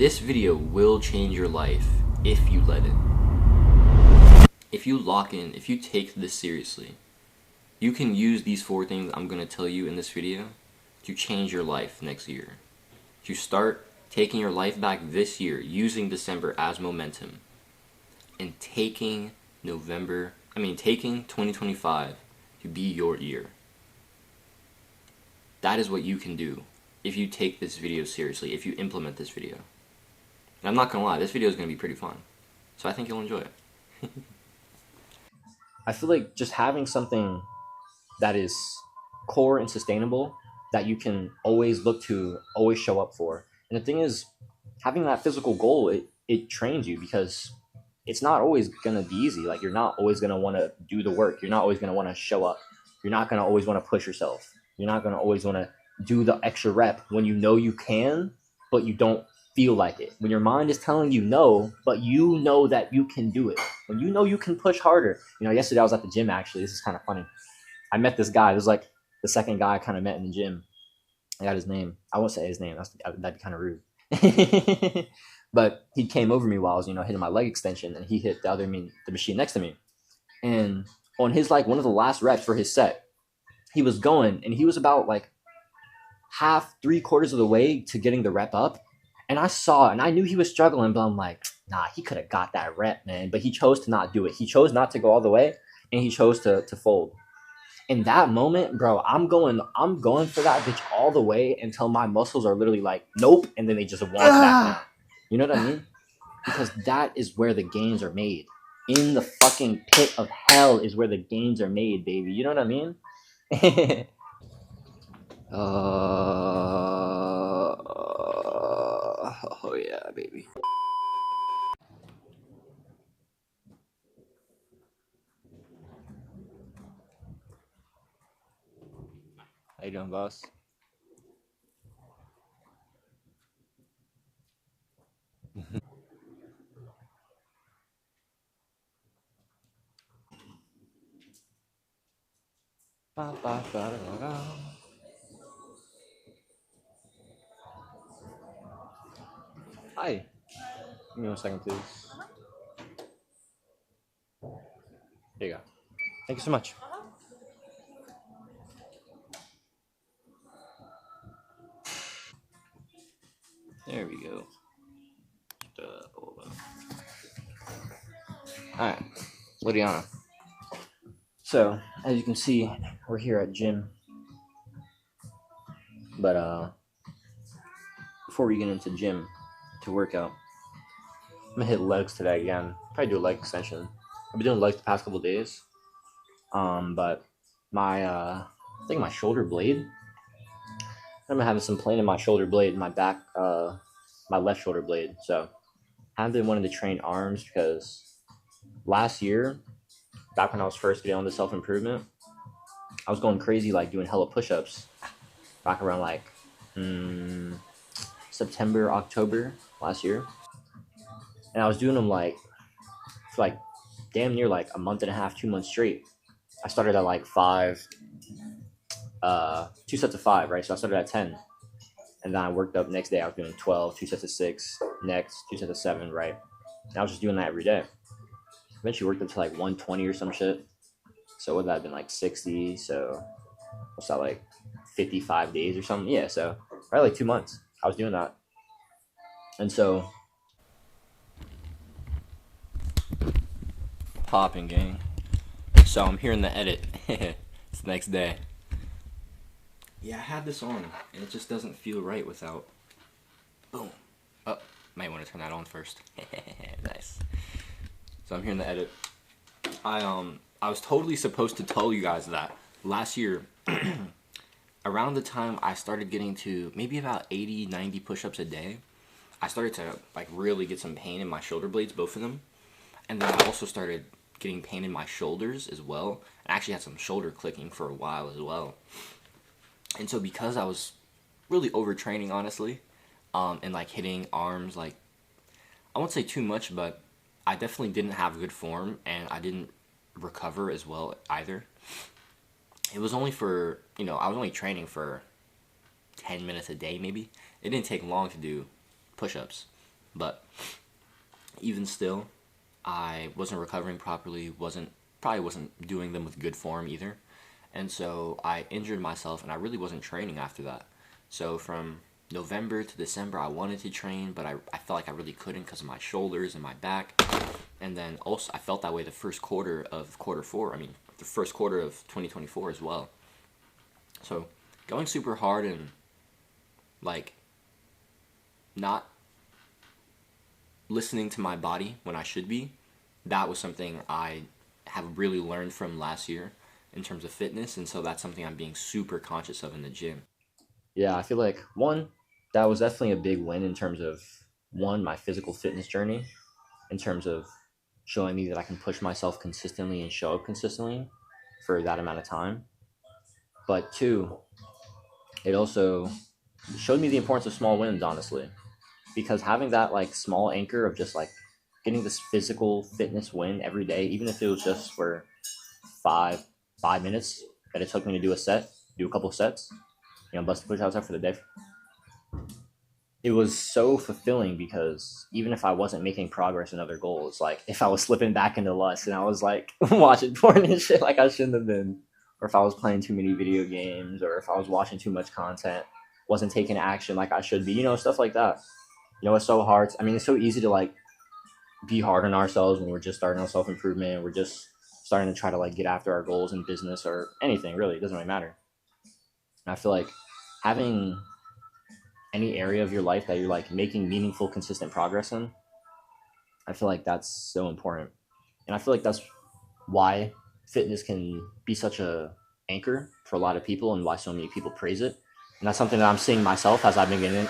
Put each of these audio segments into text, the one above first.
This video will change your life if you let it. If you lock in, if you take this seriously, you can use these 4 things I'm going to tell you in this video to change your life next year. To start taking your life back this year, using December as momentum, and taking 2025 to be your year. That is what you can do if you take this video seriously, if you implement this video. And I'm not gonna lie, this video is gonna be pretty fun. So I think you'll enjoy it. I feel like just having something that is core and sustainable that you can always look to, always show up for. And the thing is, having that physical goal, it trains you, because it's not always gonna be easy. Like, you're not always gonna want to do the work. You're not always gonna want to show up. You're not gonna always want to push yourself. You're not gonna always want to do the extra rep when you know you can, but you don't feel like it. When your mind is telling you no, but you know that you can do it. When you know you can push harder. Yesterday I was at the gym, actually. This is kind of funny. I met this guy. This was like the second guy I kind of met in the gym. I got his name. I won't say his name. That'd be kind of rude. But he came over me while I was, hitting my leg extension, and he hit the machine next to me. And on his, one of the last reps for his set, he was going, and he was about half, 3/4 of the way to getting the rep up. And I saw it, and I knew he was struggling, but I'm like, nah, he could have got that rep, man. But he chose to not do it. He chose not to go all the way, and he chose to fold. In that moment, bro, I'm going for that bitch all the way until my muscles are literally like, nope, and then they just walk back down. You know what I mean? Because that is where the gains are made. In the fucking pit of hell is where the gains are made, baby. You know what I mean? Oh yeah, baby. How you doing, boss? Hi. Give me 1 second, please. Here you go. Thank you so much. There we go. Alright, Lydiana. So, as you can see, we're here at gym. But before we get into gym to work out, I'm gonna hit legs today again. Probably do a leg extension. I've been doing legs the past couple of days. But my I think my shoulder blade, I'm having some pain in my shoulder blade, my back, my left shoulder blade. So I have been wanting to train arms, because last year, back when I was first getting on the self-improvement, I was going crazy, doing hella push-ups back around September, October last year. And I was doing them for damn near a month and a half, 2 months straight. I started at 5, 2 sets of 5, right? So I started at 10. And then I worked up next day. I was doing 12, 2 sets of 6, next 2 sets of 7, right? And I was just doing that every day. Eventually worked up to 120 or some shit. So would that have been 60? So what's that, 55 days or something? Yeah, so probably 2 months I was doing that. And so popping, gang. So I'm here in the edit. It's the next day. Yeah, I had this on, and it just doesn't feel right without. Boom. Oh, might want to turn that on first. Nice. So I'm here in the edit. I was totally supposed to tell you guys that last year, around the time I started getting to maybe about 80, 90 push-ups a day, I started to really get some pain in my shoulder blades, both of them. And then I also started getting pain in my shoulders as well. I actually had some shoulder clicking for a while as well. And so because I was really overtraining, honestly, and hitting arms, I won't say too much, but I definitely didn't have good form, and I didn't recover as well either. It was only for, I was only training for 10 minutes a day maybe. It didn't take long to do push-ups. But even still, I wasn't recovering properly, probably wasn't doing them with good form either. And so I injured myself and I really wasn't training after that. So from November to December, I wanted to train, but I felt like I really couldn't because of my shoulders and my back. And then also, I felt that way the first quarter of quarter four. I mean, the first quarter of 2024 as well. So going super hard and like not listening to my body when I should be, that was something I have really learned from last year in terms of fitness. And so that's something I'm being super conscious of in the gym. Yeah, I feel like one, that was definitely a big win in terms of one, my physical fitness journey, in terms of showing me that I can push myself consistently and show up consistently for that amount of time. But two, it also showed me the importance of small wins, honestly, because having that like small anchor of just like getting this physical fitness win every day, even if it was just for five 5 minutes that it took me to do a set, do a couple sets, bust the push outs out for the day. It was so fulfilling because even if I wasn't making progress in other goals, like if I was slipping back into lust and I was like watching porn and shit like I shouldn't have been, or if I was playing too many video games, or if I was watching too much content, wasn't taking action like I should be, stuff like that. It's so hard. I mean, it's so easy to like be hard on ourselves when we're just starting on self improvement. We're just starting to try to like get after our goals in business or anything. Really, it doesn't really matter. And I feel like having any area of your life that you're like making meaningful, consistent progress in, I feel like that's so important. And I feel like that's why fitness can be such a anchor for a lot of people and why so many people praise it. And that's something that I'm seeing myself as I've been getting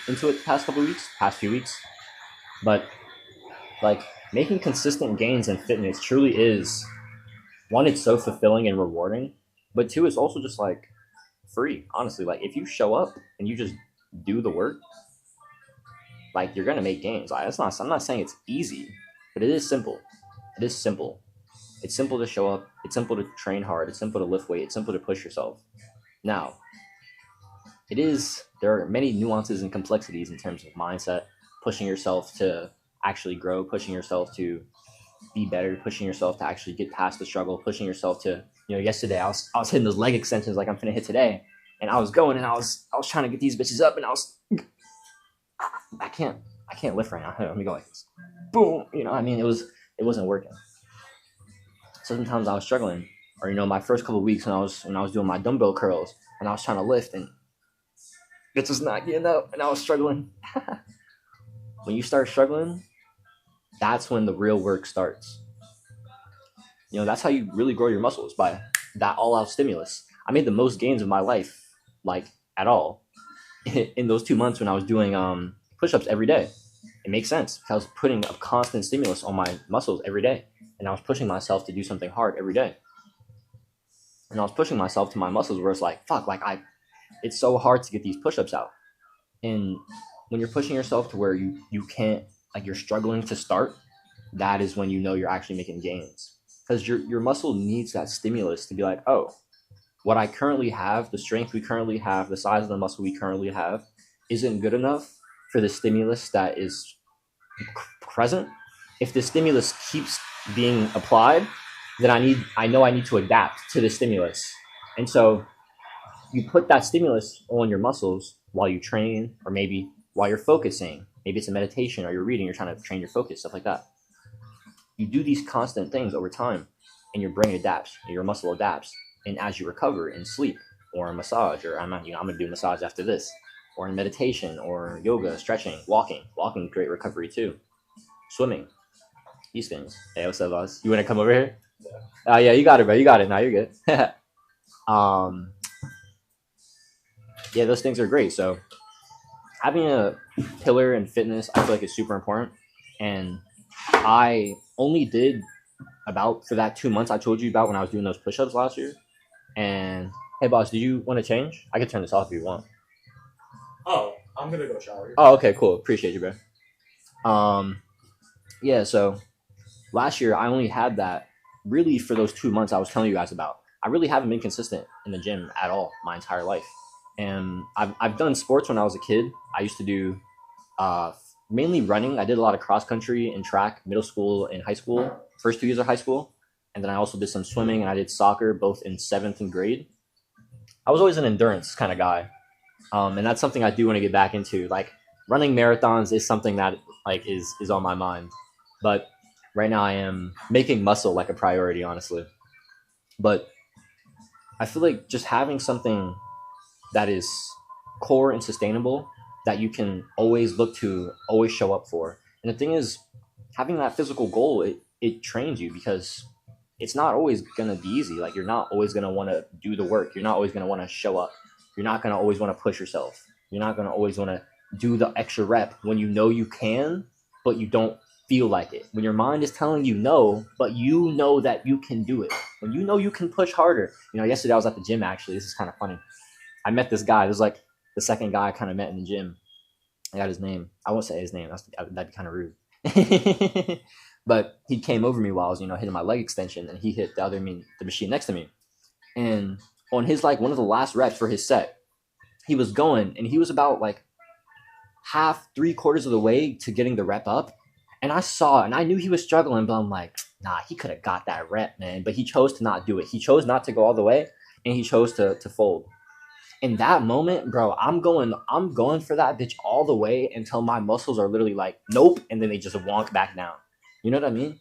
into it the past few weeks. But like making consistent gains in fitness truly is one, it's so fulfilling and rewarding, but two, it's also just like free. Honestly, like if you show up and you just do the work, like you're gonna make gains. I'm not saying it's easy, but it is simple. It is simple. It's simple to show up. It's simple to train hard. It's simple to lift weight. It's simple to push yourself. Now, there are many nuances and complexities in terms of mindset, pushing yourself to actually grow, pushing yourself to be better, pushing yourself to actually get past the struggle, pushing yourself to, yesterday I was hitting those leg extensions like I'm finna hit today. And I was going and I was trying to get these bitches up and I can't lift right now. Let me go like this. Boom. It wasn't working. Sometimes I was struggling. Or, my first couple of weeks when I was doing my dumbbell curls and I was trying to lift and it was not getting up and I was struggling. When you start struggling, that's when the real work starts. That's how you really grow your muscles, by that all out stimulus. I made the most gains of my life, like at all, in those 2 months when I was doing push-ups every day. It makes sense because I was putting a constant stimulus on my muscles every day, and I was pushing myself to do something hard every day. And I was pushing myself to my muscles where it's like, fuck, it's so hard to get these push-ups out. And when you're pushing yourself to where you can't, like you're struggling to start, that is when you're actually making gains. Because your muscle needs that stimulus to be like, oh, what I currently have, the strength we currently have, the size of the muscle we currently have, isn't good enough for the stimulus that is present. If the stimulus keeps being applied, then I know I need to adapt to the stimulus. And so you put that stimulus on your muscles while you train, or maybe while you're focusing. Maybe it's a meditation or you're reading, you're trying to train your focus, stuff like that. You do these constant things over time and your brain adapts, and your muscle adapts. And as you recover in sleep or in massage, or I'm going to do massage after this, or in meditation or yoga, stretching, walking, great recovery too. Swimming, these things. Hey, what's up, boss? You want to come over here? Yeah. Yeah, you got it, bro. You got it. Now you're good. Yeah, those things are great. So having a pillar in fitness, I feel like is super important. And I only did about, for that 2 months I told you about when I was doing those push-ups last year. And hey, boss, do you want to change? I could turn this off if you want. Oh, I'm gonna go shower. Oh, okay, cool. Appreciate you, bro. Yeah. So last year I only had that really for those 2 months I was telling you guys about. I really haven't been consistent in the gym at all my entire life. And I've done sports when I was a kid. I used to do mainly running. I did a lot of cross country and track, middle school and high school, first 2 years of high school. And then I also did some swimming and I did soccer both in 7th and grade. I was always an endurance kind of guy. And that's something I do want to get back into. Like running marathons is something that like is on my mind. But right now I am making muscle like a priority, honestly. But I feel like just having something that is core and sustainable that you can always look to, always show up for. And the thing is, having that physical goal, it trains you because it's not always gonna be easy. Like you're not always gonna want to do the work. You're not always gonna want to show up. You're not gonna always want to push yourself. You're not gonna always want to do the extra rep when you know you can, but you don't feel like it. When your mind is telling you no, but you know that you can do it. When you know you can push harder. You know, yesterday I was at the gym actually. This is kind of funny. I met this guy. This was like the second guy I kind of met in the gym. I got his name. I won't say his name. That'd be kind of rude. But he came over me while I was, hitting my leg extension, and he hit the machine next to me. And on his like one of the last reps for his set, he was going, and he was about like half, 3/4 of the way to getting the rep up. And I saw, and I knew he was struggling, but I'm like, nah, he could have got that rep, man. But he chose to not do it. He chose not to go all the way, and he chose to fold. In that moment, bro, I'm going for that bitch all the way until my muscles are literally like, nope, and then they just wonk back down. You know what I mean?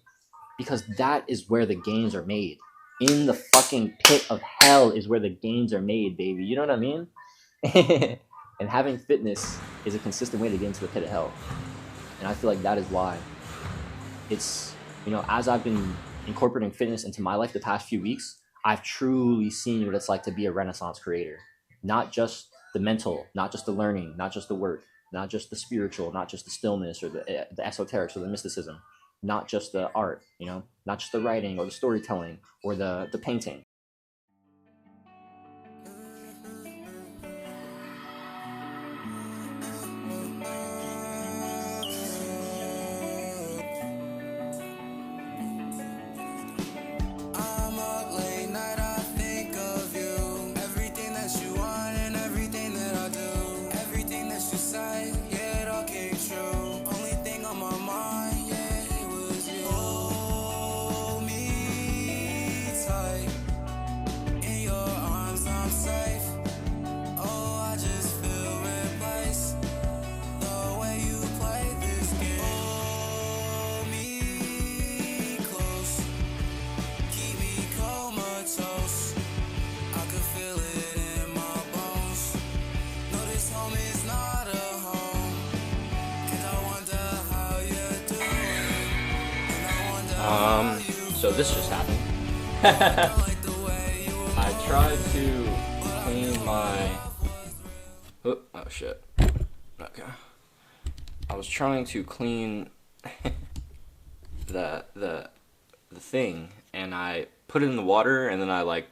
Because that is where the gains are made. In the fucking pit of hell is where the gains are made, baby. You know what I mean? And having fitness is a consistent way to get into the pit of hell. And I feel like that is why it's, as I've been incorporating fitness into my life the past few weeks, I've truly seen what it's like to be a Renaissance creator. Not just the mental, not just the learning, not just the work, not just the spiritual, not just the stillness or the esoterics or the mysticism, not just the art, not just the writing or the storytelling or the painting. So this just happened. I tried to clean my... Oh shit. Okay. I was trying to clean the thing, and I put it in the water, and then I like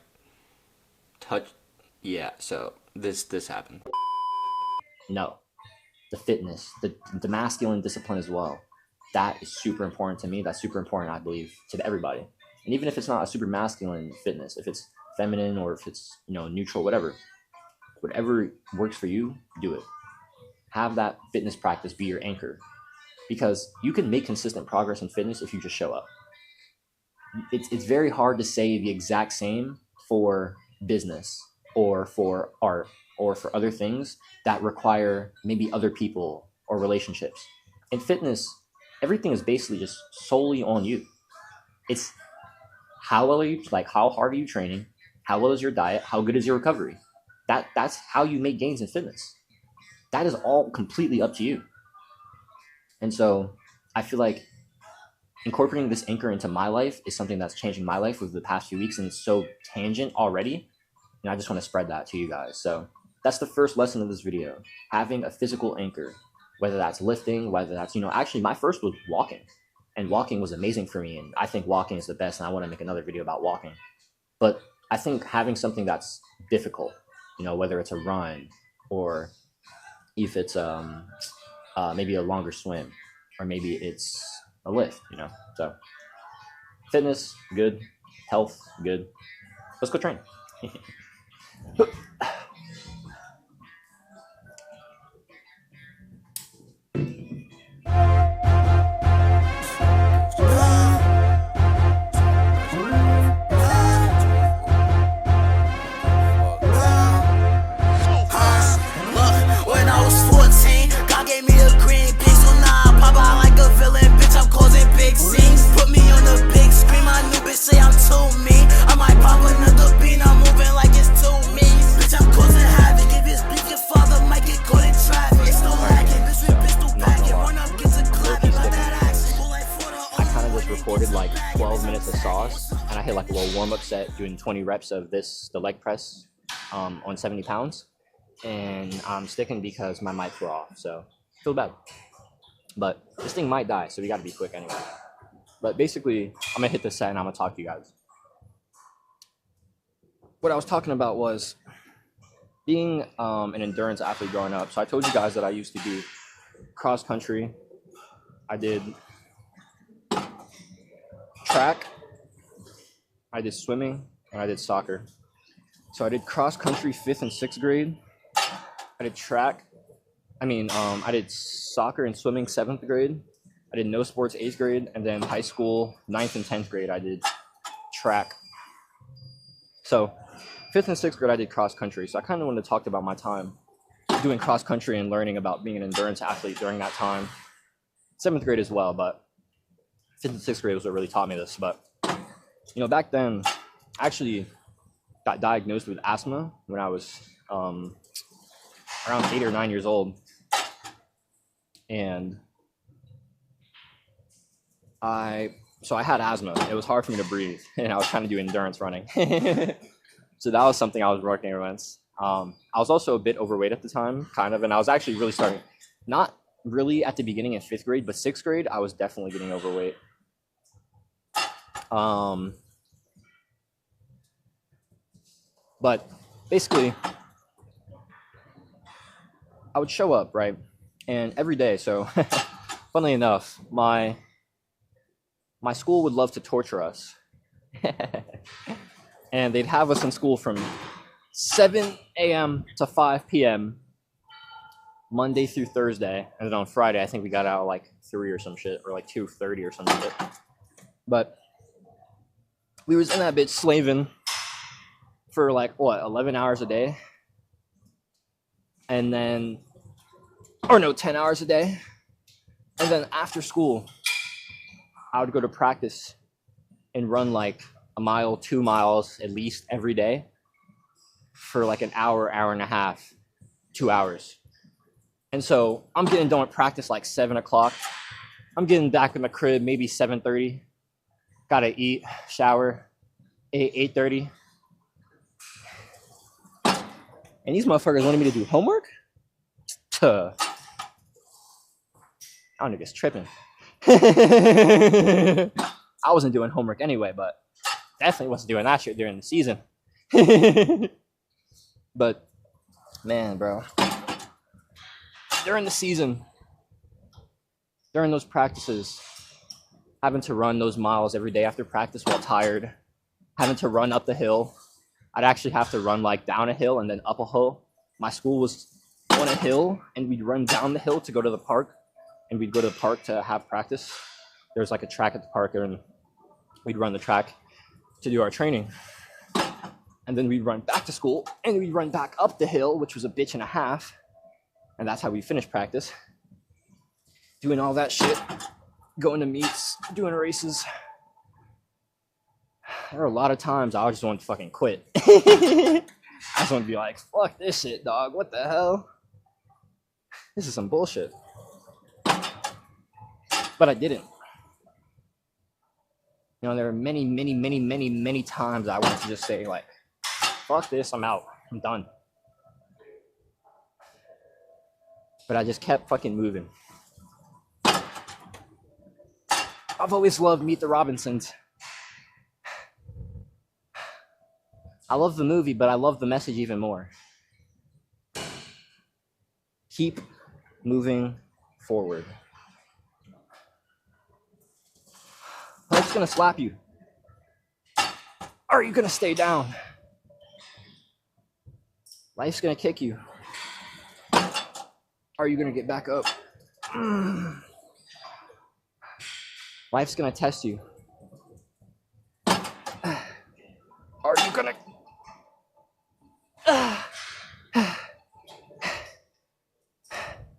touched... Yeah, so this happened. No. The fitness, the masculine discipline as well. That is super important to me. That's super important, I believe, to everybody. And even if it's not a super masculine fitness, if it's feminine or if it's, neutral, whatever works for you, do it. Have that fitness practice be your anchor, because you can make consistent progress in fitness if you just show up. It's very hard to say the exact same for business or for art or for other things that require maybe other people or relationships. In fitness, everything is basically just solely on you. It's how well are you, like how hard are you training? How well is your diet? How good is your recovery? That's how you make gains in fitness. That is all completely up to you. And so I feel like incorporating this anchor into my life is something that's changing my life over the past few weeks, and it's so tangent already. And I just want to spread that to you guys. So that's the first lesson of this video, having a physical anchor. Whether that's lifting, whether that's, actually my first was walking, and walking was amazing for me. And I think walking is the best. And I want to make another video about walking, but I think having something that's difficult, whether it's a run or if it's, maybe a longer swim, or maybe it's a lift, so fitness, good. Health, good. Let's go train. like 12 minutes of sauce, and I hit like a little warm-up set doing 20 reps of the leg press on 70 pounds. And I'm sticking because my mics were off, so feel bad. But this thing might die, so we gotta be quick anyway. But basically, I'm gonna hit the set and I'm gonna talk to you guys. What I was talking about was being an endurance athlete growing up. So I told you guys that I used to do cross country. I did track, I did swimming, and I did soccer. So I did cross country 5th and 6th grade. I did track. I did soccer and swimming 7th grade. I did no sports 8th grade, and then high school 9th and 10th grade I did track. So 5th and 6th grade I did cross country. So I kind of wanted to talk about my time doing cross country and learning about being an endurance athlete during that time. 7th grade as well, but 5th and 6th grade was what really taught me this. But back then, I actually got diagnosed with asthma when I was around 8 or 9 years old, and I had asthma. It was hard for me to breathe, and I was trying to do endurance running. So that was something I was working against. I was also a bit overweight at the time, kind of, and I was actually really starting, not really at the beginning in 5th grade, but 6th grade, I was definitely getting overweight. But basically, I would show up, right? And every day, so funnily enough, my school would love to torture us. And they'd have us in school from 7 a.m. to 5 p.m. Monday through Thursday. And then on Friday, I think we got out like 3 or some shit, or like 2:30 or some shit. But we was in that bitch slaving for like, 11 hours a day? And then, 10 hours a day. And then after school, I would go to practice and run like a mile, 2 miles at least every day for like an hour, hour and a half, 2 hours. And so I'm getting done with practice like 7 o'clock. I'm getting back in the crib maybe 7:30. Gotta eat, shower, 8:30. And these motherfuckers wanted me to do homework? Y'all niggas tripping. I wasn't doing homework anyway, but definitely wasn't doing that shit during the season. But, man, bro. During the season, during those practices, having to run those miles every day after practice while tired, having to run up the hill. I'd actually have to run like down a hill and then up a hill. My school was on a hill, and we'd run down the hill to go to the park, and we'd go to the park to have practice. There was like a track at the park, and we'd run the track to do our training. And then we'd run back to school, and we'd run back up the hill, which was a bitch and a half. And that's how we finished practice. Doing all that shit, going to meets, doing races. There were a lot of times I just wanted to fucking quit. I just want to be like, fuck this shit, dog. What the hell? This is some bullshit. But I didn't. There were many, many, many, many, many times I wanted to just say, like, fuck this, I'm out. I'm done. But I just kept fucking moving. I've always loved Meet the Robinsons. I love the movie, but I love the message even more. Keep moving forward. Life's gonna slap you. Are you gonna stay down? Life's gonna kick you. Are you gonna get back up? Life's gonna test you. Are you gonna...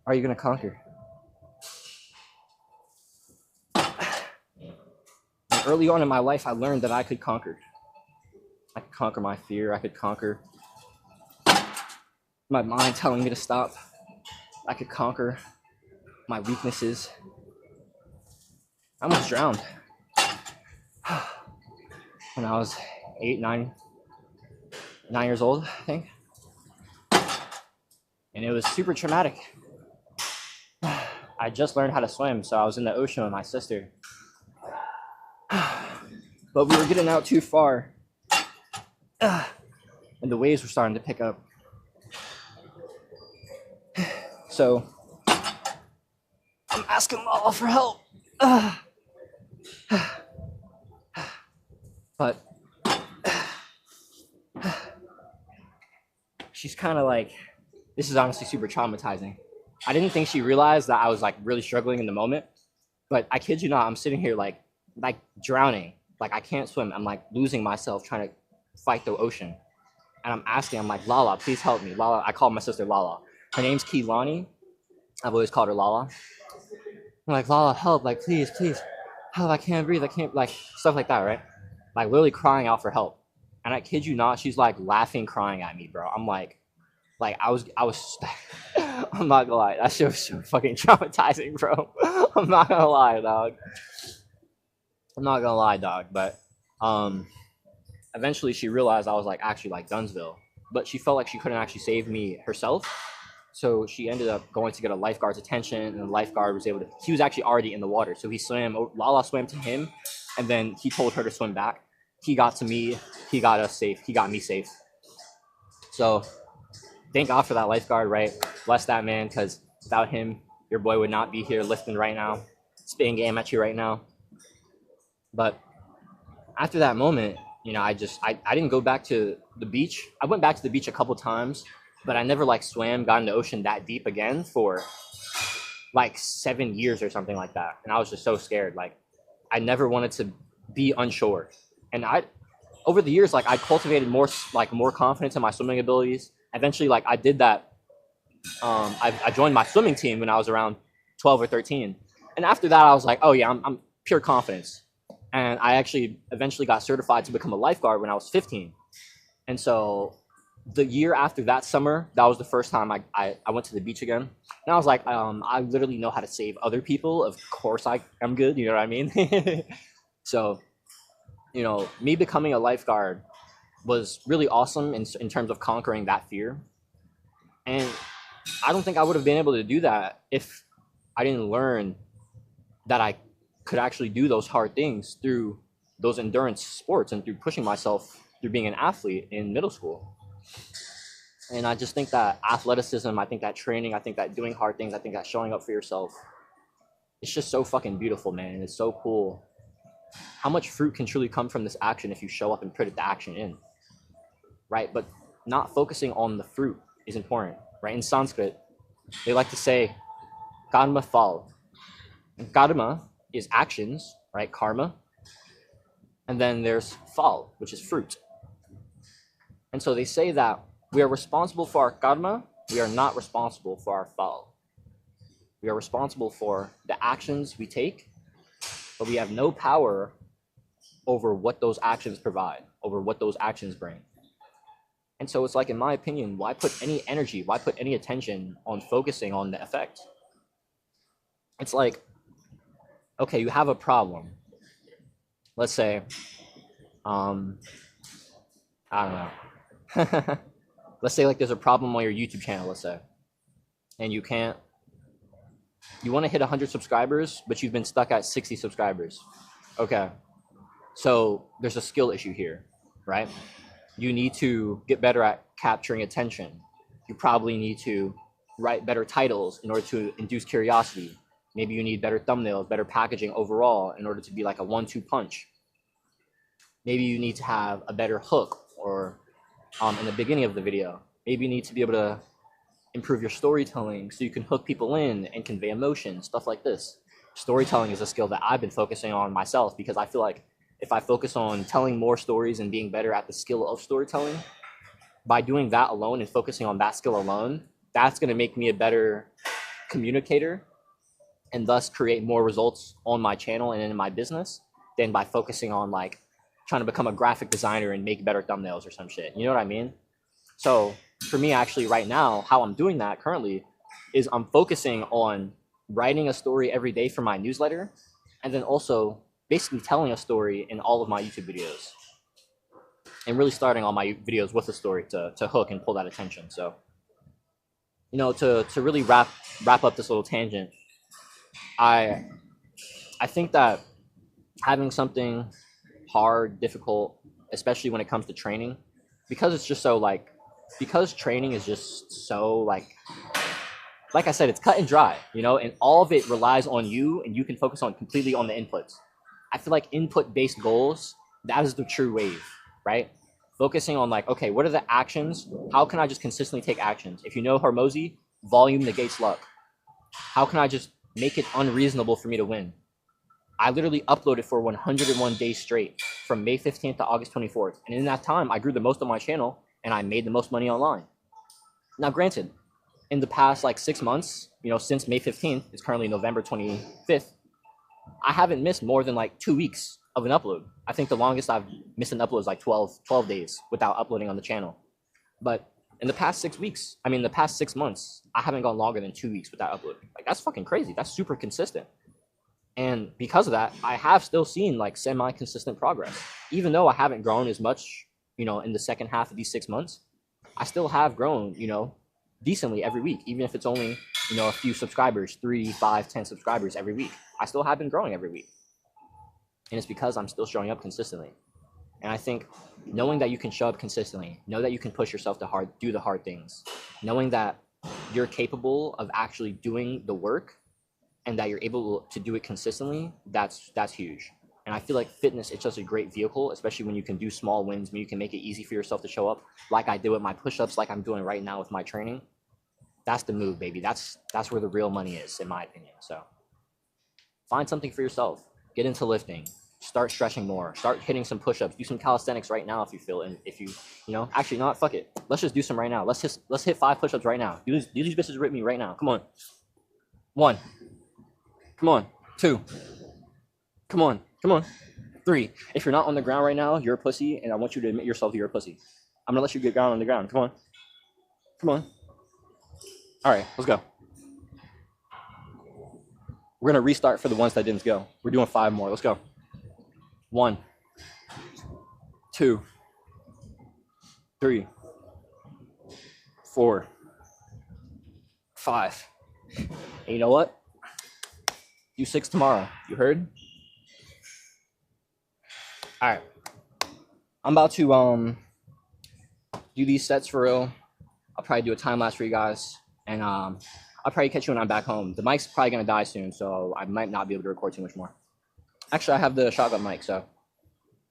Are you gonna conquer? And early on in my life, I learned that I could conquer. I could conquer my fear. I could conquer my mind telling me to stop. I could conquer my weaknesses. I almost drowned. when I was 9 years old, I think. And it was super traumatic. I just learned how to swim, so I was in the ocean with my sister. But we were getting out too far. And the waves were starting to pick up. So I'm asking Lala for help. But she's kind of like, this is honestly super traumatizing. I didn't think she realized that I was like really struggling in the moment, but I kid you not, I'm sitting here like drowning. Like I can't swim. I'm like losing myself trying to fight the ocean. And I'm asking, I'm like, Lala, please help me. Lala, I call my sister Lala. Her name's Keelani. I've always called her Lala. I'm like, Lala, help, like, please, help, I can't breathe, I can't, like, stuff like that, right? Like, literally crying out for help. And I kid you not, she's, like, laughing, crying at me, bro. I'm like, I was, I'm not gonna lie, that shit was so fucking traumatizing, bro. I'm not gonna lie, dog. But, eventually she realized I was, like, actually, like, Dunsville. But she felt like she couldn't actually save me herself. So she ended up going to get a lifeguard's attention, and the lifeguard was able to, he was actually already in the water. So he swam, Lala swam to him, and then he told her to swim back. He got to me, he got us safe, he got me safe. So thank God for that lifeguard, right? Bless that man, because without him, your boy would not be here lifting right now, spitting game at you right now. But after that moment, you know, I didn't go back to the beach. I went back to the beach a couple times, but I never like swam, got in the ocean that deep again for like 7 years or something like that. And I was just so scared. Like I never wanted to be unsure. And over the years, like I cultivated more confidence in my swimming abilities. Eventually, like I did that. I joined my swimming team when I was around 12 or 13. And after that, I was like, oh yeah, I'm pure confidence. And I actually eventually got certified to become a lifeguard when I was 15. And so the year after that summer, that was the first time I went to the beach again. And I was like, I literally know how to save other people. Of course I'm good, you know what I mean? So, you know, me becoming a lifeguard was really awesome in terms of conquering that fear. And I don't think I would have been able to do that if I didn't learn that I could actually do those hard things through those endurance sports and through pushing myself through being an athlete in middle school. And I just think that athleticism, I think that training, I think that doing hard things, I think that showing up for yourself, it's just so fucking beautiful, man. It's so cool. How much fruit can truly come from this action if you show up and put the action in, right? But not focusing on the fruit is important, right? In Sanskrit, they like to say, karma phal. And karma is actions, right? Karma. And then there's phal, which is fruit. And so they say that we are responsible for our karma, we are not responsible for our phal. We are responsible for the actions we take, but we have no power over what those actions provide, over what those actions bring. And so it's like, in my opinion, why put any energy, why put any attention on focusing on the effect? It's like, okay, you have a problem. Let's say, I don't know. Let's say like there's a problem on your YouTube channel, let's say, and you want to hit 100 subscribers, but you've been stuck at 60 subscribers. Okay, so there's a skill issue here, right? You need to get better at capturing attention. You probably need to write better titles in order to induce curiosity. Maybe you need better thumbnails, better packaging overall in order to be like a 1-2 punch. Maybe you need to have a better hook or in the beginning of the video. Maybe you need to be able to improve your storytelling so you can hook people in and convey emotion, stuff like this. Storytelling is a skill that I've been focusing on myself because I feel like if I focus on telling more stories and being better at the skill of storytelling, by doing that alone and focusing on that skill alone, that's going to make me a better communicator and thus create more results on my channel and in my business than by focusing on like trying to become a graphic designer and make better thumbnails or some shit. You know what I mean? So for me, actually right now, how I'm doing that currently is I'm focusing on writing a story every day for my newsletter and then also basically telling a story in all of my YouTube videos. And really starting all my videos with a story to hook and pull that attention. So, you know, to really wrap up this little tangent, I think that having something hard, difficult, especially when it comes to training, because it's just so because training is just so like I said, it's cut and dry, you know, and all of it relies on you, and you can focus on completely on the inputs. I feel like input-based goals, that is the true wave, right? Focusing on like, okay, what are the actions? How can I just consistently take actions? If you know Hormozy, volume negates luck. How can I just make it unreasonable for me to win? I literally uploaded for 101 days straight from May 15th to August 24th. And in that time, I grew the most on my channel and I made the most money online. Now, granted, in the past like 6 months, you know, since May 15th, it's currently November 25th, I haven't missed more than like 2 weeks of an upload. I think the longest I've missed an upload is like 12 days without uploading on the channel. But in the past 6 months, I haven't gone longer than 2 weeks without uploading. Like, that's fucking crazy. That's super consistent. And because of that, I have still seen like semi-consistent progress. Even though I haven't grown as much, you know, in the second half of these 6 months, I still have grown, you know, decently every week, even if it's only, you know, a few subscribers, 3, 5, 10 subscribers every week. I still have been growing every week. And it's because I'm still showing up consistently. And I think knowing that you can show up consistently, know that you can push yourself to do the hard things, knowing that you're capable of actually doing the work and that you're able to do it consistently, that's huge. And I feel like fitness is just a great vehicle, especially when you can do small wins, when you can make it easy for yourself to show up, like I did with my push-ups, like I'm doing right now with my training. That's the move, baby. That's where the real money is, in my opinion. So find something for yourself. Get into lifting. Start stretching more. Start hitting some push-ups. Do some calisthenics right now if you feel it. And if you know, actually, not fuck it. Let's just do some right now. Let's hit 5 push-ups right now. Do these bitches with me right now. Come on. 1. Come on. 2. Come on. 3. If you're not on the ground right now, you're a pussy, and I want you to admit yourself you're a pussy. I'm gonna let you get down on the ground. Come on. All right, let's go. We're gonna restart for the ones that didn't go. We're doing 5 more. Let's go. 1, 2, 3, 4, 5. And you know what? Do 6 tomorrow. You heard? All right. I'm about to do these sets for real. I'll probably do a time lapse for you guys, and I'll probably catch you when I'm back home. The mic's probably gonna die soon, so I might not be able to record too much more. Actually, I have the shotgun mic, so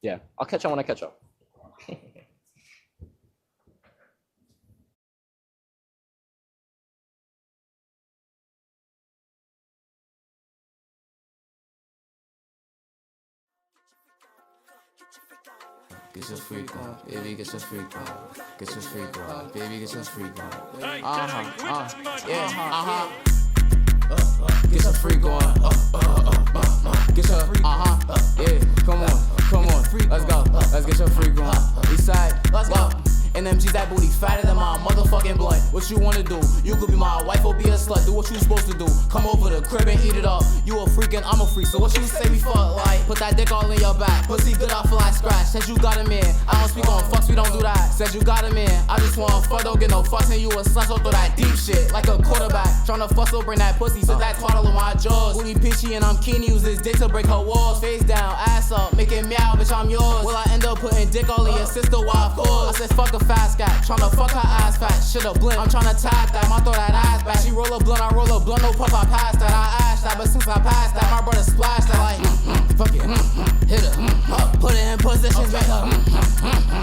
yeah, I'll catch up when I catch up. Get your freak on, baby, get your freak on. Get your freak on, baby, get your freak on. Get your freak on. Get your yeah, come on, let's go, let's get your freak on. Eastside, let's go. NMG's that booty fatter than my motherfucking blunt. What you wanna do? You could be my wife or be a slut. Do what you supposed to do. Come over the crib and eat it up. You a freak and I'm a freak. So what you say we fuck like? Put that dick all in your back. Pussy good, I feel like scratch. Said you got him in. I don't speak on fucks, we don't do that. Said you got him in. I just wanna fuck, don't get no fucks. And you a slut, so throw that deep shit like a quarterback. Tryna fuss, so bring that pussy. Sit that twaddle in my jaws. Booty pitchy and I'm keen. Use this dick to break her walls. Face down, ass up, make it meow, bitch, I'm yours. Will I end up putting dick all in your sister? Why, of course. I said fuck a fast cat. Tryna fuck her ass fat, shit a blend. I'm tryna tap that, I throw that ass back. She roll a blunt, I roll a blunt, no puff, I pass that. I ash that, but since I passed that, my brother splashed that like fuck it, hit her, put it in positions, make her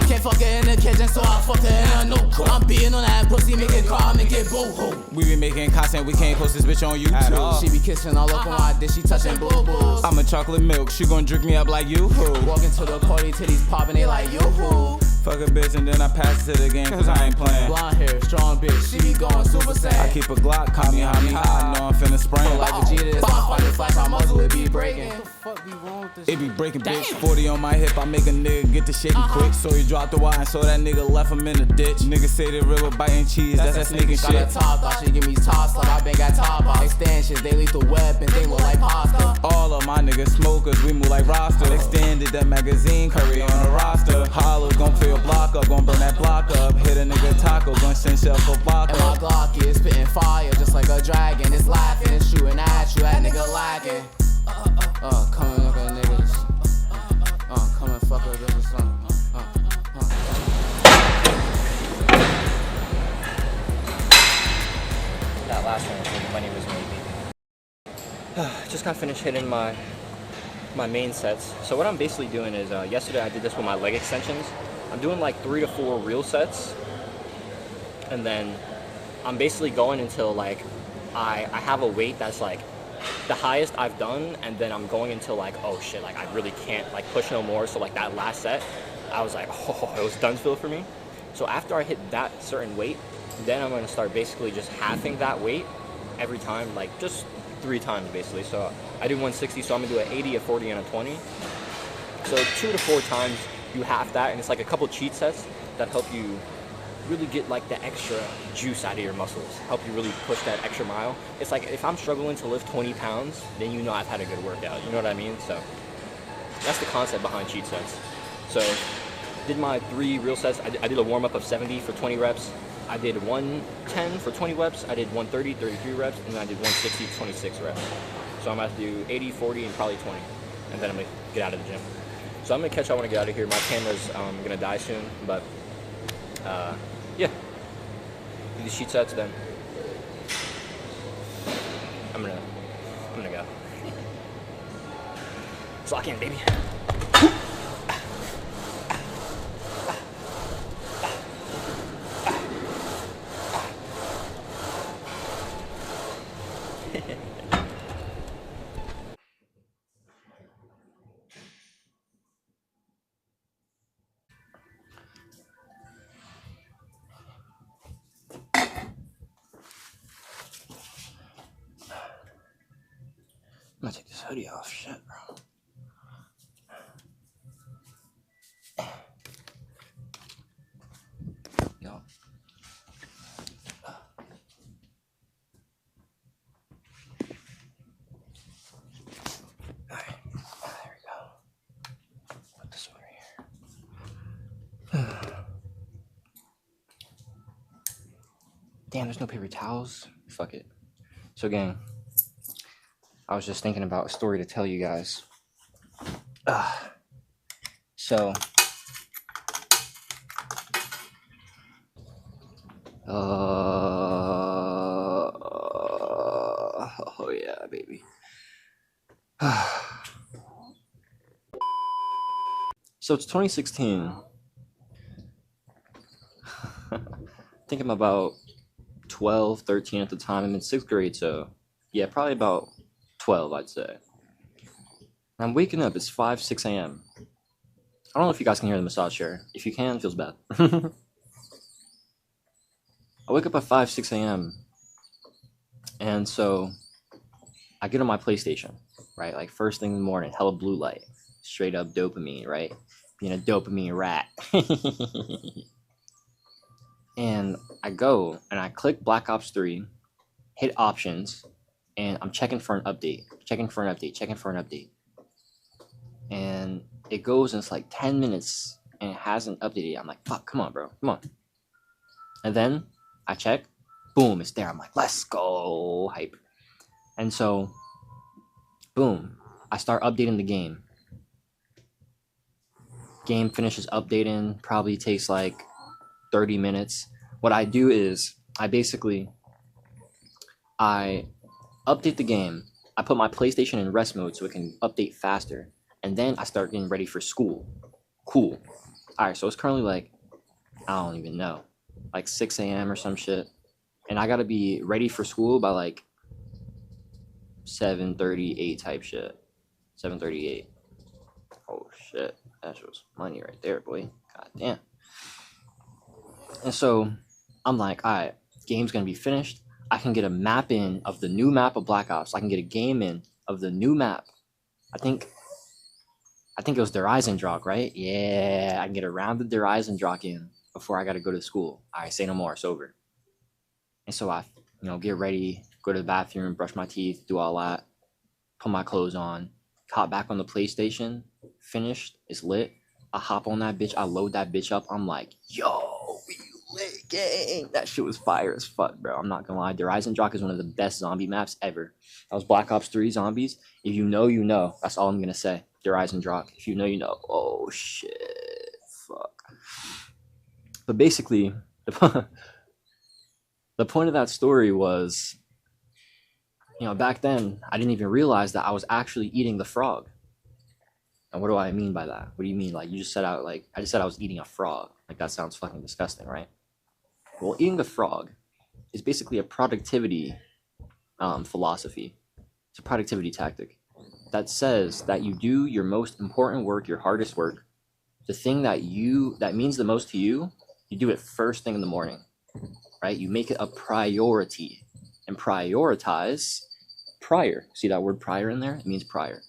can't fuck it in the kitchen, so I fuck her in a new car. I'm beating on that pussy, make it call, make it boo-hoo. We be making content, we can't post this bitch on YouTube. She be kissing all up on my dick, she touching boo-boos. I'm a chocolate milk, she gon' drink me up like you-hoo. Walk into the party, titties popping, they like you-hoo. Fuck a bitch and then I pass it to the game cause I ain't playing. Blonde hair, strong bitch, she be going super saiyan. I keep a Glock, call me high, I know I'm finna spring. Like Vegeta, it's my fight, flash my muzzle, it be breaking. What the fuck be wrong with this? It be breaking, bitch. 40 on my hip, I make a nigga get the shaky quick. So he dropped the wire, so that nigga left him in the ditch. Niggas say they real with biting cheese, that's that sneaking shit. Got a top, thought she give me toss, like I been got top off. Extensions, they lethal weapons, they look like pasta. All of my niggas smokers, we move like roster. Extended that magazine, Curry on the roster. Hollow gon' fill your block up, gon' burn that block up. Hit a nigga taco, gon' send shell for block up. And my Glock is spitting fire just like a dragon. It's laughing, it's shooting at you, that nigga lacking. Come and look at niggas. Come and fuck with this or something. That last one, where the money was made. Just got finished hitting my main sets. So what I'm basically doing is, yesterday I did this with my leg extensions. I'm doing like 3 to 4 real sets, and then I'm basically going until like I have a weight that's like the highest I've done, and then I'm going until like, oh shit, like I really can't like push no more. So like that last set, I was like, oh, it was done for me. So after I hit that certain weight, then I'm gonna start basically just halving that weight every time, like just 3 times basically. So I do 160, so I'm gonna do an 80, a 40, and a 20. So 2 to 4 times you half that, and it's like a couple cheat sets that help you really get like the extra juice out of your muscles, help you really push that extra mile. It's like if I'm struggling to lift 20 pounds, then you know I've had a good workout, you know what I mean? So that's the concept behind cheat sets. So did my 3 real sets. I did a warm-up of 70 for 20 reps. I did 110 for 20 reps. I did 130, 33 reps, and then I did 160, 26 reps. So I'm going to do 80, 40, and probably 20, and then I'm going to get out of the gym. So I'm going to catch y'all when I get out of here. My camera's going to die soon, but yeah. Do these cheat sets, then I'm gonna go. Let's lock in, baby. I'm gonna take this hoodie off. Shit, bro. Yo. Alright, there we go. Put this over here. Damn, there's no paper towels. Fuck it. So, gang, I was just thinking about a story to tell you guys. So, oh yeah, baby. So it's 2016. I think I'm about 12, 13 at the time. I'm in 6th grade, so yeah, probably about 12, I'd say. I'm waking up. It's 5, 6 a.m. I don't know if you guys can hear the massage chair. If you can, it feels bad. I wake up at 5, 6 a.m. And so I get on my PlayStation, right? Like first thing in the morning, hella blue light. Straight up dopamine, right? Being a dopamine rat. And I go and I click Black Ops 3, hit options, and I'm checking for an update. And it goes and it's like 10 minutes and it hasn't updated yet. I'm like, fuck, come on, bro. Come on. And then I check, boom, it's there. I'm like, let's go, hype. And so, boom, I start updating the game. Game finishes updating, probably takes like 30 minutes. What I do is I update the game. I put my PlayStation in rest mode so it can update faster. And then I start getting ready for school. Cool. Alright, so it's currently like, I don't even know, like 6 a.m. or some shit. And I gotta be ready for school by like 7:38 type shit. 7:38. Oh shit. That was money right there, boy. God damn. And so I'm like, alright, game's gonna be finished. I can get a map in of the new map of Black Ops. I can get a game in of the new map. I think it was Der Eisendrache, right? Yeah, I can get a round of Der Eisendrache in before I gotta go to school. Alright, say no more, it's over. And so I, get ready, go to the bathroom, brush my teeth, do all that, put my clothes on, hop back on the PlayStation, finished, it's lit. I hop on that bitch, I load that bitch up. I'm like, yo, we lit gang. That shit was fire as fuck, bro. I'm not gonna lie. Der Eisendrache is one of the best zombie maps ever. That was Black Ops 3 zombies. If you know, you know. That's all I'm gonna say. Der Eisendrache. If you know, you know. Oh shit. Fuck. But basically, the point of that story was, you know, back then I didn't even realize that I was actually eating the frog. And what do I mean by that? What do you mean? Like, you just said out, like, I just said I was eating a frog. Like, that sounds fucking disgusting, right? Well, eating the frog is basically a productivity philosophy. It's a productivity tactic that says that you do your most important work, your hardest work, the thing that means the most to you, you do it first thing in the morning, right? You make it a priority. And prioritize, prior. See that word prior in there? It means prior.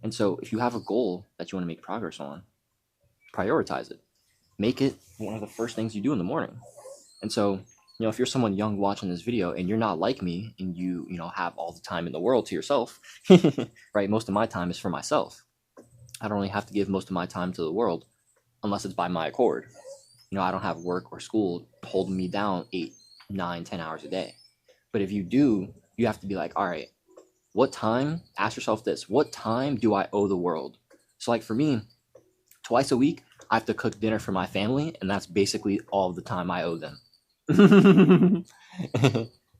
And so if you have a goal that you want to make progress on, prioritize it. Make it one of the first things you do in the morning. And so, you know, if you're someone young watching this video and you're not like me and you know, have all the time in the world to yourself, right? Most of my time is for myself. I don't really have to give most of my time to the world unless it's by my accord. You know, I don't have work or school holding me down 8, 9, 10 hours a day. But if you do, you have to be like, all right, what time? Ask yourself this. What time do I owe the world? So like for me, twice a week, I have to cook dinner for my family. And that's basically all the time I owe them.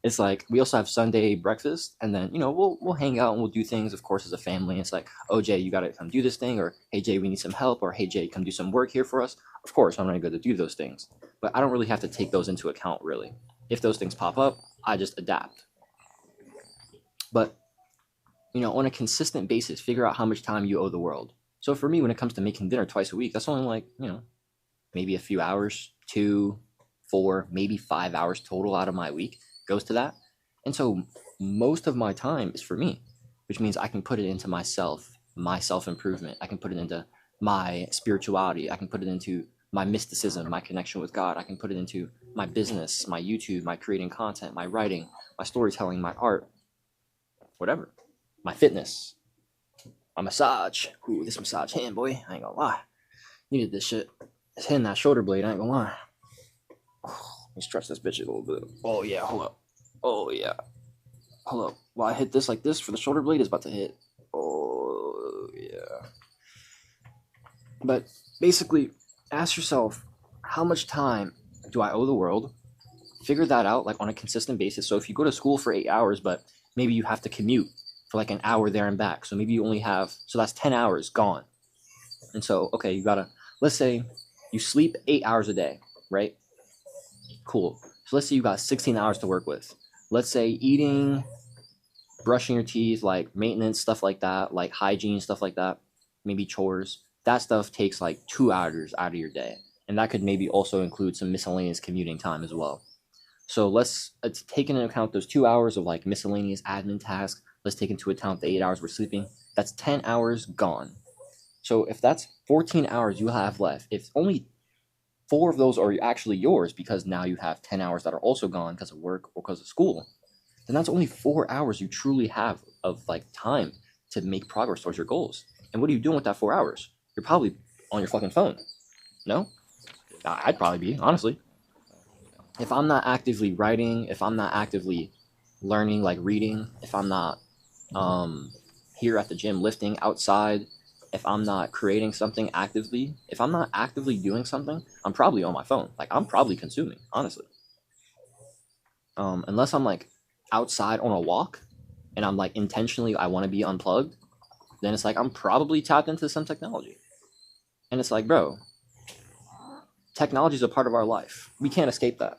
It's like, we also have Sunday breakfast. And then, you know, we'll hang out and we'll do things, of course, as a family. It's like, oh, Jay, you got to come do this thing. Or, hey, Jay, we need some help. Or, hey, Jay, come do some work here for us. Of course, I'm going to go to do those things. But I don't really have to take those into account, really. If those things pop up, I just adapt. But, you know, on a consistent basis, figure out how much time you owe the world. So for me, when it comes to making dinner twice a week, that's only like, you know, maybe a few hours, 2, 4, maybe 5 hours total out of my week goes to that. And so most of my time is for me, which means I can put it into myself, my self-improvement. I can put it into my spirituality. I can put it into my mysticism, my connection with God. I can put it into my business, my YouTube, my creating content, my writing, my storytelling, my art, whatever. My fitness, my massage. Ooh, this massage hand, boy. I ain't gonna lie. Needed this shit. It's hitting that shoulder blade, I ain't gonna lie. Oh, let me stretch this bitch a little bit. Oh, yeah, hold up. Oh, yeah. Hold up. While I hit this like this for the shoulder blade, it's about to hit. Oh, yeah. But basically, ask yourself, how much time do I owe the world? Figure that out like on a consistent basis. So if you go to school for 8 hours, but maybe you have to commute for like an hour there and back. So maybe you only have, so that's 10 hours gone. And so, okay, you gotta, let's say you sleep 8 hours a day, right? Cool. So let's say you got 16 hours to work with. Let's say eating, brushing your teeth, like maintenance, stuff like that, like hygiene, stuff like that, maybe chores. That stuff takes like 2 hours out of your day. And that could maybe also include some miscellaneous commuting time as well. So let's take into account those 2 hours of like miscellaneous admin tasks. Let's take into account the 8 hours we're sleeping. That's 10 hours gone. So if that's 14 hours you have left, if only 4 of those are actually yours because now you have 10 hours that are also gone because of work or because of school, then that's only 4 hours you truly have of like time to make progress towards your goals. And what are you doing with that 4 hours? You're probably on your fucking phone. No? I'd probably be, honestly. If I'm not actively writing, if I'm not actively learning, like reading, if I'm not here at the gym lifting outside, if I'm not creating something actively, if I'm not actively doing something, I'm probably on my phone. Like, I'm probably consuming, honestly. Unless I'm like outside on a walk and I'm like intentionally, I want to be unplugged, then it's like I'm probably tapped into some technology. And it's like, bro, technology is a part of our life. We can't escape that.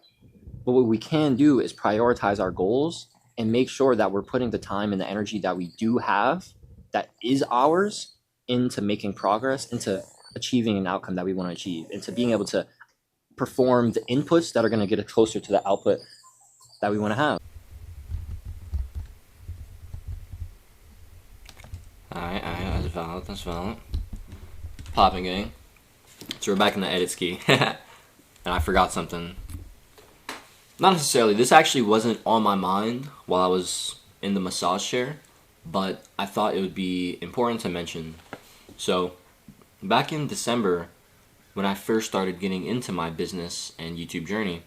But what we can do is prioritize our goals and make sure that we're putting the time and the energy that we do have, that is ours, into making progress, into achieving an outcome that we want to achieve, into being able to perform the inputs that are going to get us closer to the output that we want to have. Alright, that's valid. Popping gang. So we're back in the edit ski. And I forgot something. Not necessarily. This actually wasn't on my mind while I was in the massage chair. but I thought it would be important to mention. So, back in December, when I first started getting into my business and YouTube journey,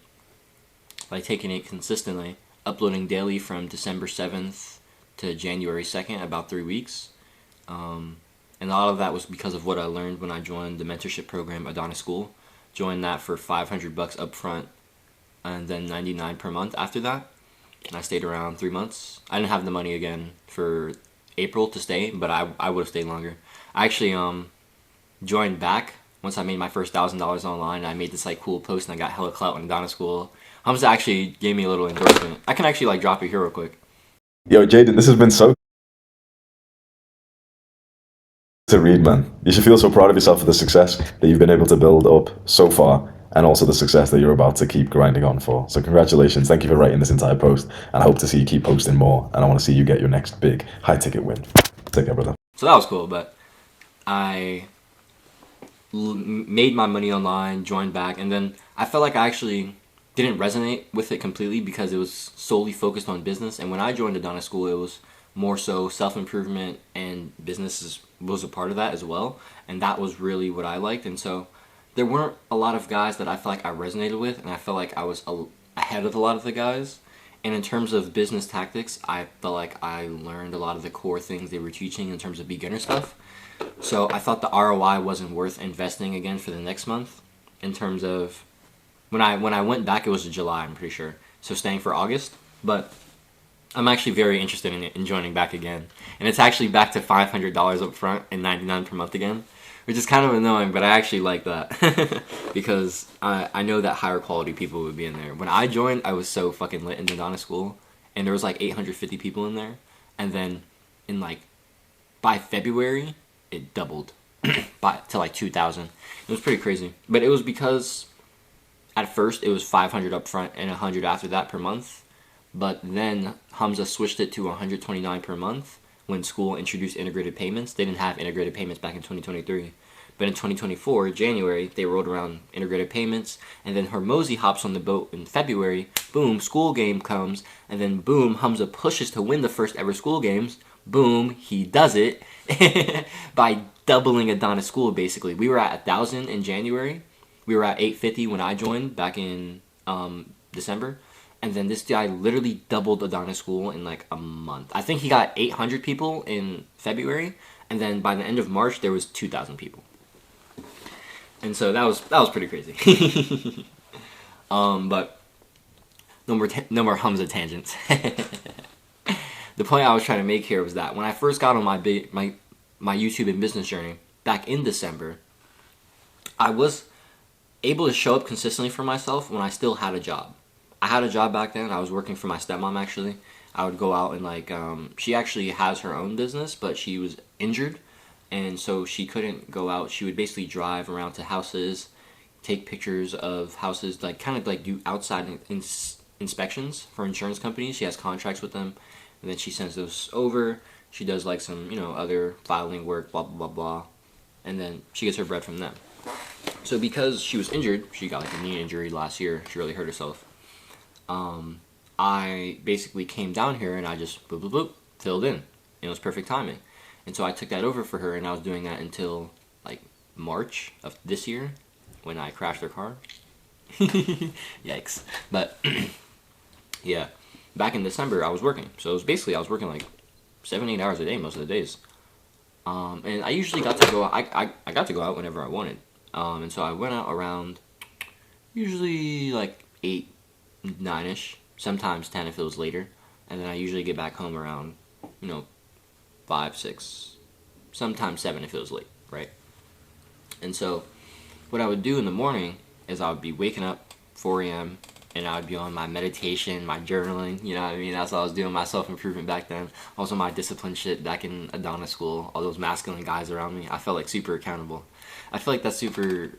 like taking it consistently, uploading daily from December 7th to January 2nd, about 3 weeks. And a lot of that was because of what I learned when I joined the mentorship program, Adonis School. Joined that for $500 up front and then $99 per month after that. And I stayed around 3 months. I didn't have the money again for April to stay, but I would have stayed longer. I actually joined back once I made my first $1,000 online. I made this like cool post and I got hella clout on Adonis School. Hamza actually gave me a little endorsement. I can actually like drop it here real quick. Yo, Jaden, this has been so to read, man. You should feel so proud of yourself for the success that you've been able to build up so far, and also the success that you're about to keep grinding on for. So congratulations. Thank you for writing this entire post, and I hope to see you keep posting more, and I want to see you get your next big high-ticket win. Take care, brother. So that was cool, but I made my money online, joined back, and then I felt like I actually didn't resonate with it completely because it was solely focused on business. And when I joined Adonis School, it was more so self-improvement, and business was a part of that as well. And that was really what I liked. And so there weren't a lot of guys that I felt like I resonated with, and I felt like I was ahead of a lot of the guys. And in terms of business tactics, I felt like I learned a lot of the core things they were teaching in terms of beginner stuff. So I thought the ROI wasn't worth investing again for the next month. In terms of when I went back, it was in July, I'm pretty sure. So staying for August, but I'm actually very interested in joining back again. And it's actually back to $500 up front and $99 per month again, which is kind of annoying, but I actually like that because I know that higher quality people would be in there. When I joined, I was so fucking lit in Adonis School, and there was like 850 people in there, and then in like by February it doubled to like 2,000. It was pretty crazy, but it was because at first it was 500 up front and 100 after that per month. But then Hamza switched it to $129 per month when school introduced integrated payments. They didn't have integrated payments back in 2023. But in 2024, January, they rolled around integrated payments. And then Hormozi hops on the boat in February. Boom, school game comes. And then boom, Hamza pushes to win the first ever school games. Boom, he does it by doubling Adonis School, basically. We were at 1,000 in January. We were at 850 when I joined back in December. And then this guy literally doubled Adonis School in like a month. I think he got 800 people in February, and then by the end of March there was 2,000 people. And so that was pretty crazy. But no more Hamza tangents. The point I was trying to make here was that when I first got on my YouTube and business journey back in December, I was able to show up consistently for myself when I still had a job. I had a job back then. I was working for my stepmom, actually. I would go out and like, she actually has her own business, but she was injured, and so she couldn't go out. She would basically drive around to houses, take pictures of houses, like kind of like do outside inspections for insurance companies. She has contracts with them, and then she sends those over. She does like some, other filing work, blah, blah, blah, blah, and then she gets her bread from them. So because she was injured, she got like a knee injury last year. She really hurt herself. I basically came down here and I just boop, boop, boop, filled in. It was perfect timing. And so I took that over for her, and I was doing that until like March of this year when I crashed her car. Yikes. But yeah, back in December I was working. So it was basically I was working like 7-8 hours a day most of the days. And I usually got to go out, I got to go out whenever I wanted. And so I went out around usually like 8, 9-ish, sometimes 10 if it was later, and then I usually get back home around 5, 6, sometimes 7 if it was late, right? And so what I would do in the morning is I would be waking up 4 a.m. and I would be on my meditation, my journaling, you know what I mean? That's what I was doing, my self-improvement back then. Also my discipline shit back in Adonis School, all those masculine guys around me. I felt like super accountable. I feel like that's super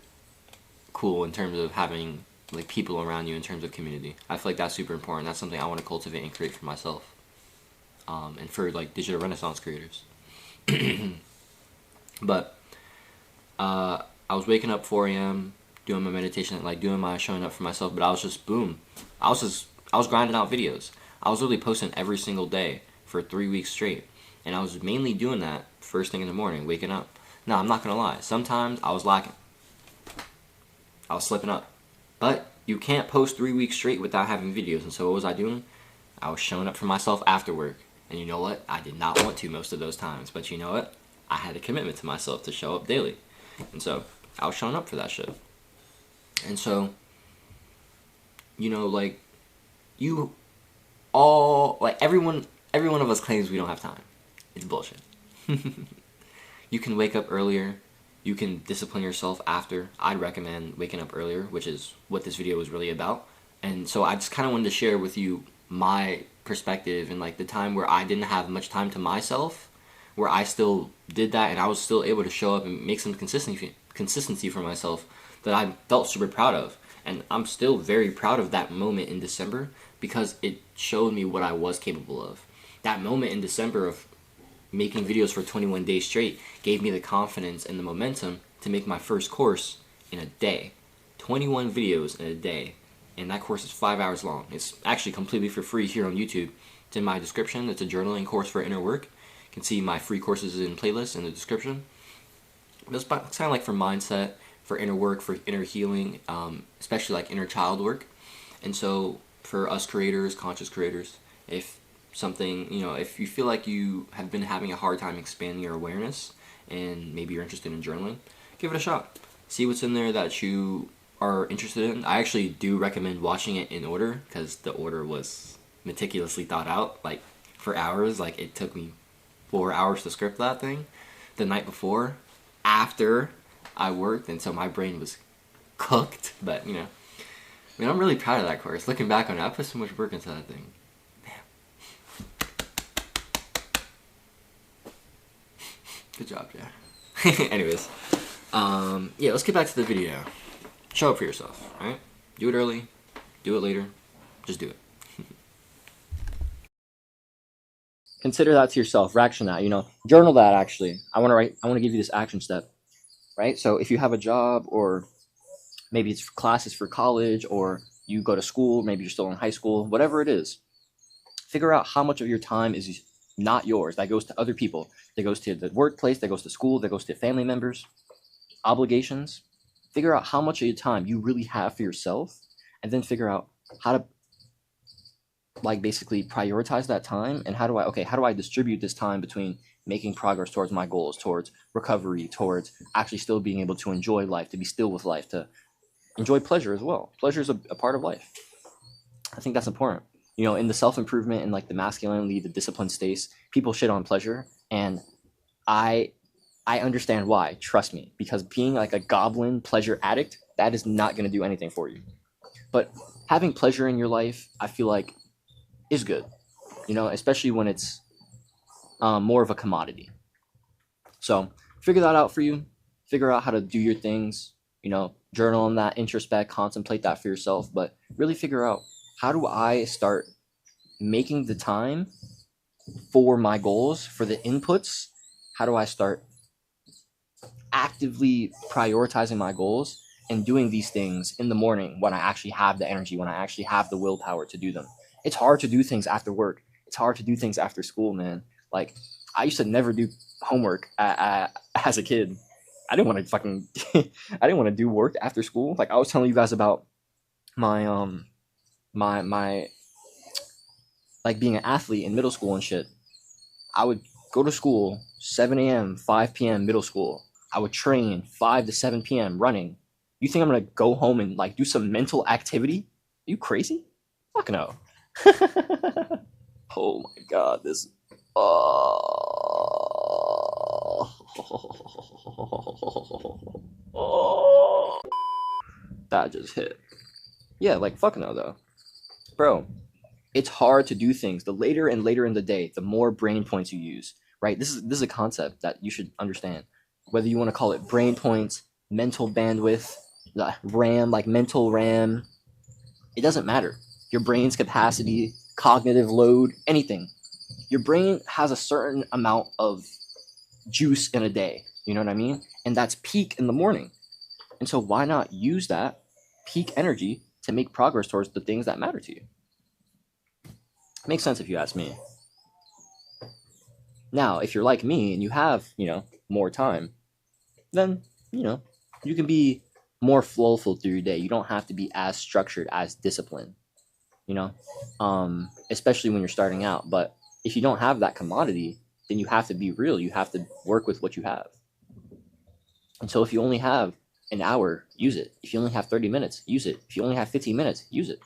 cool in terms of having like people around you in terms of community. I feel like that's super important. That's something I want to cultivate and create for myself. And for like digital renaissance creators. But I was waking up 4 a.m. doing my meditation, like doing my showing up for myself, but I was just boom. I was grinding out videos. I was literally posting every single day for 3 weeks straight. And I was mainly doing that first thing in the morning, waking up. Now, I'm not going to lie. Sometimes I was lacking. I was slipping up. But you can't post 3 weeks straight without having videos. And so what was I doing? I was showing up for myself after work. And you know what? I did not want to most of those times. But you know what? I had a commitment to myself to show up daily. And so I was showing up for that shit. And so, you know, like, you all, like, every one of us claims we don't have time. It's bullshit. You can wake up earlier. You can discipline yourself after. I'd recommend waking up earlier, which is what this video was really about. And so I just kind of wanted to share with you my perspective and like the time where I didn't have much time to myself, where I still did that and I was still able to show up and make some consistency for myself that I felt super proud of. And I'm still very proud of that moment in December because it showed me what I was capable of. That moment in December of making videos for 21 days straight gave me the confidence and the momentum to make my first course in a day. 21 videos in a day. And that course is 5 hours long. It's actually completely for free here on YouTube. It's in my description. It's a journaling course for inner work. You can see my free courses in playlist in the description. It's kind of like for mindset, for inner work, for inner healing, especially like inner child work. And so for us creators, conscious creators, if something, you know, if you feel like you have been having a hard time expanding your awareness and maybe you're interested in journaling, give it a shot. See what's in there that you are interested in. I actually do recommend watching it in order because the order was meticulously thought out, like for hours. Like it took me 4 hours to script that thing the night before after I worked, and so my brain was cooked. But you know, I mean, I'm really proud of that course. Looking back on it, I put so much work into that thing. Good job, yeah. Anyways, yeah, let's get back to the video. Show up for yourself, alright? Do it early, do it later, just do it. Consider that to yourself, fraction that, you know, journal that actually. I want to give you this action step, right? So if you have a job, or maybe it's classes for college, or you go to school, maybe you're still in high school, whatever it is, figure out how much of your time is not yours, that goes to other people, that goes to the workplace, that goes to school, that goes to family members, obligations. Figure out how much of your time you really have for yourself, and then figure out how to like basically prioritize that time, and how do I distribute this time between making progress towards my goals, towards recovery, towards actually still being able to enjoy life, to be still with life, to enjoy pleasure as well. Pleasure is a part of life. I think that's important. You know, in the self-improvement and like the masculinity, the discipline space, people shit on pleasure, and I understand why, trust me, because being like a goblin pleasure addict, that is not going to do anything for you. But having pleasure in your life, I feel like, is good, you know, especially when it's more of a commodity. So figure that out for you. Figure out how to do your things, you know, journal on that, introspect, contemplate that for yourself, but really figure out, how do I start making the time for my goals, for the inputs? How do I start actively prioritizing my goals and doing these things in the morning when I actually have the energy, when I actually have the willpower to do them? It's hard to do things after work. It's hard to do things after school, man. Like, I used to never do homework as a kid. I didn't want to fucking, I didn't want to do work after school. Like, I was telling you guys about my, my like being an athlete in middle school and shit. I would go to school 7 a.m., 5 p.m. middle school. I would train 5 to 7 p.m. running. You think I'm gonna go home and like do some mental activity? Are you crazy? Fuck no. Oh my god, this. That just hit. Yeah, like fuck no though. Bro, it's hard to do things. The later and later in the day, the more brain points you use, right? This is a concept that you should understand. Whether you want to call it brain points, mental bandwidth, the RAM, like mental RAM, it doesn't matter. Your brain's capacity, cognitive load, anything. Your brain has a certain amount of juice in a day, you know what I mean? And that's peak in the morning. And so why not use that peak energy to make progress towards the things that matter to you? Makes sense if you ask me. Now, if you're like me and you have, more time, then, you can be more flowful through your day. You don't have to be as structured, as disciplined, especially when you're starting out. But if you don't have that commodity, then you have to be real. You have to work with what you have. And so if you only have an hour, use it. If you only have 30 minutes, use it. If you only have 15 minutes, use it.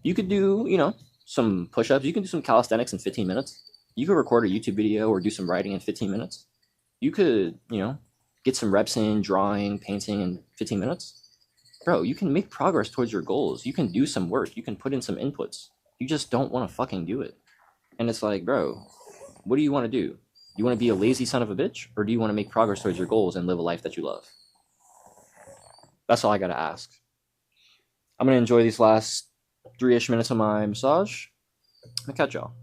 You could do, some push-ups. You can do some calisthenics in 15 minutes. You could record a YouTube video or do some writing in 15 minutes. You could, get some reps in drawing, painting in 15 minutes. Bro, you can make progress towards your goals. You can do some work. You can put in some inputs. You just don't want to fucking do it. And it's like, bro, what do you want to do? You want to be a lazy son of a bitch? Or do you want to make progress towards your goals and live a life that you love? That's all I got to ask. I'm going to enjoy these last 3-ish minutes of my massage. I'll catch y'all.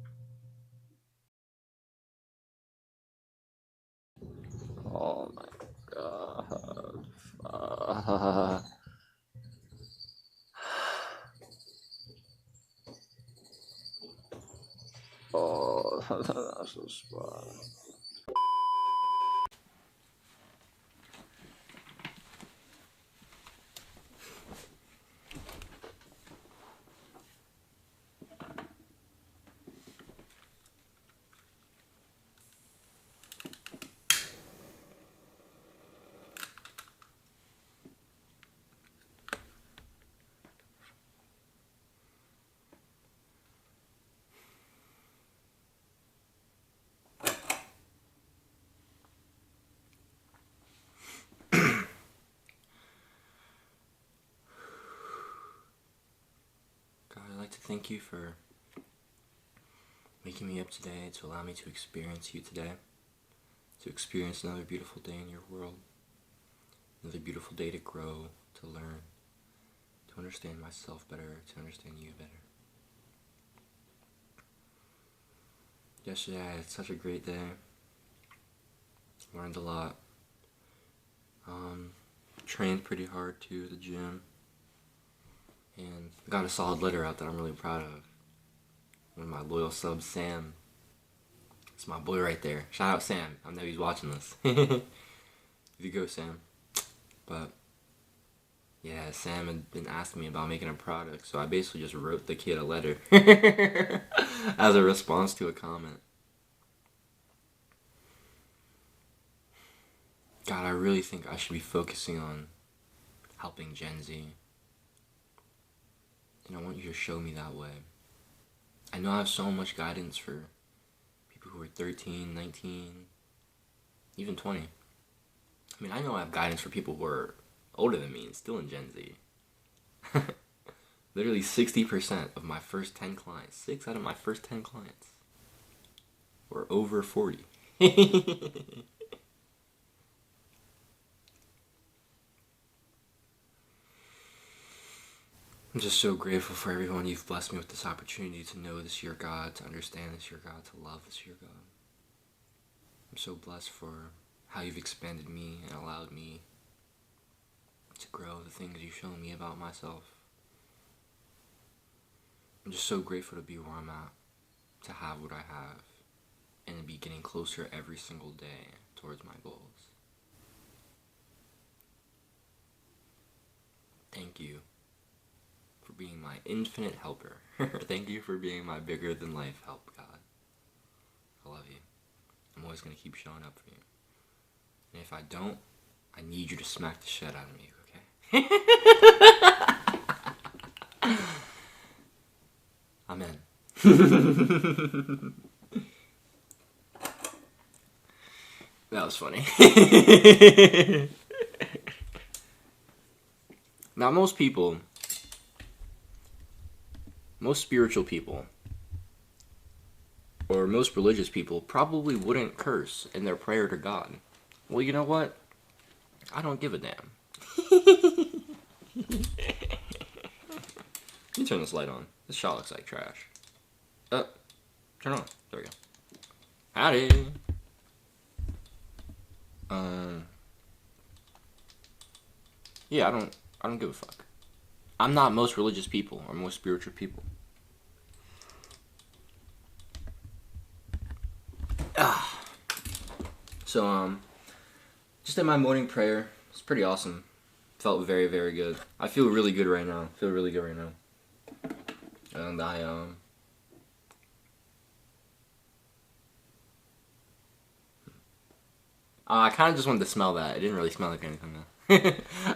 Oh my god. Oh, that's so spot. I'd like to thank you for waking me up today to allow me to experience you today, to experience another beautiful day in your world, another beautiful day to grow, to learn, to understand myself better, to understand you better. Yesterday I had such a great day, learned a lot, trained pretty hard too at the gym, and got a solid letter out that I'm really proud of. One of my loyal subs, Sam. It's my boy right there. Shout out Sam. I know he's watching this. If you go, Sam. But yeah, Sam had been asking me about making a product, so I basically just wrote the kid a letter as a response to a comment. God, I really think I should be focusing on helping Gen Z. And I want you to show me that way. I know I have so much guidance for people who are 13, 19, even 20. I mean, I know I have guidance for people who are older than me and still in Gen Z. Literally 60% of my first 10 clients, 6 out of my first 10 clients, were over 40. I'm just so grateful for everyone you've blessed me with this opportunity to know this your God, to understand this your God, to love this your God. I'm so blessed for how you've expanded me and allowed me to grow the things you've shown me about myself. I'm just so grateful to be where I'm at, to have what I have, and to be getting closer every single day towards my goals. Thank you for being my infinite helper. Thank you for being my bigger than life help, God. I love you. I'm always going to keep showing up for you. And if I don't, I need you to smack the shit out of me, okay? Amen. That was funny. Now, most spiritual people, or most religious people, probably wouldn't curse in their prayer to God. Well, you know what? I don't give a damn. Let me turn this light on. This shot looks like trash. Turn on. There we go. Howdy. Yeah, I don't give a fuck. I'm not most religious people or most spiritual people. Ah. So, just in my morning prayer, it's pretty awesome. Felt very, very good. I feel really good right now. And I kind of just wanted to smell that. It didn't really smell like anything though.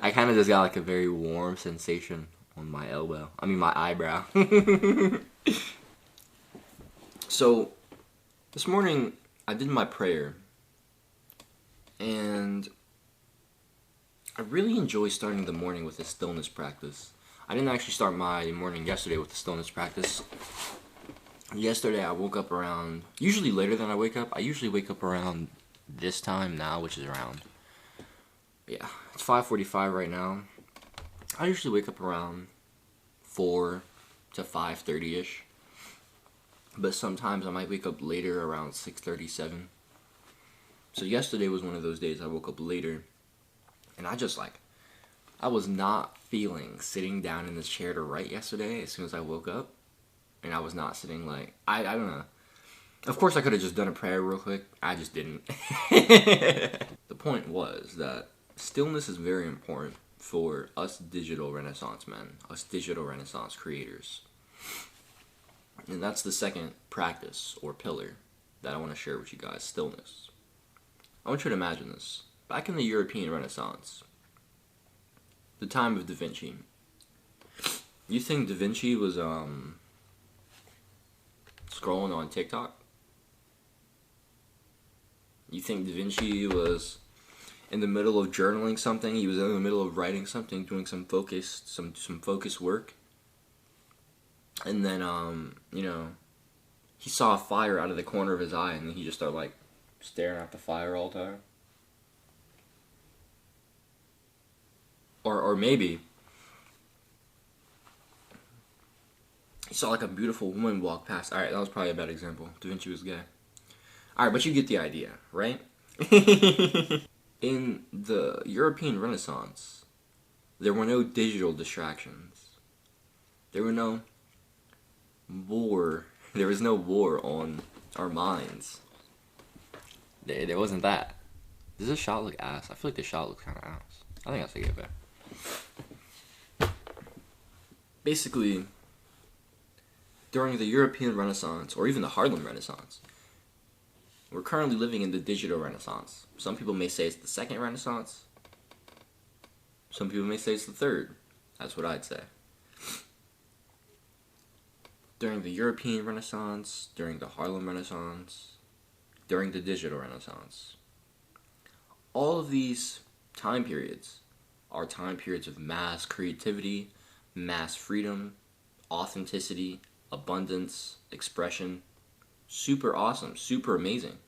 I kind of just got like a very warm sensation on my my eyebrow. So, this morning I did my prayer, and I really enjoy starting the morning with a stillness practice. I didn't actually start my morning yesterday with the stillness practice. Yesterday I woke up around, usually later than I wake up. I usually wake up around this time now, which is around, it's 5:45 right now. I usually wake up around 4 to 5:30ish. But sometimes I might wake up later around 6:37. So yesterday was one of those days I woke up later. And I was not feeling sitting down in this chair to write yesterday as soon as I woke up. And I was not sitting I don't know. Of course I could have just done a prayer real quick. I just didn't. The point was that stillness is very important for us digital Renaissance men, us digital Renaissance creators. And that's the second practice or pillar that I want to share with you guys, stillness. I want you to imagine this. Back in the European Renaissance, the time of Da Vinci, you think Da Vinci was scrolling on TikTok? You think Da Vinci was in the middle of journaling something? He was in the middle of writing something, doing some focused work? And then, he saw a fire out of the corner of his eye, and then he just started, staring at the fire all the time. Or maybe he saw, a beautiful woman walk past. Alright, that was probably a bad example. Da Vinci was gay. Alright, but you get the idea, right? In the European Renaissance, there were no digital distractions. There was no war on our minds. There wasn't that. Does this shot look ass? I feel like this shot looks kind of ass. I think I should get back. Basically, during the European Renaissance, or even the Harlem Renaissance, we're currently living in the digital Renaissance. Some people may say it's the second Renaissance. Some people may say it's the third. That's what I'd say. During the European Renaissance, during the Harlem Renaissance, during the digital Renaissance. All of these time periods are time periods of mass creativity, mass freedom, authenticity, abundance, expression. Super awesome, super amazing.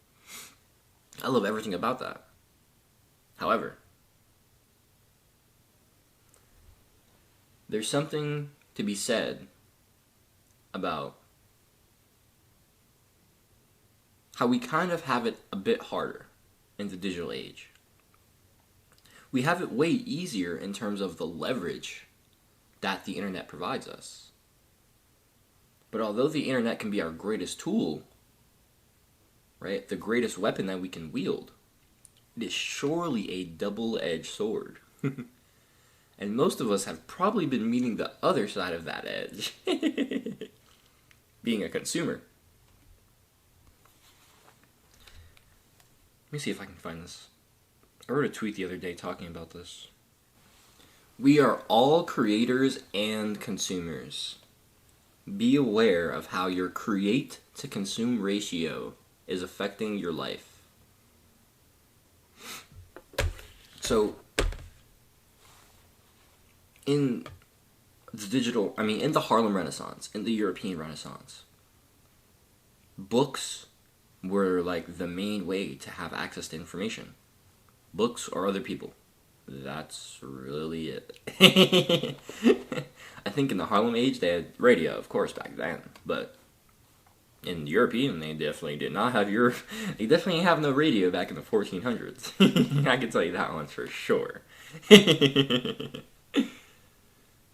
I love everything about that. However, there's something to be said about how we kind of have it a bit harder in the digital age. We have it way easier in terms of the leverage that the internet provides us. But although the internet can be our greatest tool, right, the greatest weapon that we can wield, it is surely a double-edged sword. And most of us have probably been meeting the other side of that edge. Being a consumer. Let me see if I can find this. I wrote a tweet the other day talking about this. We are all creators and consumers. Be aware of how your create to consume ratio is affecting your life. So, in the Harlem Renaissance, in the European Renaissance, books were the main way to have access to information. Books or other people. That's really it. I think in the Harlem Age they had radio, of course, back then, but in European they definitely did not have they definitely have no radio back in the 1400s. I can tell you that one for sure.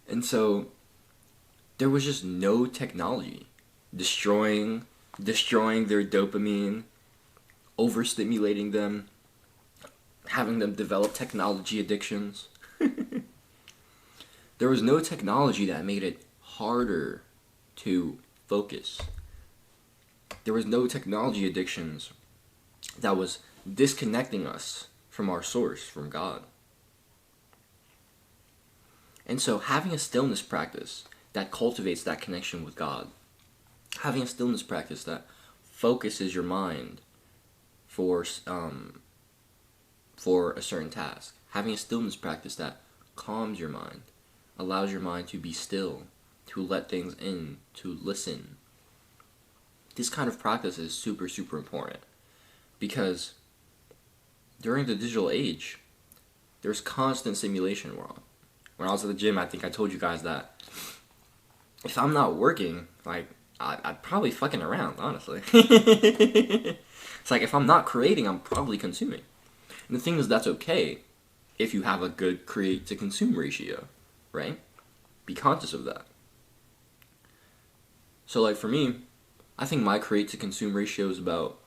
And so there was just no technology destroying their dopamine, overstimulating them, having them develop technology addictions. There was no technology that made it harder to focus. There was no technology addictions that was disconnecting us from our source, from God. And so having a stillness practice that cultivates that connection with God, having a stillness practice that focuses your mind for a certain task, having a stillness practice that calms your mind, allows your mind to be still, to let things in, to listen. This kind of practice is super, super important because during the digital age, there's constant stimulation wrong. When I was at the gym, I think I told you guys that if I'm not working, like, I'd probably fucking around, honestly. It's like if I'm not creating, I'm probably consuming. And the thing is, that's okay if you have a good create to consume ratio, right? Be conscious of that. So, like, for me, I think my create to consume ratio is about,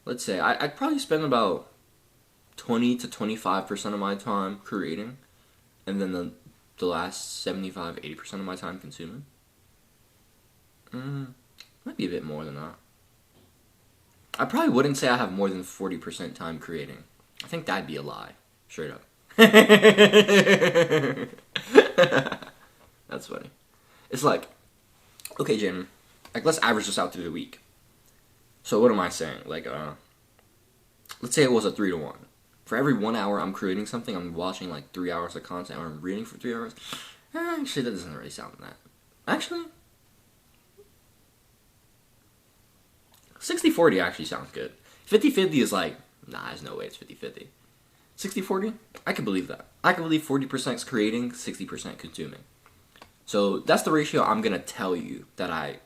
let's say, I'd probably spend about 20 to 25% of my time creating, and then the last 75-80% of my time consuming. Might be a bit more than that. I probably wouldn't say I have more than 40% time creating. I think that'd be a lie. Straight up. That's funny. It's like, okay, Jim, like, let's average this out through the week. So what am I saying? Like, let's say it was a 3-to-1. For every 1 hour I'm creating something, I'm watching like 3 hours of content, or I'm reading for 3 hours. Actually, that doesn't really sound that. Actually, 60-40 actually sounds good. 50-50 is like, nah, there's no way it's 50-50. 60-40, I can believe that. I can believe 40% is creating, 60% consuming. So that's the ratio I'm gonna tell you that I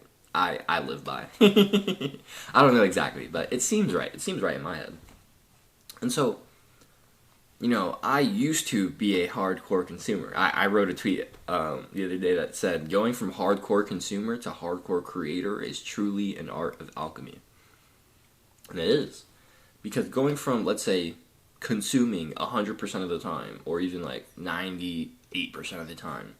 live by. I don't know exactly, but it seems right. It seems right in my head. And so, you know, I used to be a hardcore consumer. I wrote a tweet the other day that said, going from hardcore consumer to hardcore creator is truly an art of alchemy. And it is. Because going from, let's say, consuming 100% of the time, or even like 98% of the time,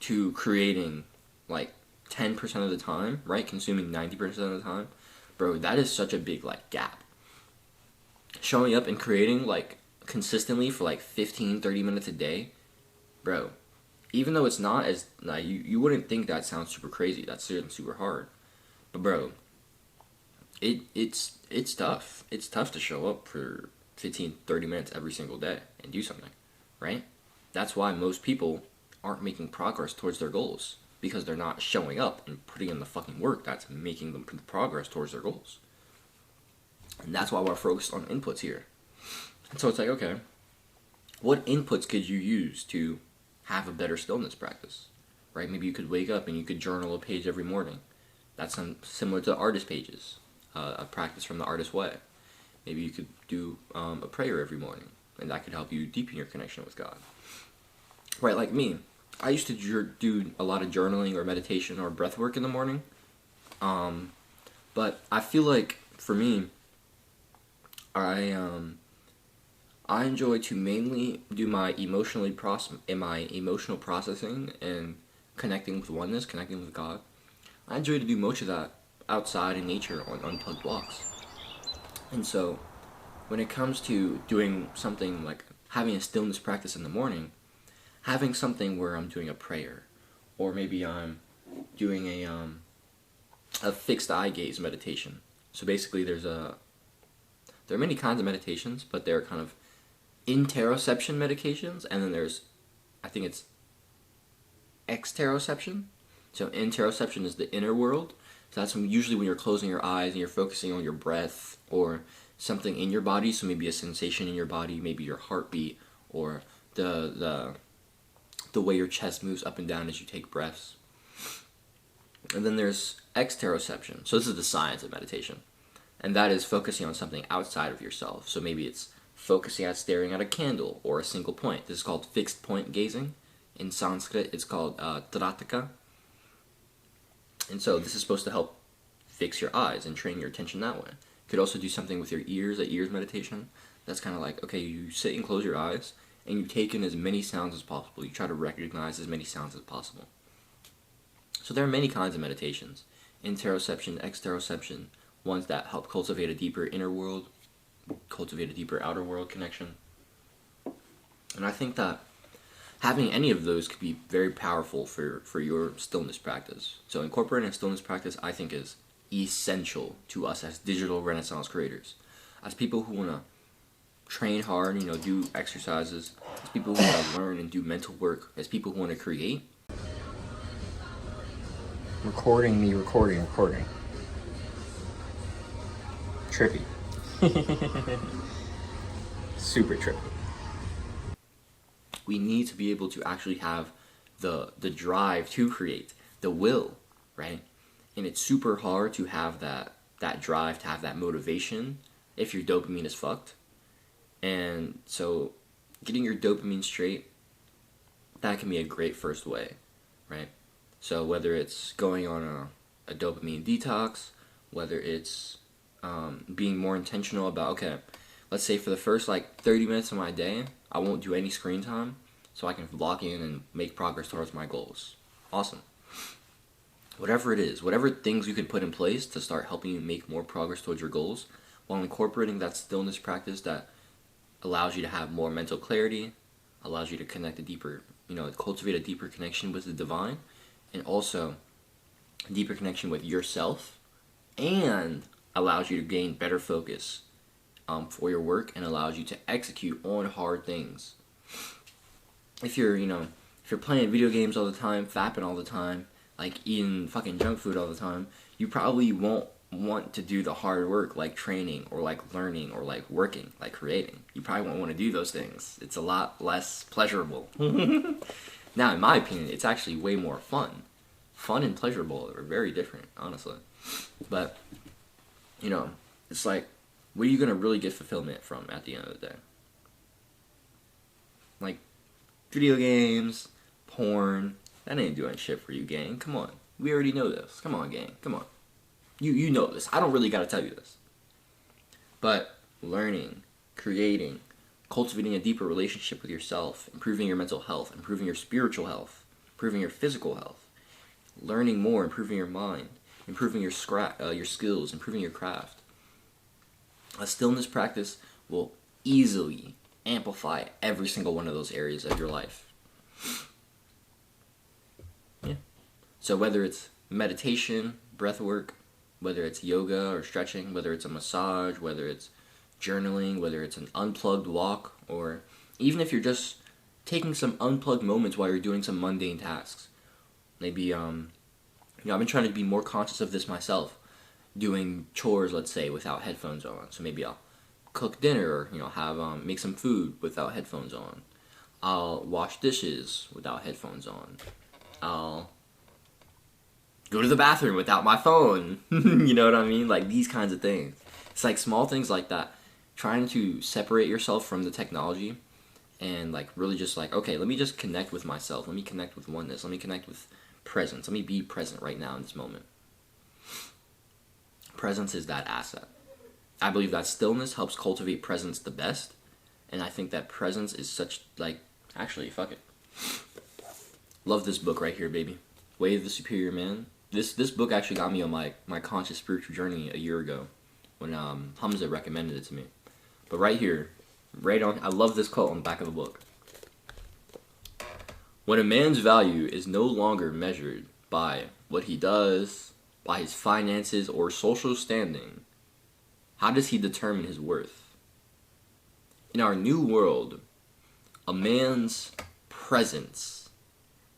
to creating like 10% of the time, right? Consuming 90% of the time. Bro, that is such a big like gap. Showing up and creating like consistently for like 15-30 minutes a day, bro, even though it's not as like, you wouldn't think that sounds super crazy. That's super hard. But bro, it's tough. It's tough to show up for 15-30 minutes every single day and do something, right? That's why most people aren't making progress towards their goals, because they're not showing up and putting in the fucking work that's making them progress towards their goals. And that's why we're focused on inputs here. And so it's like, okay, what inputs could you use to have a better stillness practice, right? Maybe you could wake up and you could journal a page every morning. That's similar to artist pages, a practice from the artist way. Maybe you could do a prayer every morning, and that could help you deepen your connection with God. Right, like me, I used to do a lot of journaling or meditation or breath work in the morning. But I feel like, for me, I enjoy to mainly do my emotional processing and connecting with oneness, connecting with God. I enjoy to do most of that outside in nature on unplugged walks. And so, when it comes to doing something like having a stillness practice in the morning, having something where I'm doing a prayer, or maybe I'm doing a fixed eye gaze meditation. So basically, there are many kinds of meditations, but they're kind of interoception meditations, and then there's, I think it's exteroception. So interoception is the inner world. So that's usually when you're closing your eyes and you're focusing on your breath or something in your body. So maybe a sensation in your body, maybe your heartbeat, or the way your chest moves up and down as you take breaths. And then there's exteroception. So this is the science of meditation. And that is focusing on something outside of yourself. So maybe it's focusing at staring at a candle or a single point. This is called fixed point gazing. In Sanskrit, it's called trataka. And so this is supposed to help fix your eyes and train your attention that way. You could also do something with your ears, a ears meditation. That's kind of like, okay, you sit and close your eyes, and you take in as many sounds as possible. You try to recognize as many sounds as possible. So there are many kinds of meditations. Interoception, exteroception, ones that help cultivate a deeper inner world, cultivate a deeper outer world connection. And I think that having any of those could be very powerful for your stillness practice. So incorporating a stillness practice, I think, is essential to us as digital Renaissance creators. As people who want to train hard, do exercises, as people who want to learn and do mental work, as people who want to create. Recording. Trippy. Super trippy. We need to be able to actually have the drive to create, the will, right? And it's super hard to have that drive, to have that motivation if your dopamine is fucked. And so getting your dopamine straight, that can be a great first way, right? So whether it's going on a dopamine detox, whether it's being more intentional about, okay, let's say for the first 30 minutes of my day, I won't do any screen time so I can lock in and make progress towards my goals. Awesome. Whatever it is, whatever things you can put in place to start helping you make more progress towards your goals, while incorporating that stillness practice that allows you to have more mental clarity, allows you to connect a deeper, cultivate a deeper connection with the divine, and also a deeper connection with yourself, and allows you to gain better focus for your work, and allows you to execute on hard things. If you're playing video games all the time, fapping all the time, eating fucking junk food all the time, you probably won't want to do the hard work like training or like learning or like working, like creating. You probably won't want to do those things. It's a lot less pleasurable. Now, in my opinion, it's actually way more fun. Fun and pleasurable are very different, honestly. But, it's like, what are you going to really get fulfillment from at the end of the day? Like, video games, porn, that ain't doing shit for you, gang. Come on. We already know this. Come on, gang. Come on. You know this. I don't really gotta tell you this. But learning, creating, cultivating a deeper relationship with yourself, improving your mental health, improving your spiritual health, improving your physical health, learning more, improving your mind, improving your skills, improving your craft. A stillness practice will easily amplify every single one of those areas of your life. Yeah. So whether it's meditation, breath work, whether it's yoga or stretching, whether it's a massage, whether it's journaling, whether it's an unplugged walk, or even if you're just taking some unplugged moments while you're doing some mundane tasks. Maybe, I've been trying to be more conscious of this myself, doing chores, let's say, without headphones on. So maybe I'll cook dinner, or, have, make some food without headphones on. I'll wash dishes without headphones on. I'll go to the bathroom without my phone. You know what I mean? Like, these kinds of things. It's like small things like that. Trying to separate yourself from the technology and, really just okay, let me just connect with myself. Let me connect with oneness. Let me connect with presence. Let me be present right now in this moment. Presence is that asset. I believe that stillness helps cultivate presence the best. And I think that presence is such, actually, fuck it. Love this book right here, baby. Way of the Superior Man. This book actually got me on my conscious spiritual journey a year ago when Hamza recommended it to me. But right here, I love this quote on the back of the book. When a man's value is no longer measured by what he does, by his finances or social standing, how does he determine his worth? In our new world, a man's presence,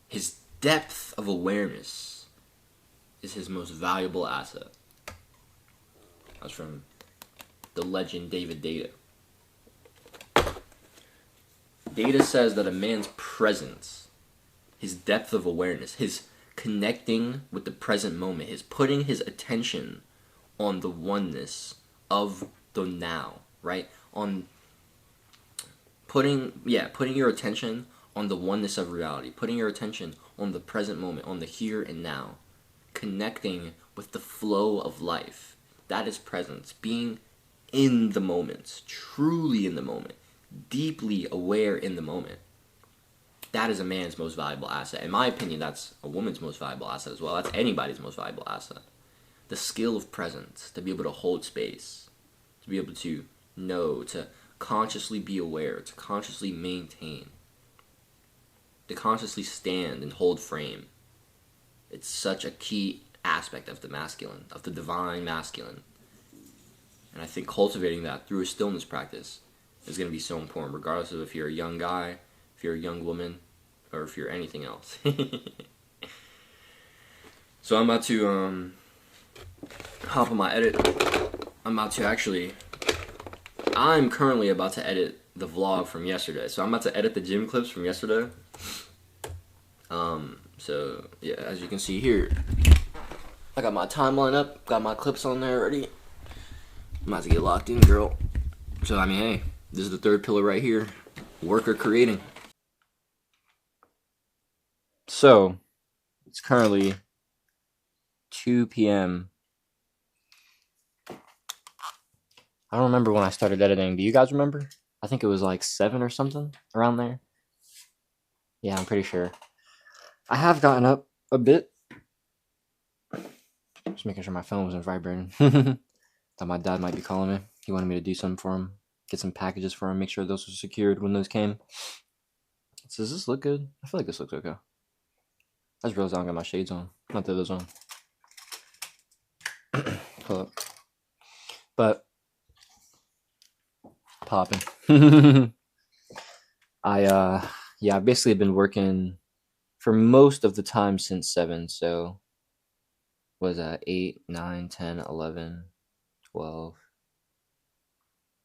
his depth of awareness, is his most valuable asset. That's from the legend David Deida. Deida says that a man's presence, his depth of awareness, his connecting with the present moment, his putting his attention on the oneness of the now, right? On putting your attention on the oneness of reality, putting your attention on the present moment, on the here and now, connecting with the flow of life That is presence. Being in the moment, truly in the moment, deeply aware in the moment. That is a man's most valuable asset. In my opinion, that's a woman's most valuable asset as well. That's anybody's most valuable asset. The skill of presence, to be able to hold space, to be able to know, to consciously be aware, to consciously maintain, to consciously stand and hold frame. It's such a key aspect of the masculine, of the divine masculine. And I think cultivating that through a stillness practice is going to be so important, regardless of if you're a young guy, if you're a young woman, or if you're anything else. So I'm about to hop on my edit. I'm currently about to edit the vlog from yesterday. So I'm about to edit the gym clips from yesterday. So yeah, as you can see here, I got my timeline up, got my clips on there already. I'm about to get locked in, girl. So I mean, hey, this is the third pillar right here. Work or creating. So it's currently 2 p.m. I don't remember when I started editing. Do you guys remember? I think it was like 7 or something around there. Yeah, I'm pretty sure. I have gotten up a bit. Just making sure my phone wasn't vibrating. Thought my dad might be calling me. He wanted me to do something for him. Get some packages for him. Make sure those were secured when those came. So does this look good? I feel like this looks okay. I just realized I don't got my shades on. Not that those on. Hold up. But popping. I've basically been working for most of the time since 7, so what is that, 8, 9, 10, 11, 12,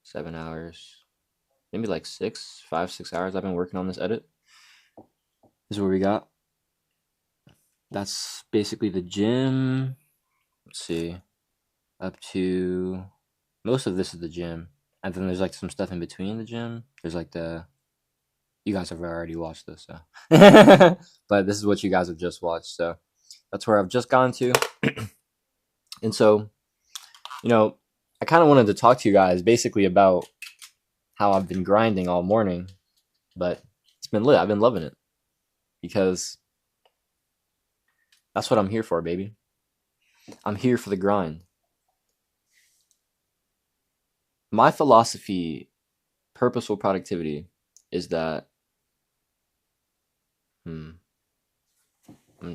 7 hours, maybe like 6 hours I've been working on this edit. This is what we got. That's basically the gym. Let's see, up to most of this is the gym, and then there's like some stuff in between the gym. There's like you guys have already watched this, so but this is what you guys have just watched, so that's where I've just gone to. And so, you know, I kind of wanted to talk to you guys basically about how I've been grinding all morning, but it's been lit. I've been loving it because that's what I'm here for, baby. I'm here for the grind. My philosophy, purposeful productivity, is that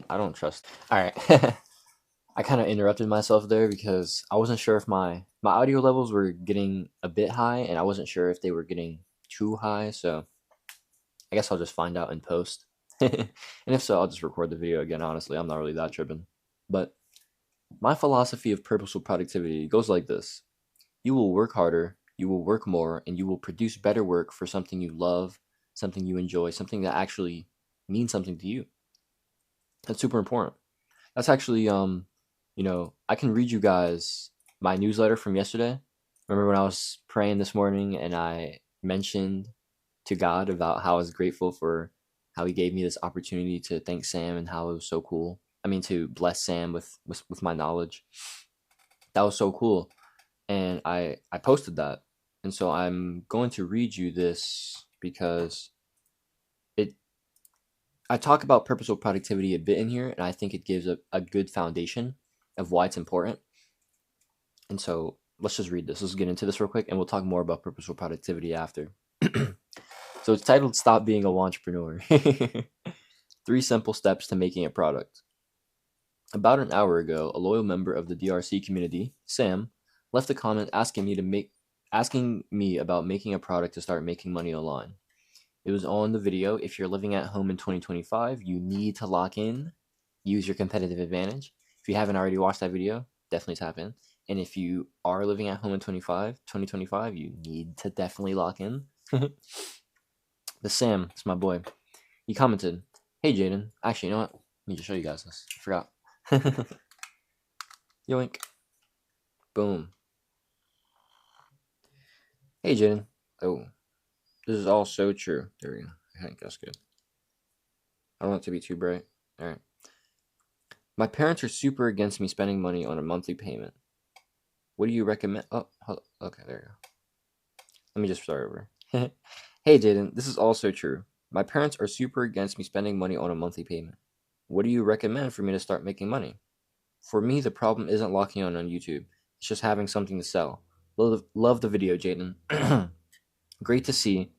I don't trust. All right. I kind of interrupted myself there because I wasn't sure if my audio levels were getting a bit high, and I wasn't sure if they were getting too high, so I guess I'll just find out in post. And if so, I'll just record the video again. Honestly, I'm not really that tripping. But my philosophy of purposeful productivity goes like this. You will work harder, you will work more, and you will produce better work for something you love, something you enjoy, something that actually means something to you. That's super important. That's actually, I can read you guys my newsletter from yesterday. Remember when I was praying this morning and I mentioned to God about how I was grateful for how he gave me this opportunity to thank Sam and how it was so cool. I mean, to bless Sam with my knowledge. That was so cool. And I posted that. And so I'm going to read you this because I talk about purposeful productivity a bit in here, and I think it gives a good foundation of why it's important. And so let's just read this. Let's get into this real quick, and we'll talk more about purposeful productivity after. So it's titled Stop Being a Wantrepreneur. 3 simple steps to making a product. About an hour ago, a loyal member of the DRC community, Sam, left a comment asking me about making a product to start making money online. It was on the video. If you're living at home in 2025, you need to lock in, use your competitive advantage. If you haven't already watched that video, definitely tap in. And if you are living at home in 2025, you need to definitely lock in. But Sam, it's my boy. He commented, "Hey Jaden, actually, you know what? Let me just show you guys this. I forgot." Yoink. Boom. "Hey Jaden. Oh. This is all so true." There we go. I think that's good. I don't want it to be too bright. All right. "My parents are super against me spending money on a monthly payment. What do you recommend? Oh, okay, there you go. Let me just start over. Hey, Jaden, this is also true. My parents are super against me spending money on a monthly payment. What do you recommend for me to start making money? For me, the problem isn't locking on YouTube. It's just having something to sell. Love the video, Jaden. Great to see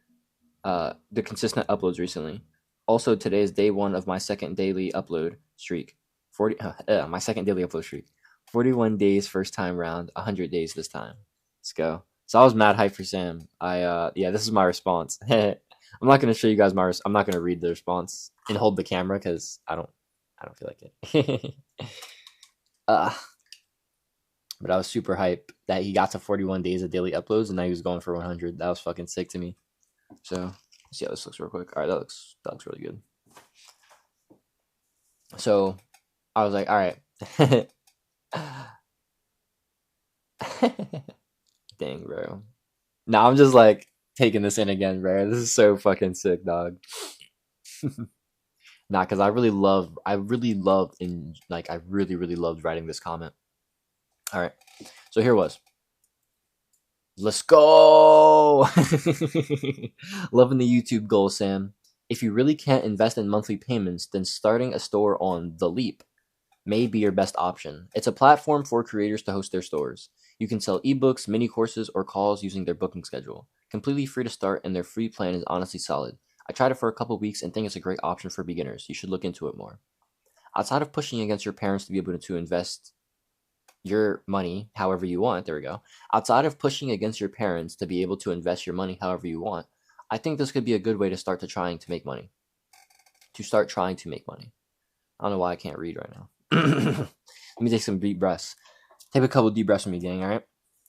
the consistent uploads recently. Also, today is day 1 of my second daily upload streak. My second daily upload streak. 41 days first time round, 100 days this time. Let's go. So I was mad hype for Sam. Yeah, this is my response. I'm not gonna show you guys I'm not gonna read the response and hold the camera because I don't feel like it. But I was super hype that he got to 41 days of daily uploads and now he was going for 100. That was fucking sick to me. So let's see how this looks real quick. All right, that looks really good. So I was like, all right. Dang, bro. Now I'm just like taking this in again, bro. This is so fucking sick, dog. Nah, because I really loved writing this comment. All right, so here was. Let's go. Loving the YouTube goal, Sam. If you really can't invest in monthly payments, then starting a store on The Leap may be your best option. It's a platform for creators to host their stores. You can sell ebooks, mini courses, or calls using their booking schedule. Completely free to start, and their free plan is honestly solid. I tried it for a couple weeks and think it's a great option for beginners. You should look into it more. Outside of pushing against your parents to be able to invest your money however you want, there we go. Outside of pushing against your parents to be able to invest your money however you want, I think this could be a good way to start trying to make money. I don't know why I can't read right now. Let me take some deep breaths. Take a couple deep breaths from me, gang, all right?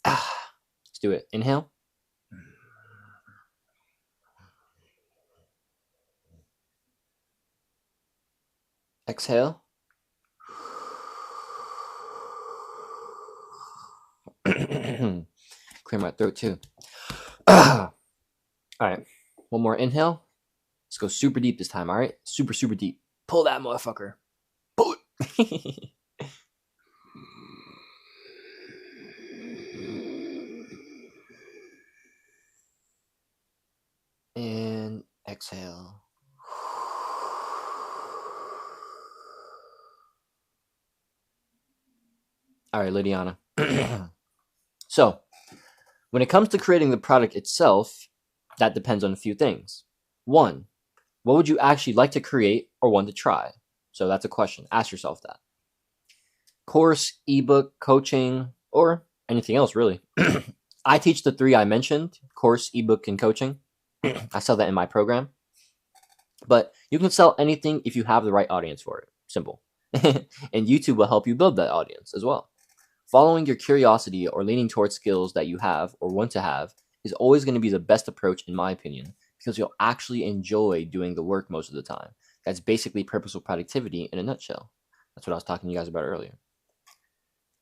Let's do it. Inhale. Exhale. Clear my throat too. All right, one more inhale. Let's go super deep this time, all right? Super, super deep. Pull that motherfucker. Pull it. And exhale. All right, Lydiana. So, when it comes to creating the product itself, that depends on a few things. 1, what would you actually like to create or want to try? So that's a question. Ask yourself that. Course, ebook, coaching, or anything else, really. I teach the 3 I mentioned, course, ebook, and coaching. I sell that in my program. But you can sell anything if you have the right audience for it. Simple. And YouTube will help you build that audience as well. Following your curiosity or leaning towards skills that you have or want to have is always going to be the best approach, in my opinion, because you'll actually enjoy doing the work most of the time. That's basically purposeful productivity in a nutshell. That's what I was talking to you guys about earlier.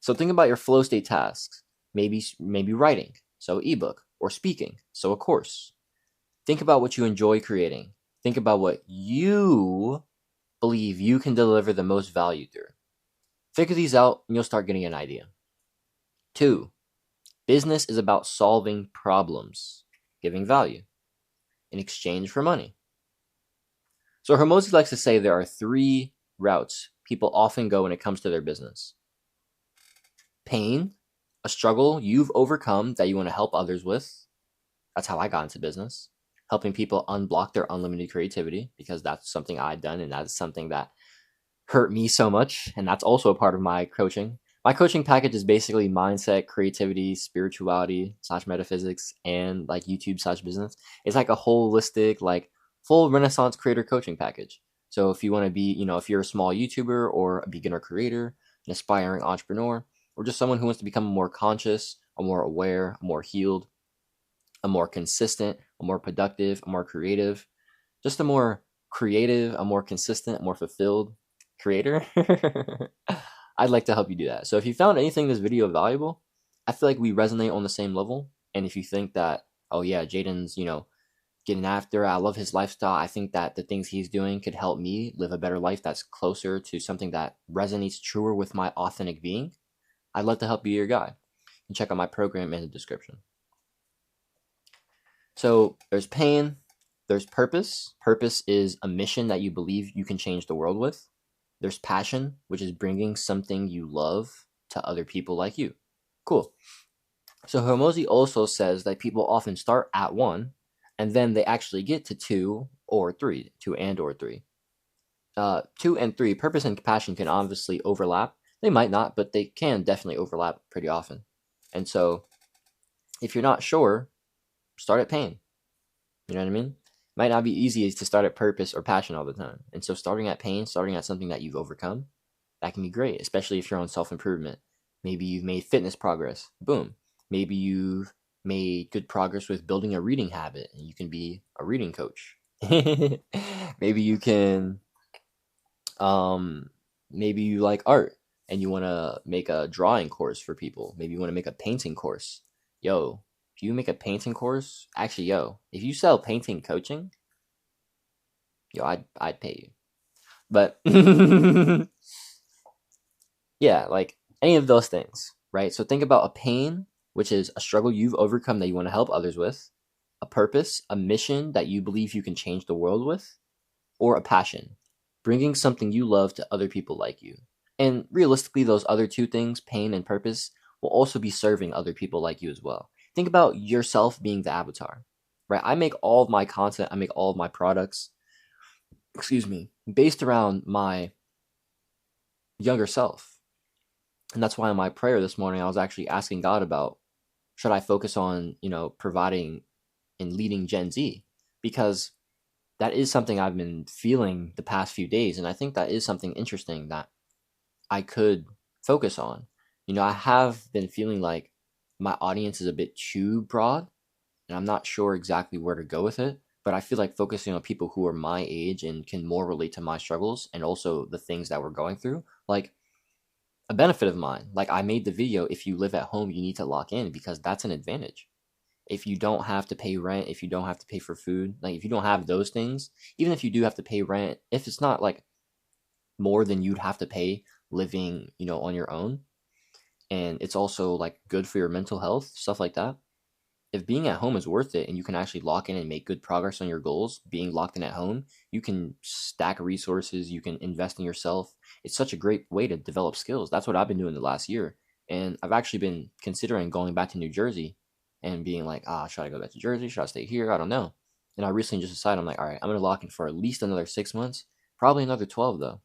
So think about your flow state tasks. Maybe writing, so ebook, or speaking, so a course. Think about what you enjoy creating. Think about what you believe you can deliver the most value through. Figure these out and you'll start getting an idea. 2, business is about solving problems, giving value in exchange for money. So Hormozi likes to say there are 3 routes people often go when it comes to their business. Pain, a struggle you've overcome that you want to help others with. That's how I got into business. Helping people unblock their unlimited creativity, because that's something I've done and that's something that hurt me so much. And that's also a part of my coaching. My coaching package is basically mindset, creativity, spirituality / metaphysics, and like YouTube / business. It's like a holistic, like full Renaissance creator coaching package. So if you want to be, if you're a small YouTuber or a beginner creator, an aspiring entrepreneur, or just someone who wants to become more conscious, a more aware, a more healed, a more consistent, a more productive, a more creative, just a more creative, a more consistent, a more fulfilled creator, I'd like to help you do that. So if you found anything in this video valuable, I feel like we resonate on the same level. And if you think that, oh yeah, Jaden's, getting after it, I love his lifestyle, I think that the things he's doing could help me live a better life that's closer to something that resonates truer with my authentic being, I'd love to help be your guy. and check out my program in the description. So there's pain, there's purpose. Purpose is a mission that you believe you can change the world with. There's passion, which is bringing something you love to other people like you. Cool. So Hormozi also says that people often start at 1 and then they actually get to 2 or 3, 2 and or 3. 2 and 3, purpose and passion can obviously overlap. They might not, but they can definitely overlap pretty often. And so if you're not sure, start at pain. You know what I mean? Might not be easy to start at purpose or passion all the time. And so starting at pain, starting at something that you've overcome, that can be great, especially if you're on self-improvement. Maybe you've made fitness progress. Boom. Maybe you've made good progress with building a reading habit and you can be a reading coach. Maybe you can, maybe you like art and you want to make a drawing course for people. Maybe you want to make a painting course. Yo, if you make a painting course, actually, if you sell painting coaching, I'd pay you. But yeah, like any of those things, right? So think about a pain, which is a struggle you've overcome that you want to help others with, a purpose, a mission that you believe you can change the world with, or a passion, bringing something you love to other people like you. And realistically, those other two things, pain and purpose, will also be serving other people like you as well. Think about yourself being the avatar, right? I make all of my content, I make all of my products, based around my younger self. And that's why in my prayer this morning, I was actually asking God about, should I focus on, providing and leading Gen Z? Because that is something I've been feeling the past few days. And I think that is something interesting that I could focus on. I have been feeling like my audience is a bit too broad and I'm not sure exactly where to go with it. But I feel like focusing on people who are my age and can more relate to my struggles and also the things that we're going through, like a benefit of mine. Like I made the video, if you live at home, you need to lock in, because that's an advantage. If you don't have to pay rent, if you don't have to pay for food, like if you don't have those things, even if you do have to pay rent, if it's not like more than you'd have to pay living, on your own, and it's also like good for your mental health, stuff like that. If being at home is worth it and you can actually lock in and make good progress on your goals, being locked in at home, you can stack resources, you can invest in yourself. It's such a great way to develop skills. That's what I've been doing the last year. And I've actually been considering going back to New Jersey and being like, should I go back to Jersey? Should I stay here? I don't know. And I recently just decided, I'm like, all right, I'm going to lock in for at least another 6 months, probably another 12 though,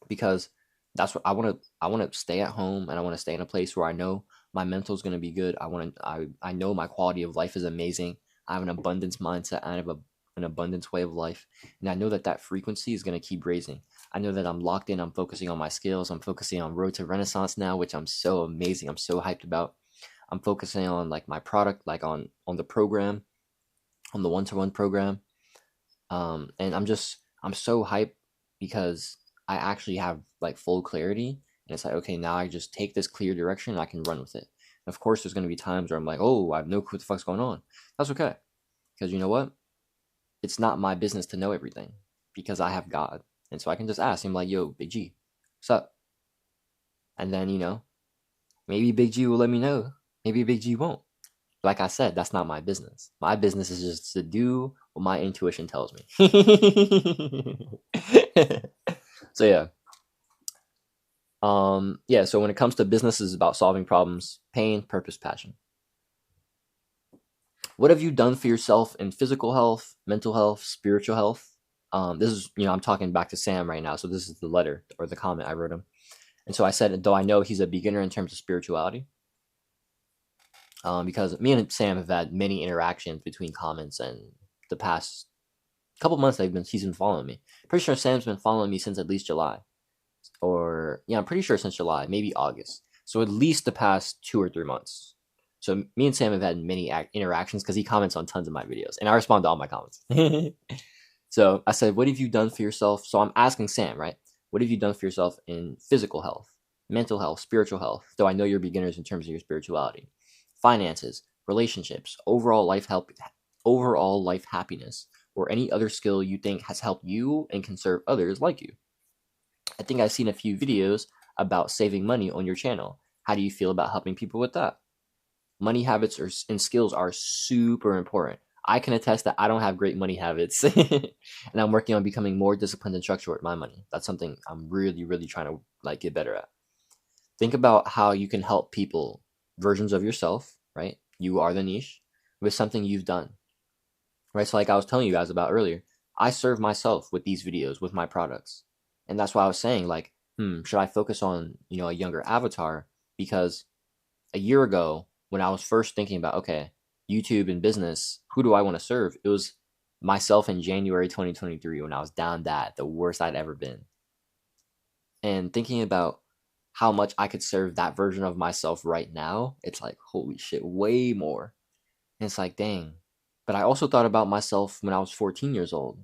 because that's what I want to stay at home, and I want to stay in a place where I know my mental is going to be good. I know my quality of life is amazing. I have an abundance mindset. I have an abundance way of life. And I know that frequency is going to keep raising. I know that I'm locked in. I'm focusing on my skills. I'm focusing on Road to Renaissance now, which I'm so amazing. I'm so hyped about. I'm focusing on like my product, like on the program, on the one-to-one program. And I'm so hyped because I actually have like full clarity, and it's like, okay, now I just take this clear direction and I can run with it. And of course, there's going to be times where I'm like, oh, I have no clue what the fuck's going on. That's okay. Because you know what? It's not my business to know everything, because I have God. And so I can just ask him like, yo, Big G, what's up? And then, maybe Big G will let me know. Maybe Big G won't. Like I said, that's not my business. My business is just to do what my intuition tells me. So yeah. So when it comes to business, it's about solving problems, pain, purpose, passion. What have you done for yourself in physical health, mental health, spiritual health? This is, I'm talking back to Sam right now. So this is the letter or the comment I wrote him. And so I said, though I know he's a beginner in terms of spirituality, because me and Sam have had many interactions between comments, and the past couple months he's been following me. Pretty sure Sam's been following me since at least July. Or I'm pretty sure since July, maybe August. So at least the past 2 or 3 months. So me and Sam have had many interactions because he comments on tons of my videos, and I respond to all my comments. So I said, what have you done for yourself? So I'm asking Sam, right? What have you done for yourself in physical health, mental health, spiritual health? Though I know you're beginners in terms of your spirituality, finances, relationships, overall life happiness, or any other skill you think has helped you and can serve others like you. I think I've seen a few videos about saving money on your channel. How do you feel about helping people with that? money habits and skills are super important. I can attest that I don't have great money habits, and I'm working on becoming more disciplined and structured with my money. That's something I'm really, really trying to like get better at. Think about how you can help people, versions of yourself, right? You are the niche, with something you've done, right? So like I was telling you guys about earlier, I serve myself with these videos, with my products. And that's why I was saying like, should I focus on, a younger avatar? Because a year ago, when I was first thinking about, okay, YouTube and business, who do I want to serve? It was myself in January 2023 when I was down the worst I'd ever been. And thinking about how much I could serve that version of myself right now, it's like, holy shit, way more. And it's like, dang. But I also thought about myself when I was 14 years old,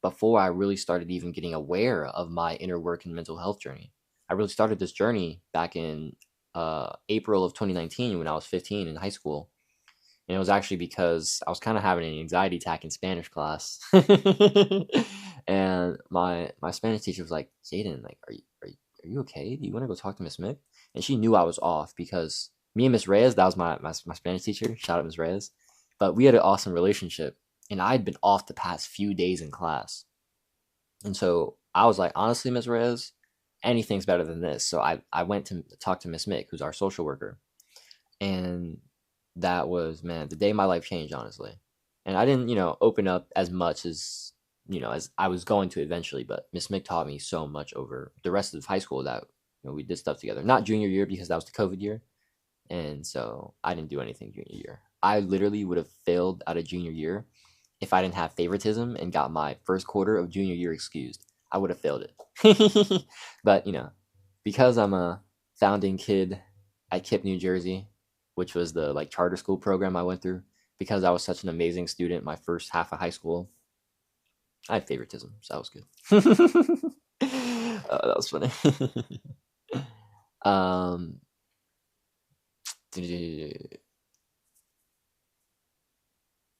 before I really started even getting aware of my inner work and mental health journey. I really started this journey back in April of 2019 when I was 15 in high school. And it was actually because I was kind of having an anxiety attack in Spanish class. And my Spanish teacher was like, Jaden, like, are you okay? Do you want to go talk to Miss Mick? And she knew I was off because me and Miss Reyes, that was my Spanish teacher. Shout out Miss Reyes. But we had an awesome relationship. And I'd been off the past few days in class. And so I was like, honestly, Miss Reyes, anything's better than this. So I went to talk to Miss Mick, who's our social worker. And that was, man, the day my life changed, honestly. And I didn't, open up as much as, as I was going to eventually. But Miss Mick taught me so much over the rest of high school that, we did stuff together. Not junior year because that was the COVID year. And so I didn't do anything junior year. I literally would have failed out of junior year if I didn't have favoritism and got my first quarter of junior year excused. I would have failed it. But, because I'm a founding kid at KIPP, New Jersey, which was the like charter school program I went through, because I was such an amazing student my first half of high school, I had favoritism, so that was good. That was funny.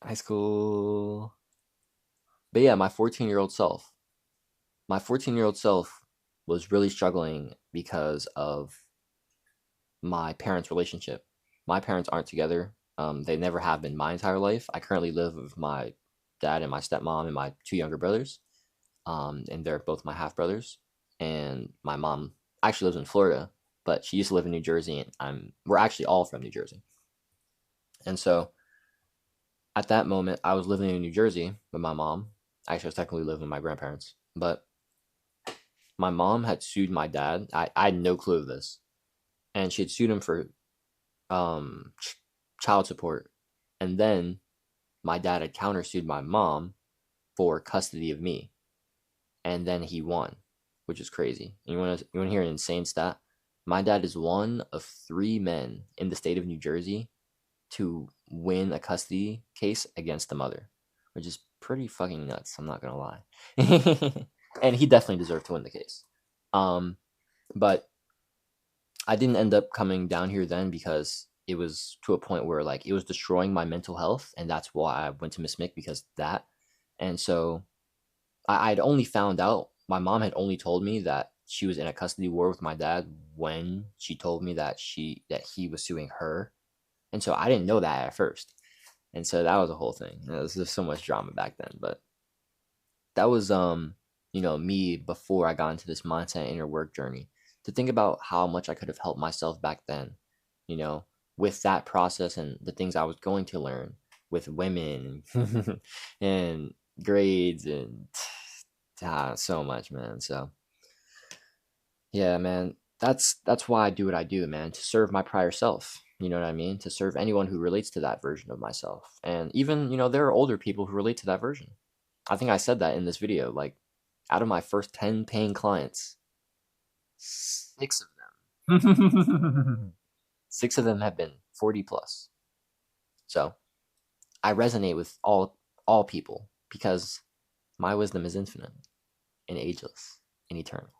High school. But yeah, my 14-year-old self was really struggling because of my parents' relationship. My parents aren't together. They never have been my entire life. I currently live with my dad and my stepmom and my two younger brothers. And they're both my half brothers. And my mom actually lives in Florida, but she used to live in New Jersey, and we're actually all from New Jersey. And so at that moment, I was living in New Jersey with my mom. Actually, I was technically living with my grandparents, but my mom had sued my dad. I had no clue of this, and she had sued him for child support. And then my dad had countersued my mom for custody of me, and then he won, which is crazy. And you want to hear an insane stat? My dad is one of 3 men in the state of New Jersey to win a custody case against the mother, which is pretty fucking nuts. I'm not gonna lie. And he definitely deserved to win the case. But I didn't end up coming down here then because it was to a point where like it was destroying my mental health, and that's why I went to Miss Mick, because of that. And so I'd only found out, my mom had only told me that she was in a custody war with my dad when she told me that he was suing her. And so I didn't know that at first. And so that was a whole thing. There was just so much drama back then. But that was, me before I got into this mindset inner work journey. To think about how much I could have helped myself back then, with that process and the things I was going to learn with women and grades and so much, man. So, yeah, man, that's why I do what I do, man, to serve my prior self. You know what I mean? To serve anyone who relates to that version of myself. And even, there are older people who relate to that version. I think I said that in this video. Like, out of my first 10 paying clients, 6 of them, 6 of them have been 40 plus. So I resonate with all people because my wisdom is infinite and ageless and eternal.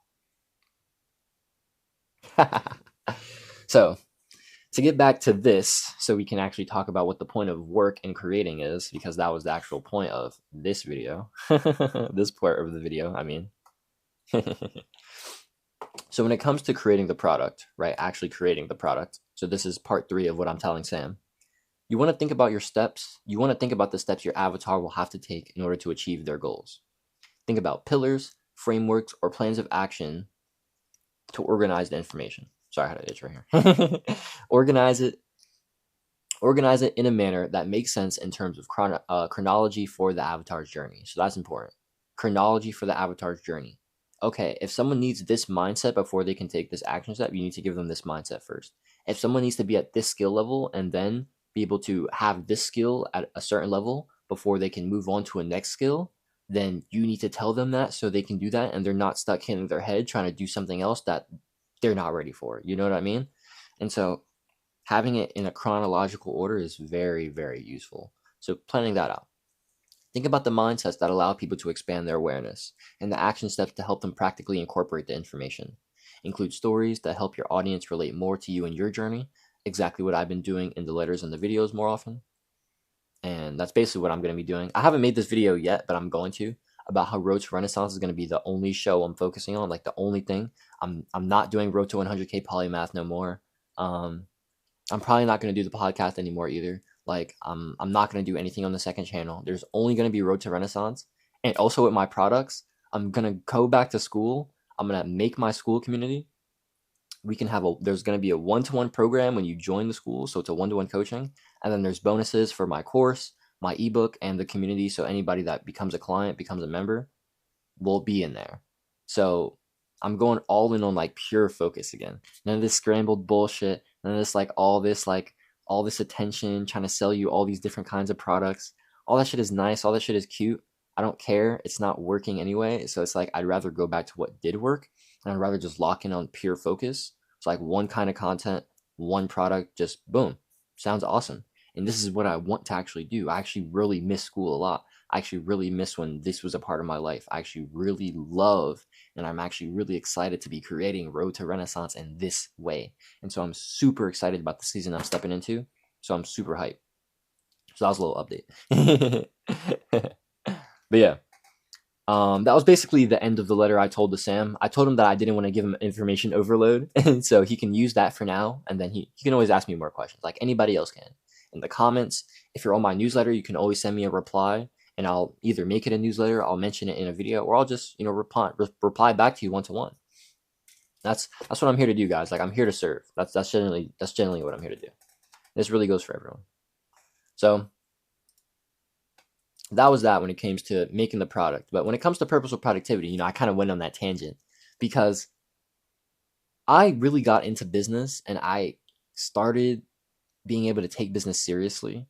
So, to get back to this, so we can actually talk about what the point of work and creating is, because that was the actual point of this video. This part of the video, I mean. So when it comes to creating the product, right, actually creating the product, So this is part 3 of what I'm telling Sam. You want to think about your steps. You want to think about the steps your avatar will have to take in order to achieve their goals. Think about pillars, frameworks, or plans of action to organize the information. Sorry, I had an itch right here. Organize it in a manner that makes sense in terms of chronology for the avatar's journey. So that's important. Chronology for the avatar's journey. Okay, if someone needs this mindset before they can take this action step, you need to give them this mindset first. If someone needs to be at this skill level and then be able to have this skill at a certain level before they can move on to a next skill, then you need to tell them that so they can do that and they're not stuck hitting their head trying to do something else that they're not ready for. You know what I mean? And so having it in a chronological order is very, very useful. So planning that out. Think about the mindsets that allow people to expand their awareness and the action steps to help them practically incorporate the information. Include stories that help your audience relate more to you and your journey, exactly what I've been doing in the letters and the videos more often. And that's basically what I'm going to be doing. I haven't made this video yet, but I'm going to, about how Road to Renaissance is going to be the only show I'm focusing on, like the only thing. I'm not doing Road to 100K Polymath no more. I'm probably not going to do the podcast anymore either. Like, I'm not going to do anything on the second channel. There's only going to be Road to Renaissance. And also with my products, I'm going to go back to school. I'm going to make my school community. We can have there's going to be a one-to-one program when you join the school. So it's a one-to-one coaching. And then there's bonuses for my course, my ebook, and the community. So anybody that becomes a client, becomes a member, will be in there. So I'm going all in on like pure focus again. None of this scrambled bullshit. None of this all this attention, trying to sell you all these different kinds of products. All that shit is nice. All that shit is cute. I don't care. It's not working anyway. So it's like, I'd rather go back to what did work. And I'd rather just lock in on pure focus. It's like one kind of content, one product, just boom. Sounds awesome. And this is what I want to actually do. I actually really miss school a lot. I actually really miss when this was a part of my life. I actually really love, and I'm actually really excited to be creating Road to Renaissance in this way. And so I'm super excited about the season I'm stepping into. So I'm super hyped. So that was a little update. But yeah, that was basically the end of the letter I told to Sam. I told him that I didn't want to give him information overload. And so he can use that for now. And then he can always ask me more questions like anybody else can. In the comments, if you're on my newsletter, you can always send me a reply. And I'll either make it a newsletter, I'll mention it in a video, or I'll just, reply back to you one-to-one. That's what I'm here to do, guys. Like, I'm here to serve. That's generally what I'm here to do. This really goes for everyone. So that was that when it comes to making the product. But when it comes to purposeful productivity, I kind of went on that tangent because I really got into business and I started being able to take business seriously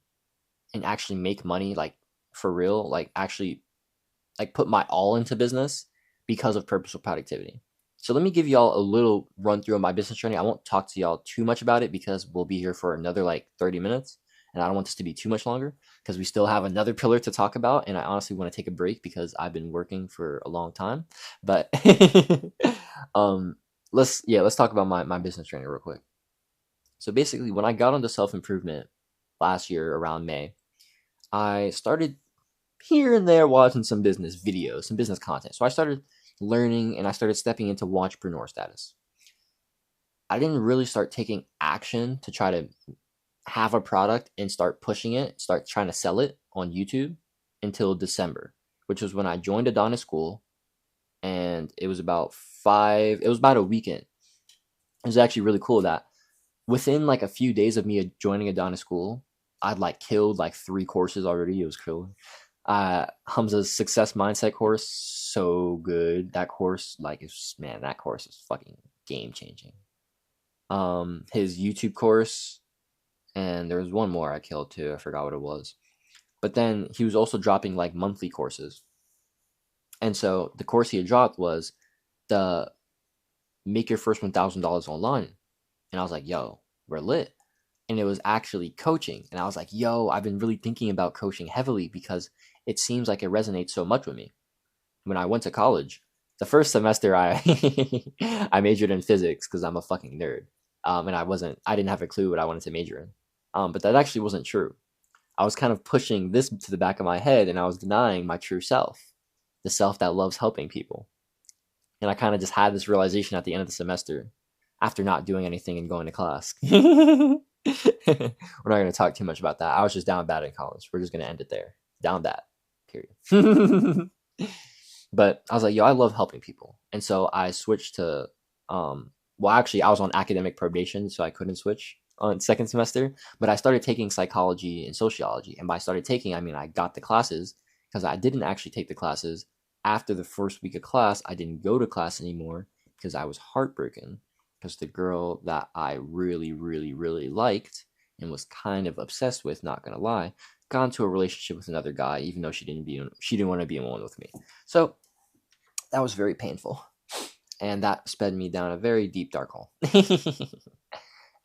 and actually make money, like for real, like actually like put my all into business because of purposeful productivity. So let me give y'all a little run through of my business journey. I won't talk to y'all too much about it because we'll be here for another like 30 minutes. And I don't want this to be too much longer because we still have another pillar to talk about. And I honestly want to take a break because I've been working for a long time. But let's talk about my business journey real quick. So basically, when I got into self-improvement last year around May, I started here and there watching some business videos, some business content. So I started learning and I started stepping into entrepreneur status. I didn't really start taking action to try to have a product and start pushing it, start trying to sell it on YouTube until December, which was when I joined Adonis School. And it was about a weekend. It was actually really cool that within like a few days of me joining Adonis School, I'd like killed like 3 courses already. It was cool. Hamza's Success Mindset course, so good. That course, that course is fucking game changing. His YouTube course, and there was one more I killed too. I forgot what it was. But then he was also dropping like monthly courses. And so the course he had dropped was the Make Your First $1,000 Online. And I was like, yo, we're lit. And it was actually coaching. And I was like, yo, I've been really thinking about coaching heavily because it seems like it resonates so much with me. When I went to college, the first semester I majored in physics because I'm a fucking nerd. And I didn't have a clue what I wanted to major in. But that actually wasn't true. I was kind of pushing this to the back of my head and I was denying my true self, the self that loves helping people. And I kind of just had this realization at the end of the semester after not doing anything and going to class. We're not going to talk too much about that. I was just down bad in college. We're just going to end it there. Down bad, period. But I was like, yo, I love helping people. And so I switched to, well, actually, I was on academic probation, so I couldn't switch on second semester. But I started taking psychology and sociology. And by started taking, I mean, I got the classes, because I didn't actually take the classes. After the first week of class, I didn't go to class anymore because I was heartbroken, because the girl that I really, really, really liked and was kind of obsessed with, not gonna lie, got into a relationship with another guy, even though she didn't want to be in one with me. So that was very painful, and that sped me down a very deep dark hole.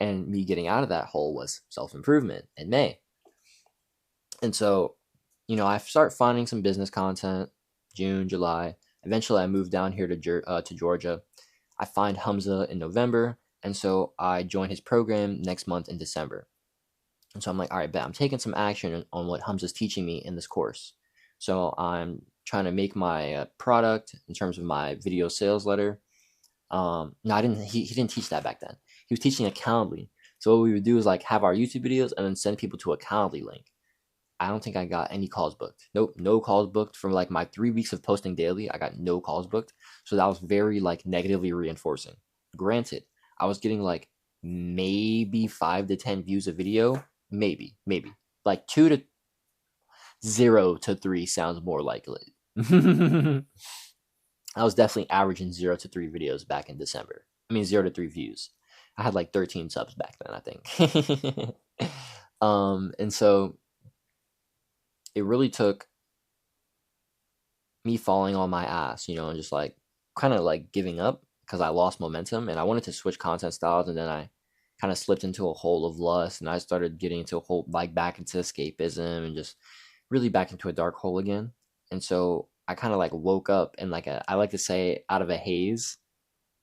And me getting out of that hole was self-improvement in May. And so, you know, I start finding some business content, June, July. Eventually, I moved down here to Georgia. I find Hamza in November, and so I join his program next month in December. And so I'm like, all right, bet I'm taking some action on what Hamza's teaching me in this course. So I'm trying to make my product in terms of my video sales letter. No, I didn't. He didn't teach that back then. He was teaching a Calendly. So what we would do is like have our YouTube videos and then send people to a Calendly link. I don't think I got any calls booked. Nope, no calls booked from like my 3 weeks of posting daily. I got no calls booked. So that was very like negatively reinforcing. Granted, I was getting like maybe 5 to 10 views a video. Maybe. Like 0 to 3 sounds more likely. I was definitely averaging 0 to 3 videos back in December. 0 to 3 views. I had like 13 subs back then, I think. And so it really took me falling on my ass, you know, and just like kind of like giving up because I lost momentum and I wanted to switch content styles, and then I kind of slipped into a hole of lust, and I started getting into a hole, like back into escapism and just really back into a dark hole again. And so I kind of like woke up in like I like to say, out of a haze,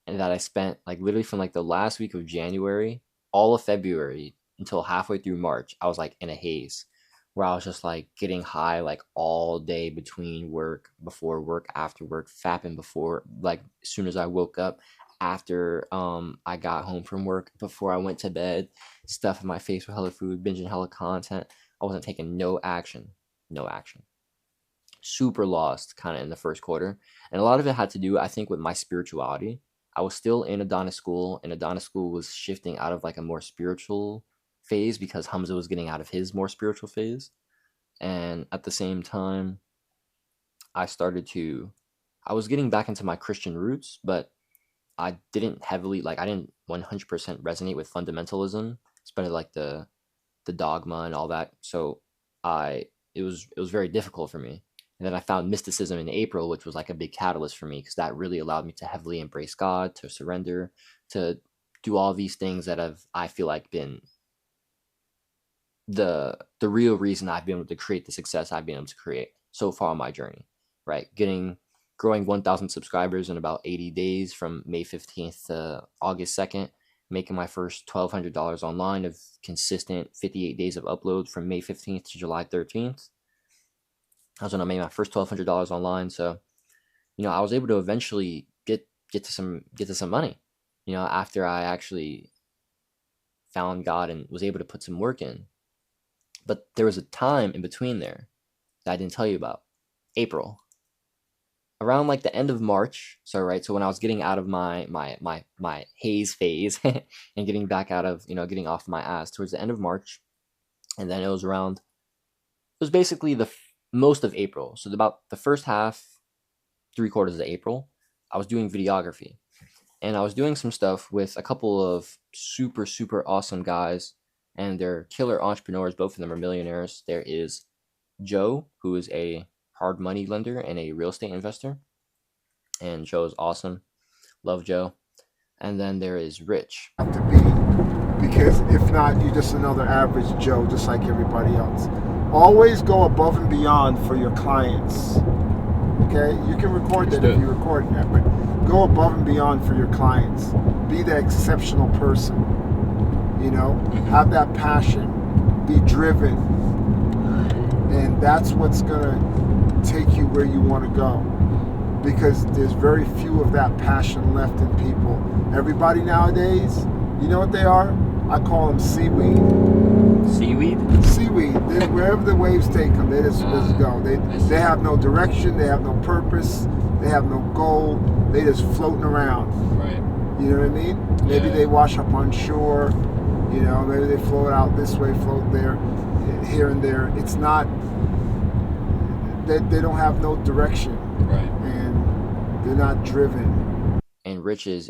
and that I spent like literally from like the last week of January, all of February until halfway through March, I was like in a haze where I was just like getting high like all day, between work, before work, after work, fapping before, like as soon as I woke up, after I got home from work, before I went to bed, stuffing my face with hella food, binging hella content. I wasn't taking no action. Super lost kind of in the first quarter. And a lot of it had to do, I think, with my spirituality. I was still in Adonis School, and Adonis School was shifting out of like a more spiritual phase because Hamza was getting out of his more spiritual phase. And at the same time, I was getting back into my Christian roots, but I didn't 100% resonate with fundamentalism, especially like the dogma and all that. So it was very difficult for me. And then I found mysticism in April, which was like a big catalyst for me, because that really allowed me to heavily embrace God, to surrender, to do all these things that I feel like been the real reason I've been able to create the success I've been able to create so far on my journey, right? Growing 1,000 subscribers in about 80 days from May 15th to August 2nd, making my first $1,200 online of consistent 58 days of upload from May 15th to July 13th. That's when I made my first $1,200 online. So, you know, I was able to eventually get to some money, you know, after I actually found God and was able to put some work in. But there was a time in between there that I didn't tell you about. April. Around like the end of March. So when I was getting out of my haze phase and getting back out of, you know, getting off my ass towards the end of March. And then it was basically most of April. So about the first half, 3/4 of April, I was doing videography. And I was doing some stuff with a couple of super, super awesome guys. And they're killer entrepreneurs. Both of them are millionaires. There is Joe, who is a hard money lender and a real estate investor. And Joe is awesome. Love Joe. And then there is Rich. To be, because if not, you're just another average Joe, just like everybody else. Always go above and beyond for your clients. Okay, you can record that if you're recording that, but go above and beyond for your clients. Be the exceptional person. You know, have that passion. Be driven, and that's what's gonna take you where you want to go. because there's very few of that passion left in people. Everybody nowadays, you know what they are? I call them seaweed. Seaweed? Seaweed. Wherever the waves take them, they just go. They have no direction. They have no purpose. They have no goal. They just floating around. Right. You know what I mean? Maybe they wash up on shore. You know, maybe they float out this way, float there, here and there. It's not. They don't have no direction. Right. And they're not driven. And Rich runs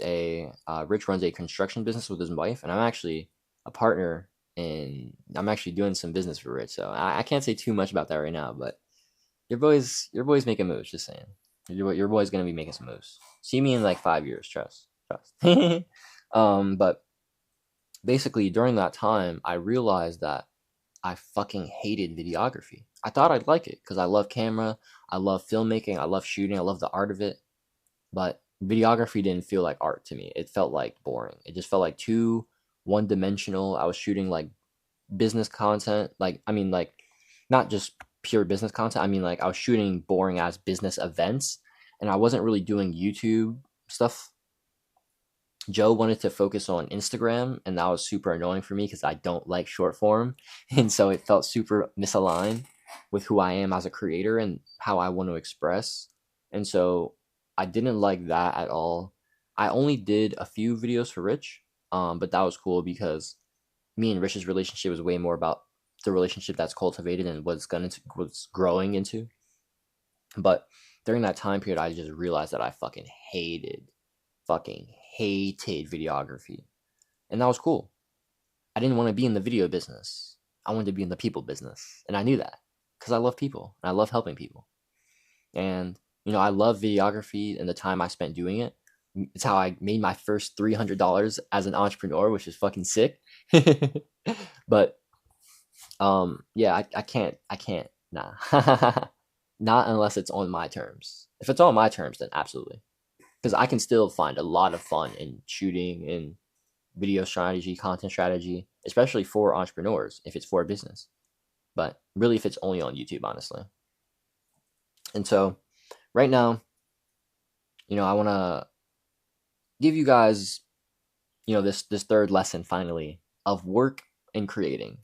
a construction business with his wife, and I'm actually a partner, and I'm actually doing some business for Rich. So I can't say too much about that right now, but your boy's making moves. Just saying, your boy's gonna be making some moves. See me in like 5 years, trust. But basically during that time, I realized that I fucking hated videography. I thought I'd like it because I love camera, I love filmmaking, I love shooting, I love the art of it. But videography didn't feel like art to me. It felt like boring. It just felt like too one-dimensional. I was shooting like business content, like not just pure business content. I mean, like I was shooting boring ass business events, and I wasn't really doing YouTube stuff. Joe wanted to focus on Instagram, and that was super annoying for me because I don't like short form, and so it felt super misaligned with who I am as a creator and how I want to express. And so I didn't like that at all. I only did a few videos for Rich, but that was cool because me and Rich's relationship was way more about the relationship that's cultivated and what's growing into. But during that time period, I just realized that I fucking hated videography. And that was cool. I didn't want to be in the video business. I wanted to be in the people business. And I knew that because I love people and I love helping people. And, you know, I love videography and the time I spent doing it. It's how I made my first $300 as an entrepreneur, which is fucking sick. But, yeah, I can't, nah. Not unless it's on my terms. If it's on my terms, then absolutely. Because I can still find a lot of fun in shooting and video strategy, content strategy, especially for entrepreneurs, if it's for a business. But really, if it's only on YouTube, honestly. And so, right now, you know, I want to give you guys, you know, this third lesson, finally, of work and creating.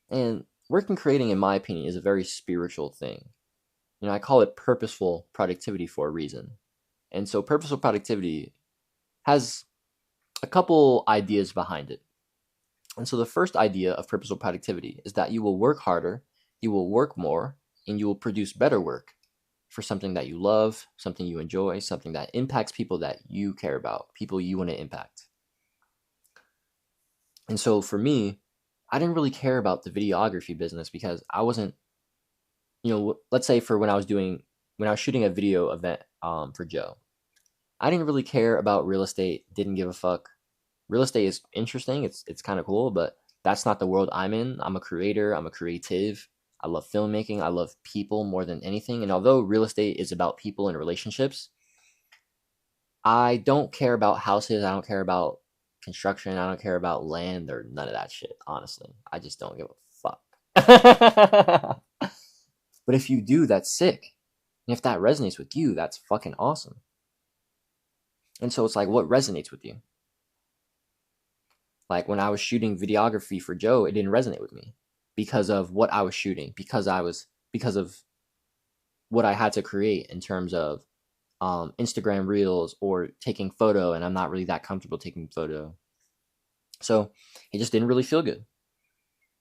And work and creating, in my opinion, is a very spiritual thing. You know, I call it purposeful productivity for a reason. And so purposeful productivity has a couple ideas behind it. And so the first idea of purposeful productivity is that you will work harder, you will work more, and you will produce better work for something that you love, something you enjoy, something that impacts people that you care about, people you want to impact. And so for me, I didn't really care about the videography business because I wasn't, you know, let's say for when I was shooting a video event for Joe, I didn't really care about real estate, didn't give a fuck. Real estate is interesting, it's kind of cool, but that's not the world I'm in. I'm a creator, I'm a creative. I love filmmaking, I love people more than anything. And although real estate is about people and relationships, I don't care about houses, I don't care about construction, I don't care about land or none of that shit, honestly. I just don't give a fuck. But if you do, that's sick. And if that resonates with you, that's fucking awesome. And so it's like, what resonates with you? Like when I was shooting videography for Joe, it didn't resonate with me because of what I was shooting, because of what I had to create in terms of Instagram reels or taking photo, and I'm not really that comfortable taking photo. So it just didn't really feel good.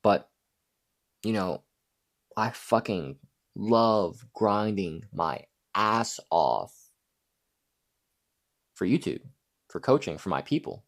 But, you know, I fucking love grinding my ass off for YouTube, for coaching, for my people.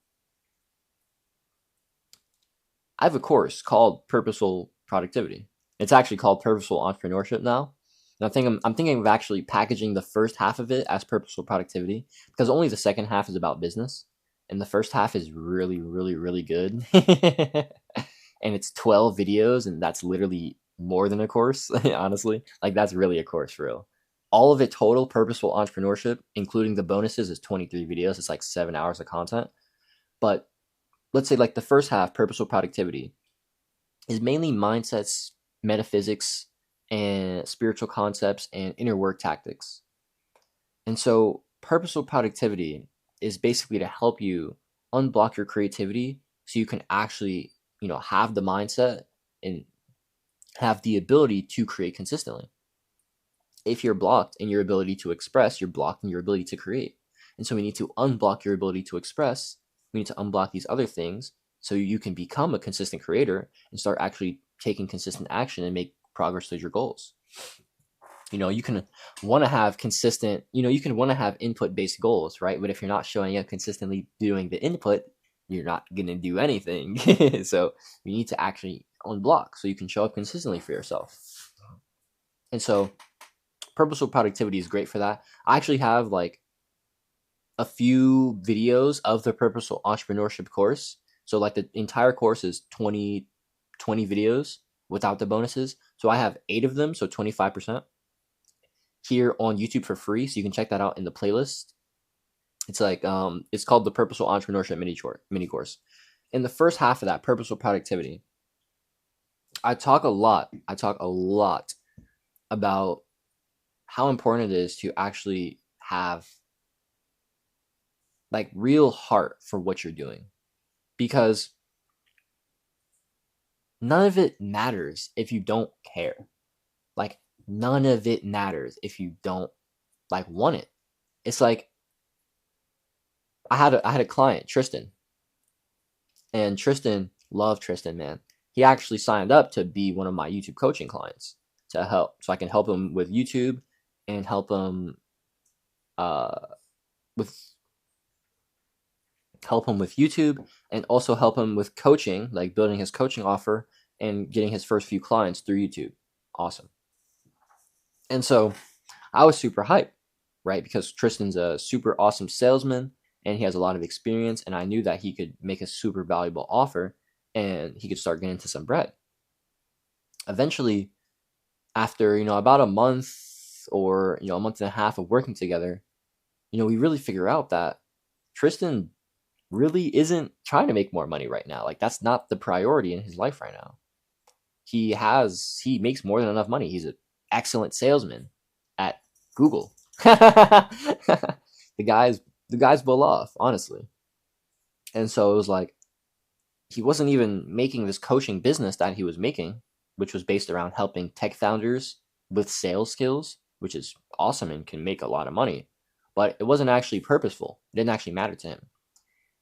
I have a course called Purposeful Productivity. It's actually called Purposeful Entrepreneurship now. And I'm thinking of actually packaging the first half of it as Purposeful Productivity because only the second half is about business. And the first half is really, really, really good. And it's 12 videos, and that's literally more than a course, honestly. Like, that's really a course for real. All of it total, Purposeful Entrepreneurship, including the bonuses, is 23 videos. It's like 7 hours of content. But let's say like the first half, Purposeful Productivity, is mainly mindsets, metaphysics, and spiritual concepts and inner work tactics. And so purposeful productivity is basically to help you unblock your creativity so you can actually, have the mindset and have the ability to create consistently. If you're blocked in your ability to express, you're blocked in your ability to create. And so we need to unblock your ability to express. We need to unblock these other things so you can become a consistent creator and start actually taking consistent action and make progress towards your goals. You can want to have consistent, you can want to have input-based goals, right? But if you're not showing up consistently doing the input, you're not going to do anything. So you need to actually unblock so you can show up consistently for yourself. And so purposeful productivity is great for that. I actually have like a few videos of the purposeful entrepreneurship course. So like the entire course is 20 videos without the bonuses. So I have 8 of them, so 25% here on YouTube for free. So you can check that out in the playlist. It's like it's called the Purposeful Entrepreneurship mini course. In the first half of that, purposeful productivity, I talk a lot about how important it is to actually have like real heart for what you're doing, because none of it matters if you don't care. Like none of it matters if you don't like want it. It's like I had a client, Tristan, and loved Tristan, man. He actually signed up to be one of my YouTube coaching clients to help, so I can help him with YouTube and help him with YouTube, and also help him with coaching, like building his coaching offer and getting his first few clients through YouTube. Awesome. And so I was super hyped, right? Because Tristan's a super awesome salesman and he has a lot of experience, and I knew that he could make a super valuable offer and he could start getting into some bread. Eventually, after, about a month or, a month and a half of working together, we really figure out that Tristan really isn't trying to make more money right now. Like that's not the priority in his life right now. He makes more than enough money. He's an excellent salesman at Google. The guy's well off, honestly. And so it was like he wasn't even making this coaching business that he was making, which was based around helping tech founders with sales skills, which is awesome and can make a lot of money. But it wasn't actually purposeful. It didn't actually matter to him.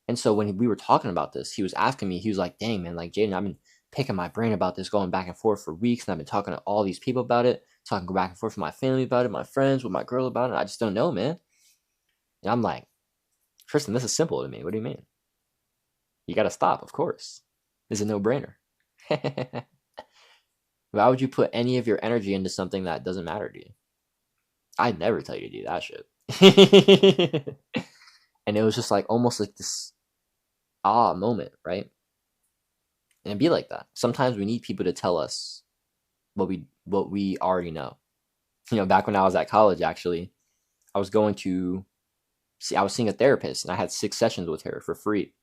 And so when we were talking about this, he was asking me, he was like, dang, man, like, Jaden, I've been picking my brain about this, going back and forth for weeks. And I've been talking to all these people about it, talking back and forth with my family about it, my friends, with my girl about it. I just don't know, man. And I'm like, Tristan, this is simple to me. What do you mean? You got to stop, of course. It's a no-brainer. Why would you put any of your energy into something that doesn't matter to you? I'd never tell you to do that shit. And it was just like almost like this moment, right? And it'd be like that. Sometimes we need people to tell us what we already know. Back when I was at college, actually, I was seeing a therapist, and I had 6 sessions with her for free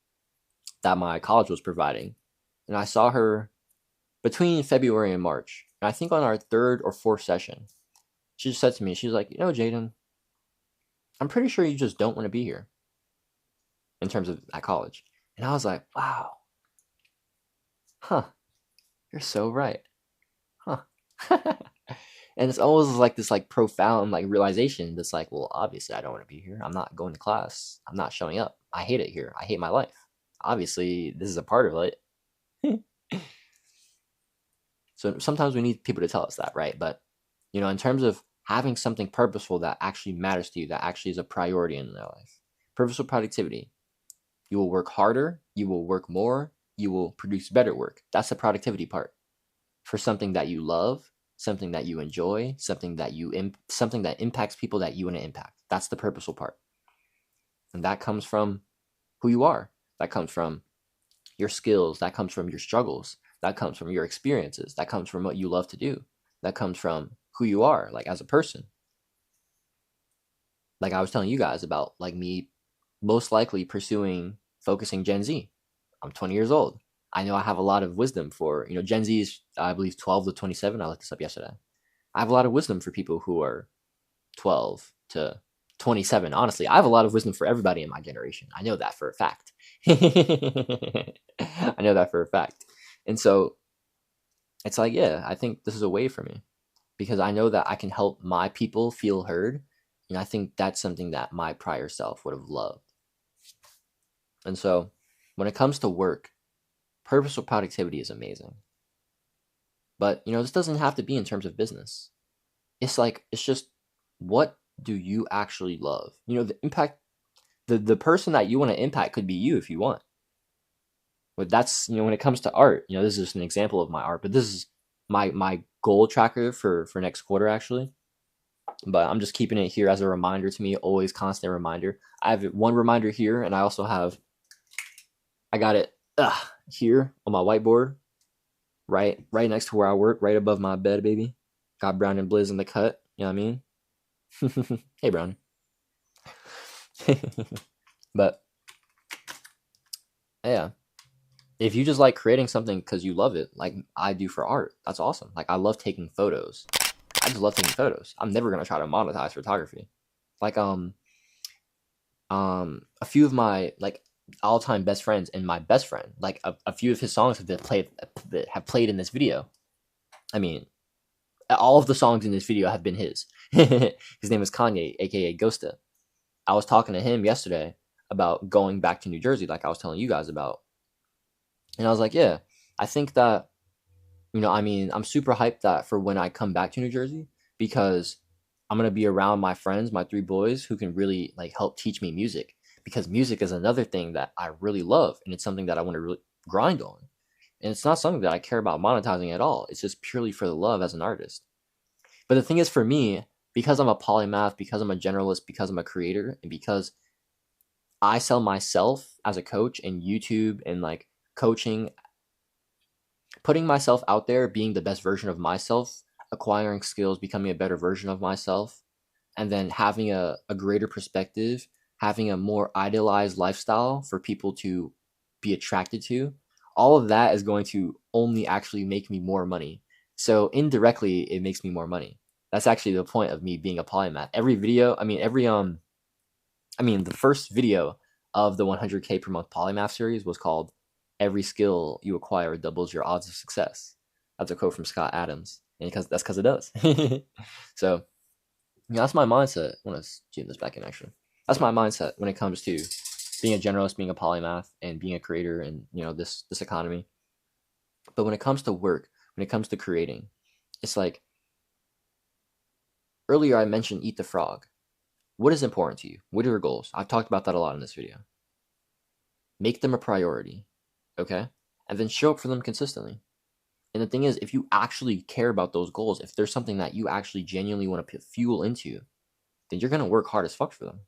that my college was providing. And I saw her between February and March. And I think on our 3rd or 4th session, she just said to me, she was like, Jaden, I'm pretty sure you just don't want to be here in terms of at college. And I was like, wow. Huh. You're so right. Huh. And it's always like this like profound like realization that's like, well, obviously I don't want to be here. I'm not going to class. I'm not showing up. I hate it here. I hate my life. Obviously, this is a part of it. So sometimes we need people to tell us that, right? But, in terms of having something purposeful that actually matters to you, that actually is a priority in their life, purposeful productivity, you will work harder, you will work more, you will produce better work. That's the productivity part. For something that you love, something that you enjoy, something that impacts people that you want to impact. That's the purposeful part. And that comes from who you are. That comes from your skills. That comes from your struggles. That comes from your experiences. That comes from what you love to do. That comes from who you are, like as a person. Like I was telling you guys about, like me most likely focusing Gen Z. I'm 20 years old. I know I have a lot of wisdom for, Gen Z is, I believe, 12 to 27. I looked this up yesterday. I have a lot of wisdom for people who are 12 to 27. Honestly, I have a lot of wisdom for everybody in my generation. I know that for a fact. I know that for a fact. And so it's like, yeah, I think this is a way for me because I know that I can help my people feel heard. And I think that's something that my prior self would have loved. And so when it comes to work, purposeful productivity is amazing. But, this doesn't have to be in terms of business. It's just, what do you actually love? The impact, the person that you want to impact could be you if you want. But that's, when it comes to art, this is just an example of my art, but this is my goal tracker for next quarter, actually. But I'm just keeping it here as a reminder to me, always constant reminder. I have one reminder here, and I also I got it here on my whiteboard, right next to where I work, right above my bed, baby. Got Brown and Blizz in the cut, you know what I mean? Hey, Brown. But, yeah. If you just like creating something because you love it, like I do for art, that's awesome. Like, I love taking photos. I just love taking photos. I'm never gonna try to monetize photography. Like a few of my all-time best friends and my best friend, a few of his songs have played in this video. I mean, all of the songs in this video have been his. His name is Kanye, aka Ghosta. I was talking to him yesterday about going back to New Jersey, like I was telling you guys about. And I was like, yeah, I think that, I'm super hyped that for when I come back to New Jersey, because I'm going to be around my friends, my 3 boys, who can really help teach me music, because music is another thing that I really love. And it's something that I want to really grind on. And it's not something that I care about monetizing at all. It's just purely for the love as an artist. But the thing is, for me, because I'm a polymath, because I'm a generalist, because I'm a creator, and because I sell myself as a coach and YouTube and coaching, putting myself out there, being the best version of myself, acquiring skills, becoming a better version of myself, and then having a greater perspective, having a more idealized lifestyle for people to be attracted to, all of that is going to only actually make me more money. So indirectly, it makes me more money. That's actually the point of me being a polymath. Every video, the first video of the 100K per month polymath series was called "Every skill you acquire doubles your odds of success." That's a quote from Scott Adams, and that's because it does. So, that's my mindset. I want to zoom this back in, actually. That's my mindset when it comes to being a generalist, being a polymath, and being a creator in this economy. But when it comes to work, when it comes to creating, it's like, earlier I mentioned eat the frog. What is important to you? What are your goals? I've talked about that a lot in this video. Make them a priority, okay? And then show up for them consistently. And the thing is, if you actually care about those goals, if there's something that you actually genuinely want to put fuel into, then you're going to work hard as fuck for them.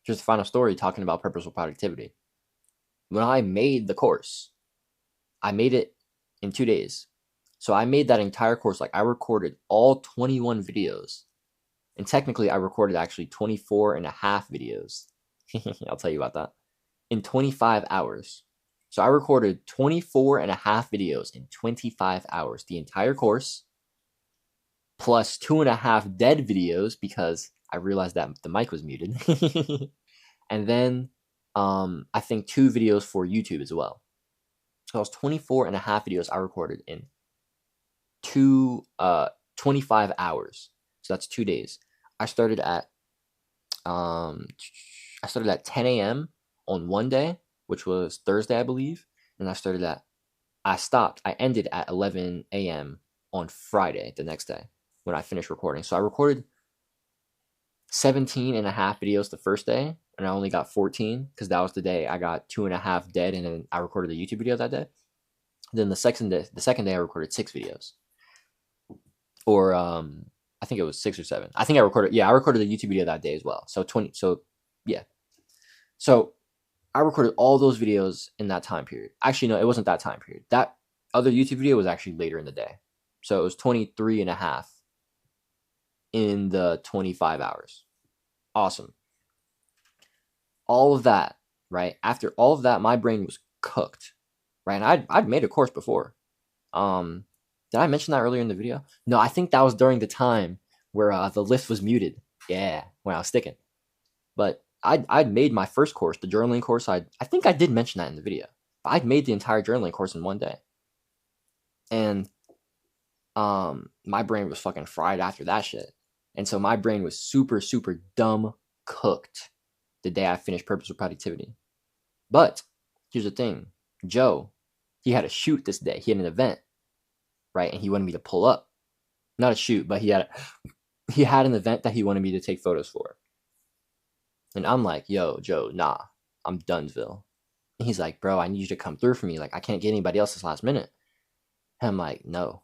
Just a final story talking about purposeful productivity. When I made the course, I made it in 2 days. So I made that entire course. I recorded all 21 videos. And technically, I recorded actually 24 and a half videos. I'll tell you about that. In 25 hours. So I recorded 24 and a half videos in 25 hours. The entire course. Plus 2.5 dead videos because I realized that the mic was muted. And then I think 2 videos for YouTube as well. So it was 24 and a half videos I recorded in 25 hours. So that's 2 days. I started at 10 a.m. on one day, which was Thursday, I believe. And I ended at 11 a.m. on Friday, the next day, when I finished recording. So I recorded 17 and a half videos the first day, and I only got 14 because that was the day I got 2.5 dead, and then I recorded the YouTube video that day. Then the second day I recorded 6 videos. Or I think it was 6 or 7. I recorded the YouTube video that day as well. So 20. So yeah. So I recorded all those videos in that time period. Actually, no, it wasn't that time period. That other YouTube video was actually later in the day. So it was 23 and a half in the 25 hours. Awesome. All of that, right? After all of that, my brain was cooked, right? And I'd made a course before. Did I mention that earlier in the video? No, I think that was during the time where the lift was muted. Yeah, when I was sticking. But I'd made my first course, the journaling course. I think I did mention that in the video. But I'd made the entire journaling course in one day. And my brain was fucking fried after that shit. And so my brain was super, super dumb cooked the day I finished Purposeful Productivity. But here's the thing. Joe, he had a shoot this day. He had an event, right? And he wanted me to pull up. Not a shoot, but he had an event that he wanted me to take photos for. And I'm like, yo, Joe, nah, I'm Dunsville. And he's like, bro, I need you to come through for me. Like, I can't get anybody else this last minute. And I'm like, no.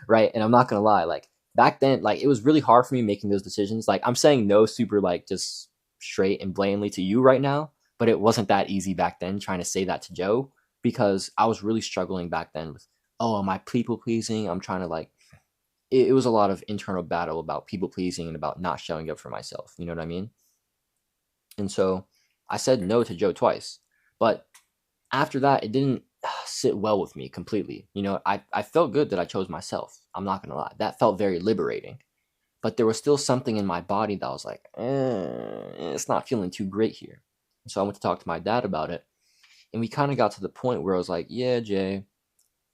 Right? And I'm not going to lie. Like, back then, like, it was really hard for me making those decisions. Like, I'm saying no super, like, just straight and blatantly to you right now. But it wasn't that easy back then trying to say that to Joe. Because I was really struggling back then with, oh, am I people pleasing? I'm trying to, like, it was a lot of internal battle about people pleasing and about not showing up for myself. You know what I mean? And so I said no to Joe twice. But after that, it didn't sit well with me completely. You know, I felt good that I chose myself. I'm not going to lie. That felt very liberating. But there was still something in my body that was like, it's not feeling too great here. And so I went to talk to my dad about it. And we kind of got to the point where I was like, yeah, Jay,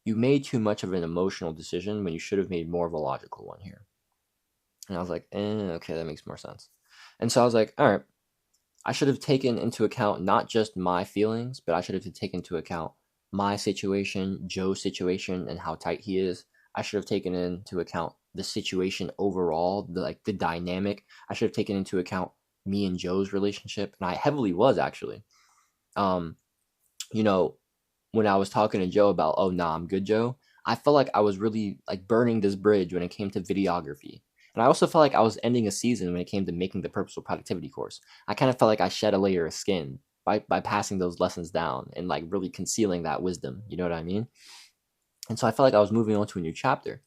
you made too much of an emotional decision when you should have made more of a logical one here. And I was like, okay, that makes more sense. And so I was like, all right, I should have taken into account not just my feelings, but I should have taken into account my situation, Joe's situation, and how tight he is. I should have taken into account the situation overall, the dynamic. I should have taken into account me and Joe's relationship, and I heavily was actually. You know, when I was talking to Joe about, oh, nah, I'm good, Joe, I felt like I was really like burning this bridge when it came to videography. And I also felt like I was ending a season when it came to making the Purposeful Productivity course. I kind of felt like I shed a layer of skin by passing those lessons down and like really concealing that wisdom. You know what I mean? And so I felt like I was moving on to a new chapter.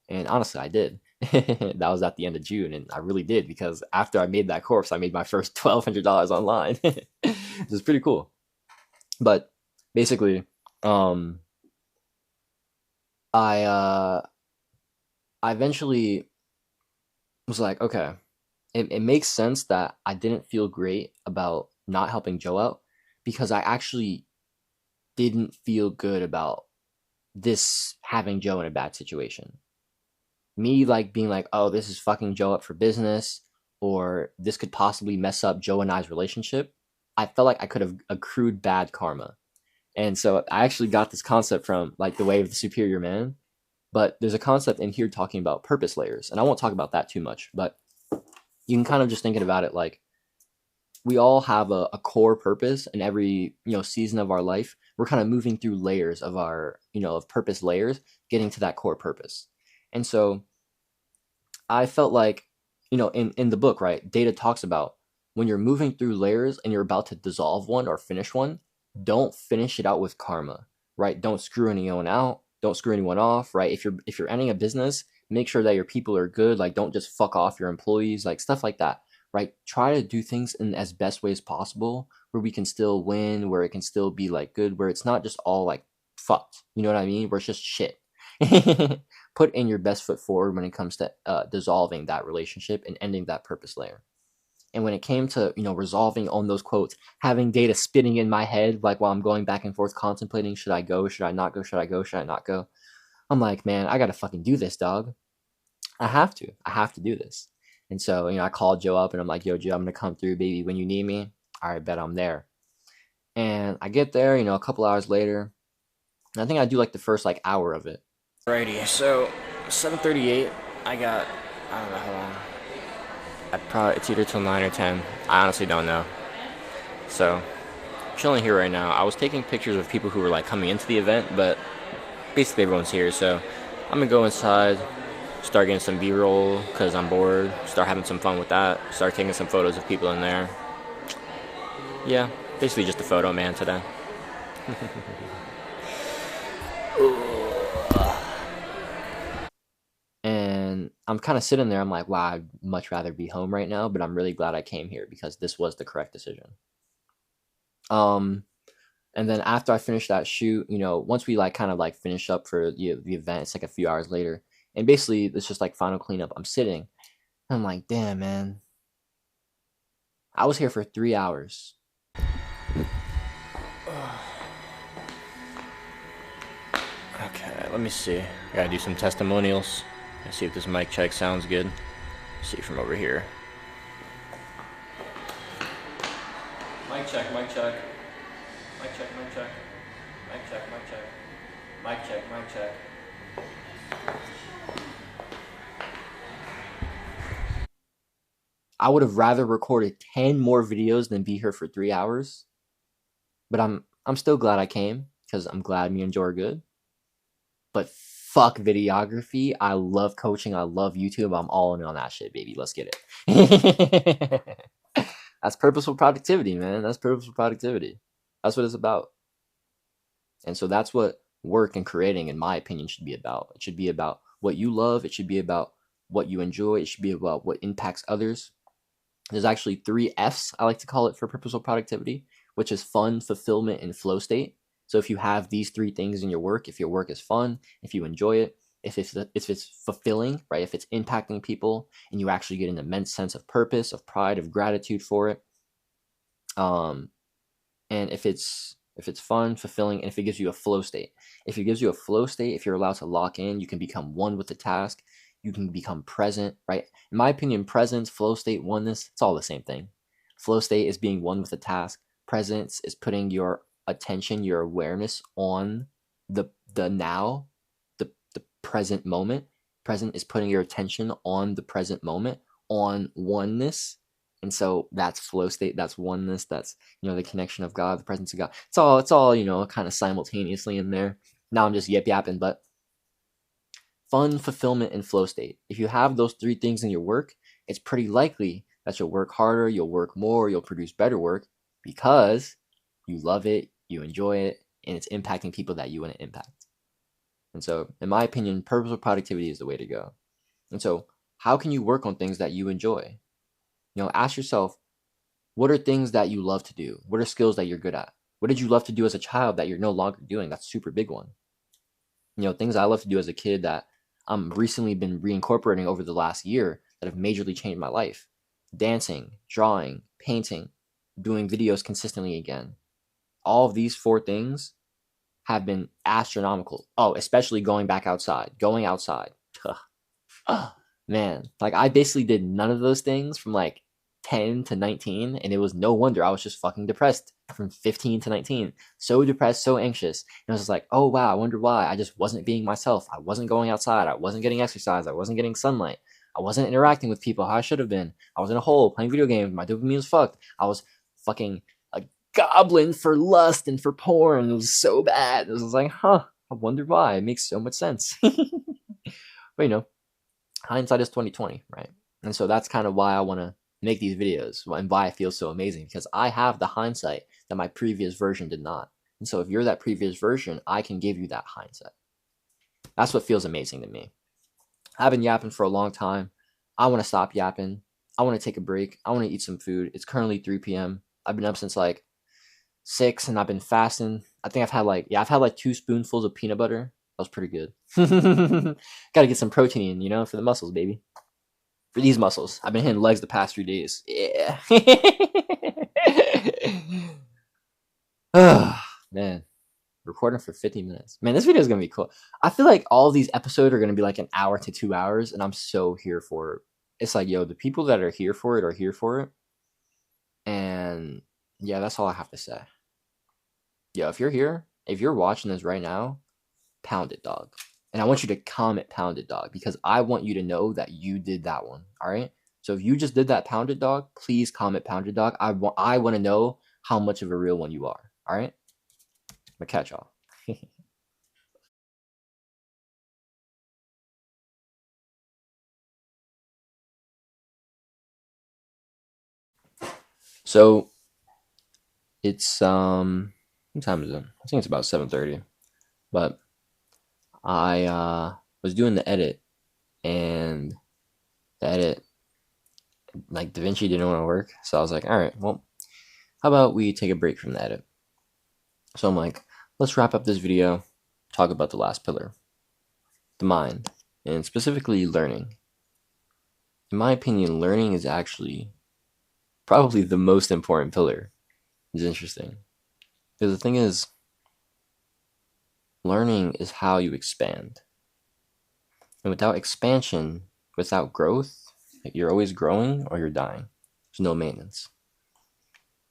And honestly, I did. That was at the end of June. And I really did, because after I made that course, I made my first $1,200 online. It was pretty cool. But basically, I eventually was like, okay, it makes sense that I didn't feel great about not helping Joe out, because I actually didn't feel good about this having Joe in a bad situation. Me like being like, oh, this is fucking Joe up for business, or this could possibly mess up Joe and I's relationship. I felt like I could have accrued bad karma. And so I actually got this concept from like The Way of the Superior Man. But there's a concept in here talking about purpose layers. And I won't talk about that too much. But you can kind of just think about it like we all have a core purpose in every, season of our life. We're kind of moving through layers of our, of purpose layers, getting to that core purpose. And so I felt like, in the book, right, Data talks about when you're moving through layers and you're about to dissolve one or finish one, don't finish it out with karma, right? Don't screw anyone out. Don't screw anyone off, right? If you're ending a business, make sure that your people are good. Like, don't just fuck off your employees, like stuff like that, right? Try to do things in as best way as possible where we can still win, where it can still be like good, where it's not just all like fucked. You know what I mean? Where it's just shit. Put in your best foot forward when it comes to dissolving that relationship and ending that purpose layer. And when it came to, resolving on those quotes, having Data spitting in my head, like while I'm going back and forth contemplating, should I go? Should I not go? Should I go? Should I not go? I'm like, man, I got to fucking do this, dog. I have to do this. And so, I called Joe up and I'm like, yo, Joe, I'm going to come through, baby. When you need me, all right, bet I'm there. And I get there, a couple hours later. And I think I do like the first like hour of it. Alrighty, so 7:38, I don't know how long. It's either till 9 or 10. I honestly don't know. So, chilling here right now. I was taking pictures of people who were like coming into the event, but basically everyone's here. So, I'm gonna go inside, start getting some B-roll because I'm bored, start having some fun with that, start taking some photos of people in there. Yeah, basically just a photo man today. And I'm kind of sitting there, I'm like, wow, I'd much rather be home right now, but I'm really glad I came here because this was the correct decision. And then after I finished that shoot, once we like kind of like finish up for the event, it's like a few hours later, and basically it's just like final cleanup. I'm sitting, and I'm like, damn, man, I was here for 3 hours. Okay, let me see. I gotta do some testimonials. Let's see if this mic check sounds good. Let's see from over here. Mic check, mic check. Mic check, mic check. Mic check, mic check. Mic check, mic check. I would have rather recorded 10 more videos than be here for 3 hours. But I'm still glad I came, because I'm glad me and Joe are good. But fuck videography. I love coaching. I love YouTube. I'm all in on that shit, baby. Let's get it. That's purposeful productivity, man. That's purposeful productivity. That's what it's about. And so that's what work and creating, in my opinion, should be about. It should be about what you love. It should be about what you enjoy. It should be about what impacts others. There's actually 3 F's, I like to call it, for purposeful productivity, which is fun, fulfillment, and flow state. So if you have these 3 things in your work, if your work is fun, if you enjoy it, if it's fulfilling, right? If it's impacting people and you actually get an immense sense of purpose, of pride, of gratitude for it. And if it's fun, fulfilling, and if it gives you a flow state. If it gives you a flow state, if you're allowed to lock in, you can become one with the task. You can become present, right? In my opinion, presence, flow state, oneness, it's all the same thing. Flow state is being one with the task. Presence is putting your attention, your awareness on the now, the present moment. Present is putting your attention on the present moment, on oneness. And so that's flow state, that's oneness, that's, the connection of God, the presence of God. It's all, kind of simultaneously in there. Now I'm just yapping, but fun, fulfillment, and flow state. If you have those 3 things in your work, it's pretty likely that you'll work harder, you'll work more, you'll produce better work because you love it, you enjoy it, and it's impacting people that you want to impact. And so, in my opinion, purposeful productivity is the way to go. And so, how can you work on things that you enjoy? Ask yourself, what are things that you love to do? What are skills that you're good at? What did you love to do as a child that you're no longer doing? That's a super big one. Things I love to do as a kid that I'm recently been reincorporating over the last year that have majorly changed my life. Dancing, drawing, painting, doing videos consistently again. All of these 4 things have been astronomical. Oh, especially going outside. Man, I basically did none of those things from 10 to 19, and it was no wonder I was just fucking depressed from 15 to 19. So depressed, so anxious. And I was just like, oh wow, I wonder why. I just wasn't being myself. I wasn't going outside. I wasn't getting exercise. I wasn't getting sunlight. I wasn't interacting with people how I should have been. I was in a hole playing video games. My dopamine was fucked. I was fucking a goblin for lust and for porn. It was so bad. It was like, I wonder why. It makes so much sense. But hindsight is 2020, right? And so that's kind of why I want to make these videos and why I feel so amazing, because I have the hindsight that my previous version did not. And so if you're that previous version, I can give you that hindsight. That's what feels amazing to me. I've been yapping for a long time. I want to stop yapping. I want to take a break. I want to eat some food. It's currently 3 p.m. I've been up since 6 and I've been fasting. I think I've had 2 spoonfuls of peanut butter. That was pretty good. Got to get some protein in, for the muscles, baby. For these muscles. I've been hitting legs the past 3 days. Yeah. Man. Recording for 50 minutes. Man, this video is going to be cool. I feel like all these episodes are going to be an hour to 2 hours, and I'm so here for it. It's the people that are here for it are here for it. And yeah, that's all I have to say. Yeah, if you're here, if you're watching this right now, pound it, dog. And I want you to comment pound it, dog, because I want you to know that you did that one. All right. So if you just did that pound it, dog, please comment pound it, dog. I want to know how much of a real one you are. All right. I'm gonna catch y'all. So it's what time is it? I think it's about 7:30. But I was doing the edit, and the edit, DaVinci didn't want to work, so I was like, all right, well, how about we take a break from the edit? So I'm like, let's wrap up this video, talk about the last pillar, the mind, and specifically learning. In my opinion, learning is actually probably the most important pillar. It's interesting. Because the thing is, learning is how you expand. And without expansion, without growth, you're always growing or you're dying. There's no maintenance.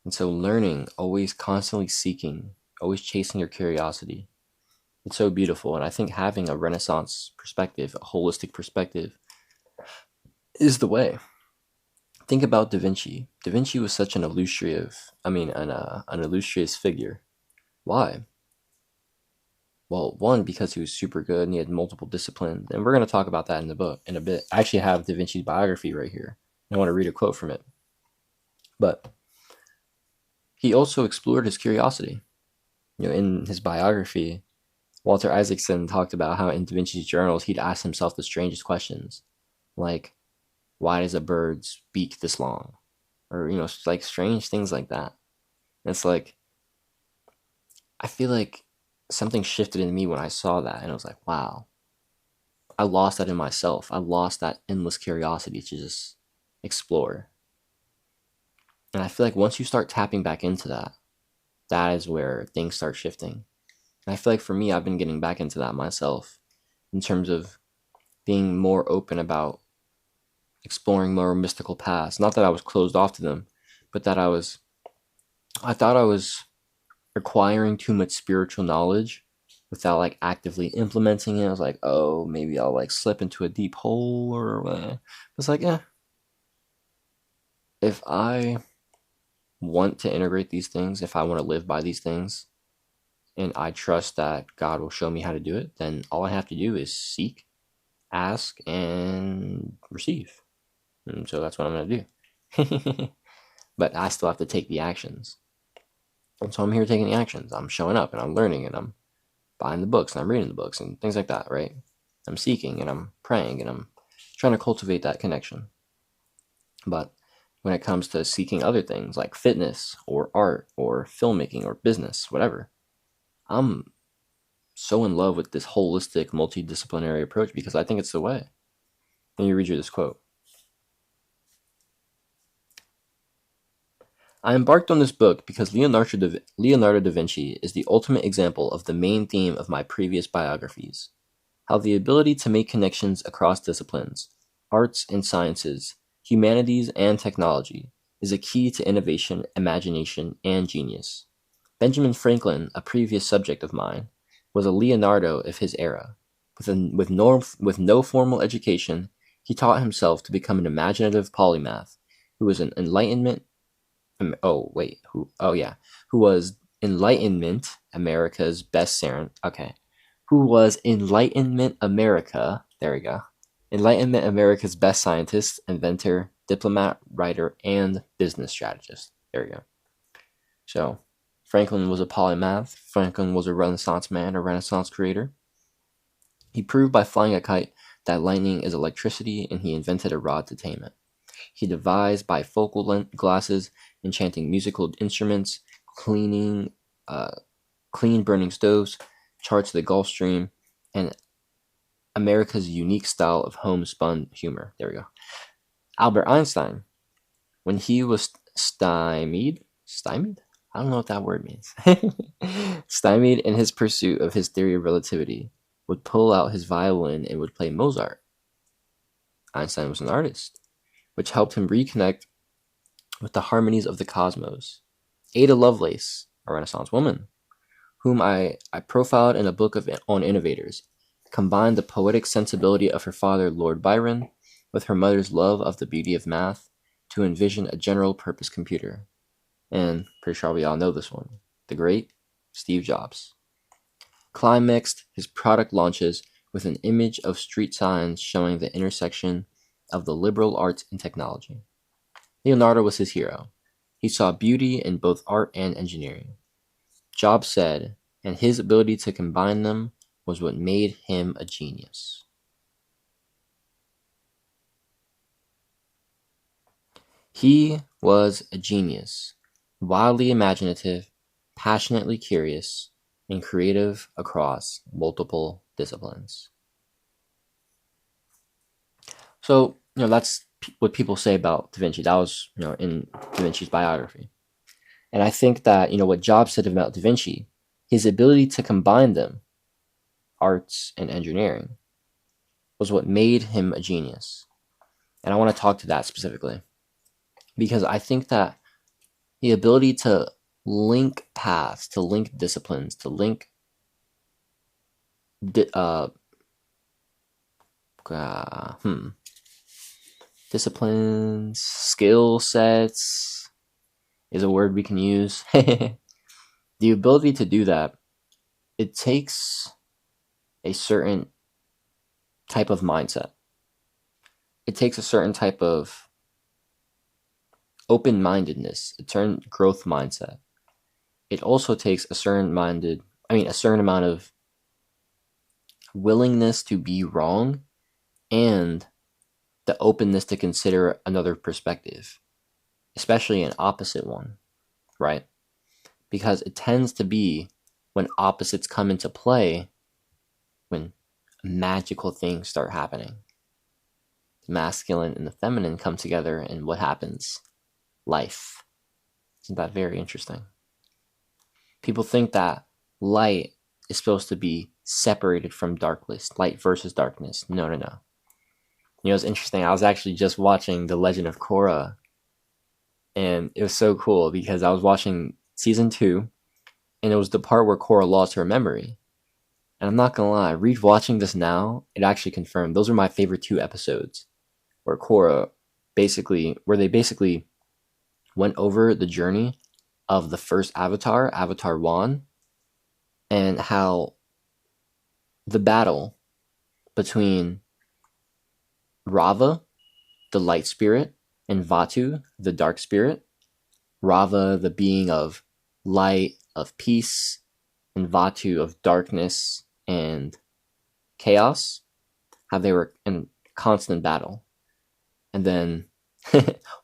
And so learning, always constantly seeking, always chasing your curiosity, it's so beautiful. And I think having a Renaissance perspective, a holistic perspective, is the way. Think about Da Vinci. Da Vinci was such an illustrious figure. Why? Well, one, because he was super good and he had multiple disciplines. And we're going to talk about that in the book in a bit. I actually have Da Vinci's biography right here. I want to read a quote from it. But he also explored his curiosity. In his biography, Walter Isaacson talked about how in Da Vinci's journals, he'd ask himself the strangest questions. Like, why does a bird's beak this long? Or, like strange things like that. And it's like, I feel like something shifted in me when I saw that. And I was like, wow, I lost that in myself. I lost that endless curiosity to just explore. And I feel like once you start tapping back into that, that is where things start shifting. And I feel like for me, I've been getting back into that myself in terms of being more open about exploring more mystical paths. Not that I was closed off to them, but that I thought I was acquiring too much spiritual knowledge without like actively implementing it. I was like, oh, maybe I'll like slip into a deep hole or whatever. It's like, if I want to integrate these things, if I want to live by these things, and I trust that God will show me how to do it, then all I have to do is seek, ask, and receive. And so that's what I'm going to do. But I still have to take the actions. And so I'm here taking the actions. I'm showing up and I'm learning and I'm buying the books and I'm reading the books and things like that, right? I'm seeking and I'm praying and I'm trying to cultivate that connection. But when it comes to seeking other things like fitness or art or filmmaking or business, whatever, I'm so in love with this holistic, multidisciplinary approach because I think it's the way. Let me read you this quote. I embarked on this book because Leonardo da Vinci is the ultimate example of the main theme of my previous biographies, how the ability to make connections across disciplines, arts and sciences, humanities and technology, is a key to innovation, imagination, and genius. Benjamin Franklin, a previous subject of mine, was a Leonardo of his era. With no formal education, he taught himself to become an imaginative polymath who was Enlightenment America's best scientist, inventor, diplomat, writer, and business strategist. There we go. So, Franklin was a polymath. Franklin was a Renaissance man, a Renaissance creator. He proved by flying a kite that lightning is electricity, and he invented a rod to tame it. He devised bifocal glasses, enchanting musical instruments, clean burning stoves, charts of the Gulf Stream, and America's unique style of homespun humor. There we go. Albert Einstein, when he was stymied? I don't know what that word means. Stymied in his pursuit of his theory of relativity, would pull out his violin and would play Mozart. Einstein was an artist, which helped him reconnect with the harmonies of the cosmos. Ada Lovelace, a Renaissance woman, whom I profiled in a book on innovators, combined the poetic sensibility of her father, Lord Byron, with her mother's love of the beauty of math to envision a general-purpose computer. And pretty sure we all know this one, the great Steve Jobs. Climaxed his product launches with an image of street signs showing the intersection of the liberal arts and technology. Leonardo was his hero. He saw beauty in both art and engineering. Jobs said, and his ability to combine them was what made him a genius. He was a genius, wildly imaginative, passionately curious, and creative across multiple disciplines. So, that's what people say about Da Vinci. That was, in Da Vinci's biography. And I think that, what Jobs said about Da Vinci, his ability to combine them, arts and engineering, was what made him a genius. And I want to talk to that specifically, because I think that the ability to link paths, to link disciplines, to link disciplines, skill sets is a word we can use. The ability to do that, it takes a certain type of mindset. It takes a certain type of open-mindedness, a certain growth mindset. It also takes a certain amount of willingness to be wrong and the openness to consider another perspective, especially an opposite one, right? Because it tends to be when opposites come into play when magical things start happening. The masculine and the feminine come together, and what happens? Life. Isn't that very interesting? People think that light is supposed to be separated from darkness, light versus darkness. No. It's interesting. I was actually just watching The Legend of Korra, and it was so cool because I was watching season 2, and it was the part where Korra lost her memory. And I'm not gonna lie, rewatching this now, it actually confirmed those are my favorite 2 episodes, where they basically went over the journey of the first Avatar, Avatar 1, and how the battle between Rava, the light spirit, and Vatu, the dark spirit. Rava, the being of light, of peace, and Vatu of darkness and chaos, how they were in constant battle. And then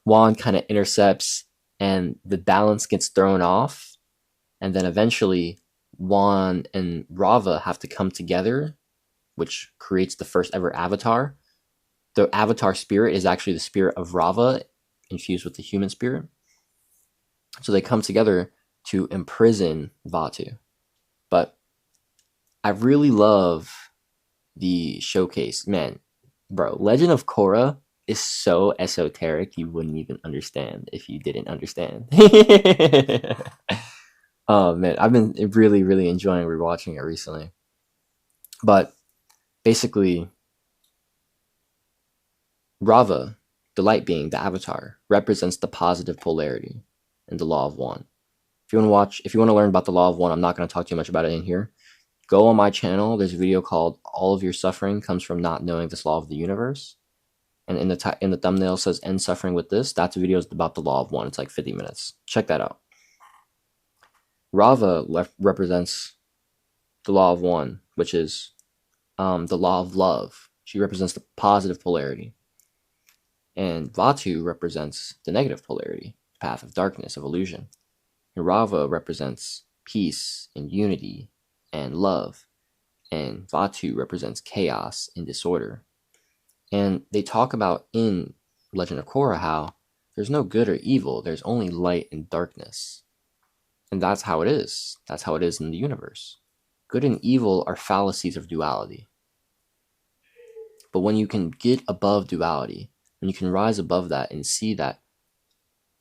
Wan kind of intercepts and the balance gets thrown off. And then eventually Wan and Rava have to come together, which creates the first ever Avatar. The Avatar spirit is actually the spirit of Rava infused with the human spirit. So they come together to imprison Vatu. But I really love the showcase. Man, bro, Legend of Korra is so esoteric you wouldn't even understand if you didn't understand. Oh man, I've been really, really enjoying rewatching it recently. But basically, Rava, the light being, the Avatar, represents the positive polarity and the law of one. If you want to learn about the law of one, I'm not going to talk too much about it in here. Go on my channel. There's a video called "All of Your Suffering Comes from Not Knowing This Law of the Universe," and in the thumbnail says "End Suffering with This." That's a video about the law of one. It's like 50 minutes. Check that out. Rava represents the law of one, which is the law of love. She represents the positive polarity. And Vatu represents the negative polarity, path of darkness, of illusion. And Rava represents peace and unity and love. And Vatu represents chaos and disorder. And they talk about in Legend of Korra how there's no good or evil, there's only light and darkness. And that's how it is. That's how it is in the universe. Good and evil are fallacies of duality. But when you can get above duality, when you can rise above that and see that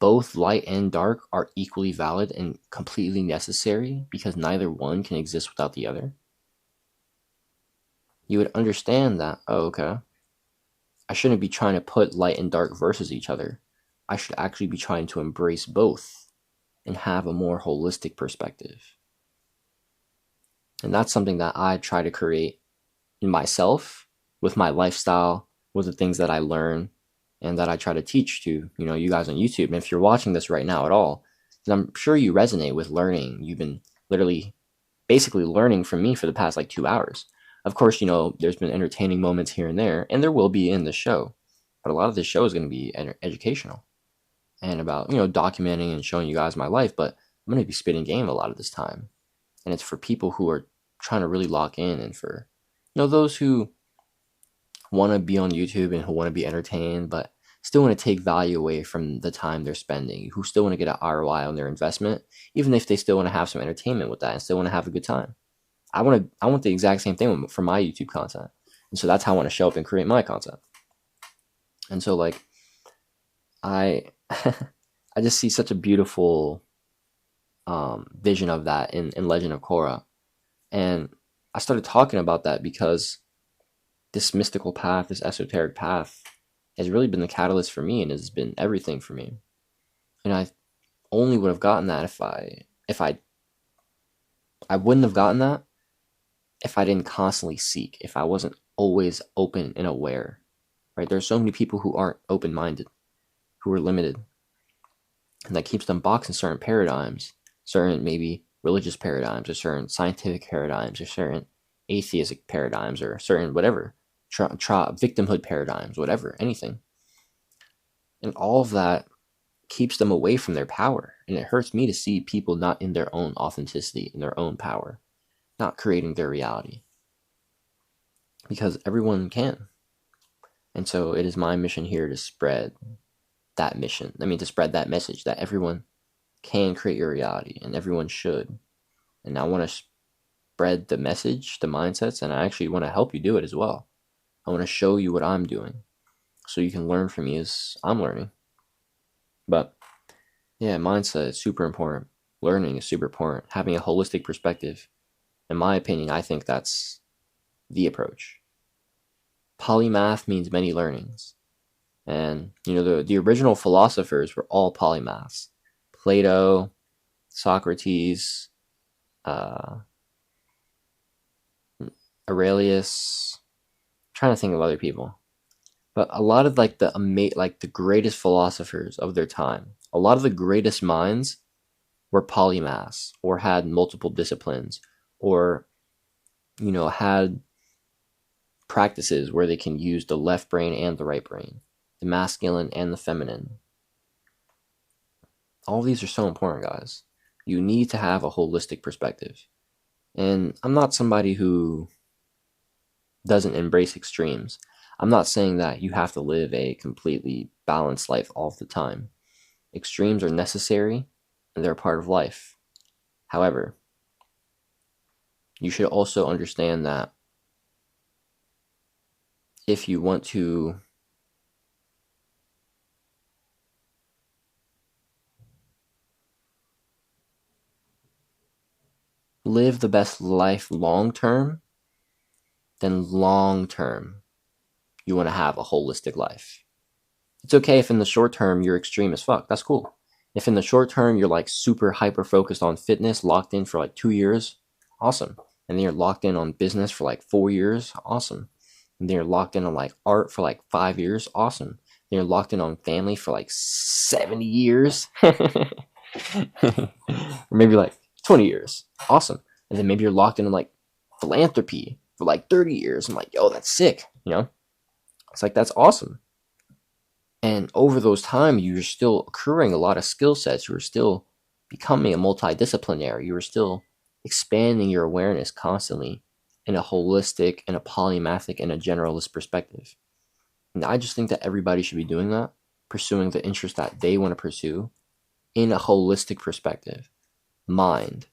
both light and dark are equally valid and completely necessary because neither one can exist without the other, you would understand that, oh, okay, I shouldn't be trying to put light and dark versus each other. I should actually be trying to embrace both and have a more holistic perspective. And that's something that I try to create in myself, with my lifestyle, with the things that I learn, and that I try to teach to, you guys on YouTube. And if you're watching this right now at all, then I'm sure you resonate with learning. You've been literally basically learning from me for the past 2 hours. Of course, there's been entertaining moments here and there will be in the show. But a lot of this show is going to be educational and about, documenting and showing you guys my life. But I'm going to be spitting game a lot of this time. And it's for people who are trying to really lock in, and for, those who want to be on YouTube and who want to be entertained, but still want to take value away from the time they're spending, who still want to get an ROI on their investment, even if they still want to have some entertainment with that and still want to have a good time. I want the exact same thing for my YouTube content. And so that's how I want to show up and create my content. And so like I I just see such a beautiful vision of that in Legend of Korra. And I started talking about that because this mystical path, this esoteric path, has really been the catalyst for me and has been everything for me. And I only would have gotten that if I wouldn't have gotten that if I didn't constantly seek, if I wasn't always open and aware, right? There's so many people who aren't open-minded, who are limited, and that keeps them boxed in certain paradigms, certain maybe religious paradigms, or certain scientific paradigms, or certain atheistic paradigms, or certain whatever, victimhood paradigms, whatever, anything. And all of that keeps them away from their power. And it hurts me to see people not in their own authenticity, in their own power, not creating their reality. Because everyone can. And so it is my mission here to spread that mission. To spread that message that everyone can create your reality and everyone should. And I want to spread the message, the mindsets, and I actually want to help you do it as well. I want to show you what I'm doing so you can learn from me as I'm learning. But yeah, mindset is super important. Learning is super important. Having a holistic perspective, in my opinion, I think that's the approach. Polymath means many learnings. And, the original philosophers were all polymaths. Plato, Socrates, Aurelius, trying to think of other people, but a lot of the greatest philosophers of their time, a lot of the greatest minds were polymaths, or had multiple disciplines, or had practices where they can use the left brain and the right brain, the masculine and the feminine. All these are so important, guys. You need to have a holistic perspective. And I'm not somebody who doesn't embrace extremes. I'm not saying that you have to live a completely balanced life all the time. Extremes are necessary and they're part of life. However, you should also understand that if you want to live the best life long term, then long term you want to have a holistic life. It's okay if in the short term you're extreme as fuck. That's cool. If in the short term you're like super hyper focused on fitness, locked in for like 2 years, awesome. And then you're locked in on business for like 4 years, awesome. And then you're locked in on like art for like 5 years, awesome. Then you're locked in on family for like 70 years. Or maybe like 20 years, awesome. And then maybe you're locked in on like philanthropy for like 30 years. I'm like, yo, that's sick, It's like, that's awesome. And over those time, you're still accruing a lot of skill sets. You're still becoming a multidisciplinary. You're still expanding your awareness constantly in a holistic and a polymathic and a generalist perspective. And I just think that everybody should be doing that, pursuing the interest that they want to pursue in a holistic perspective. Mind,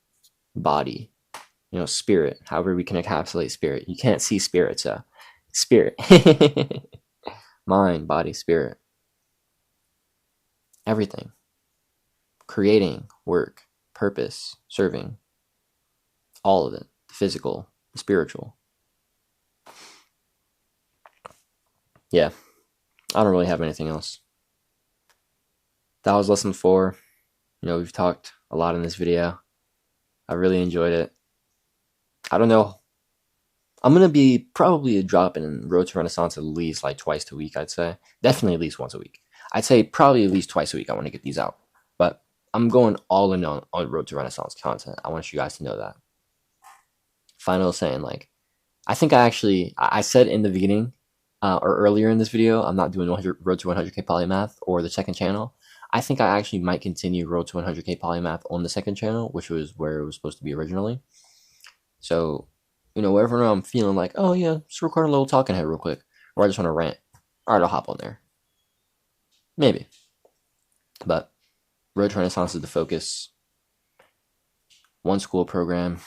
body, spirit, however we can encapsulate spirit. You can't see spirit, so spirit. Mind, body, spirit. Everything. Creating, work, purpose, serving. All of it. The physical, the spiritual. Yeah. I don't really have anything else. That was lesson 4. We've talked a lot in this video. I really enjoyed it. I don't know. I'm going to be probably dropping Road to Renaissance at least like twice a week, I'd say. Definitely at least once a week. I'd say probably at least twice a week I want to get these out. But I'm going all in on Road to Renaissance content. I want you guys to know that. Final saying, I think I said in the beginning or earlier in this video, I'm not doing Road to 100K Polymath or the second channel. I think I actually might continue Road to 100K Polymath on the second channel, which was where it was supposed to be originally. So, wherever I'm feeling like, oh yeah, just record a little talking head real quick, or I just want to rant, alright, I'll hop on there. Maybe. But Road to Renaissance is the focus. One school program.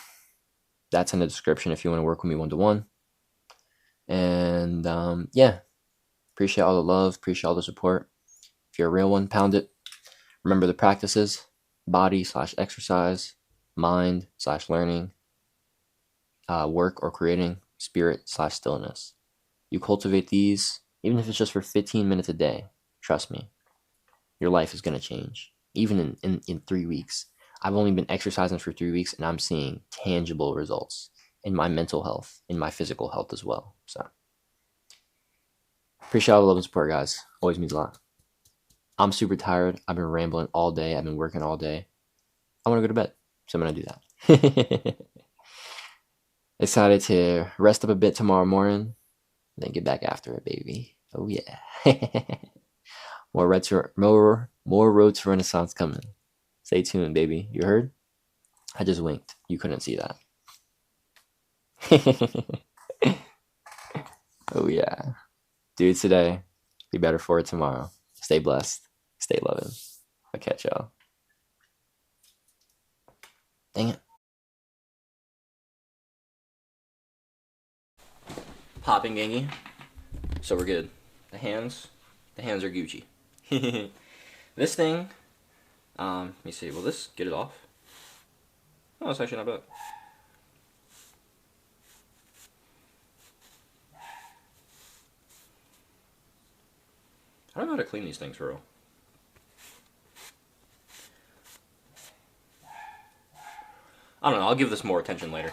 That's in the description if you want to work with me one-to-one. And yeah, appreciate all the love, appreciate all the support. If you're a real one, pound it. Remember the practices: body/exercise, mind/learning, work or creating, spirit/stillness. You cultivate these, even if it's just for 15 minutes a day, trust me, your life is going to change. Even in 3 weeks. I've only been exercising for 3 weeks and I'm seeing tangible results in my mental health, in my physical health as well. So appreciate all the love and support, guys. Always means a lot. I'm super tired. I've been rambling all day. I've been working all day. I want to go to bed, so I'm going to do that. Excited to rest up a bit tomorrow morning, then get back after it, baby. Oh yeah. More Road to Renaissance coming. Stay tuned, baby. You heard? I just winked. You couldn't see that. Oh yeah. Do it today. Be better for it tomorrow. Stay blessed. Stay loving. I'll catch y'all. Dang it. Popping, gangy. So we're good. The hands are Gucci. This thing, let me see, will this get it off? Oh, it's actually not bad. I don't know how to clean these things for real. I don't know, I'll give this more attention later.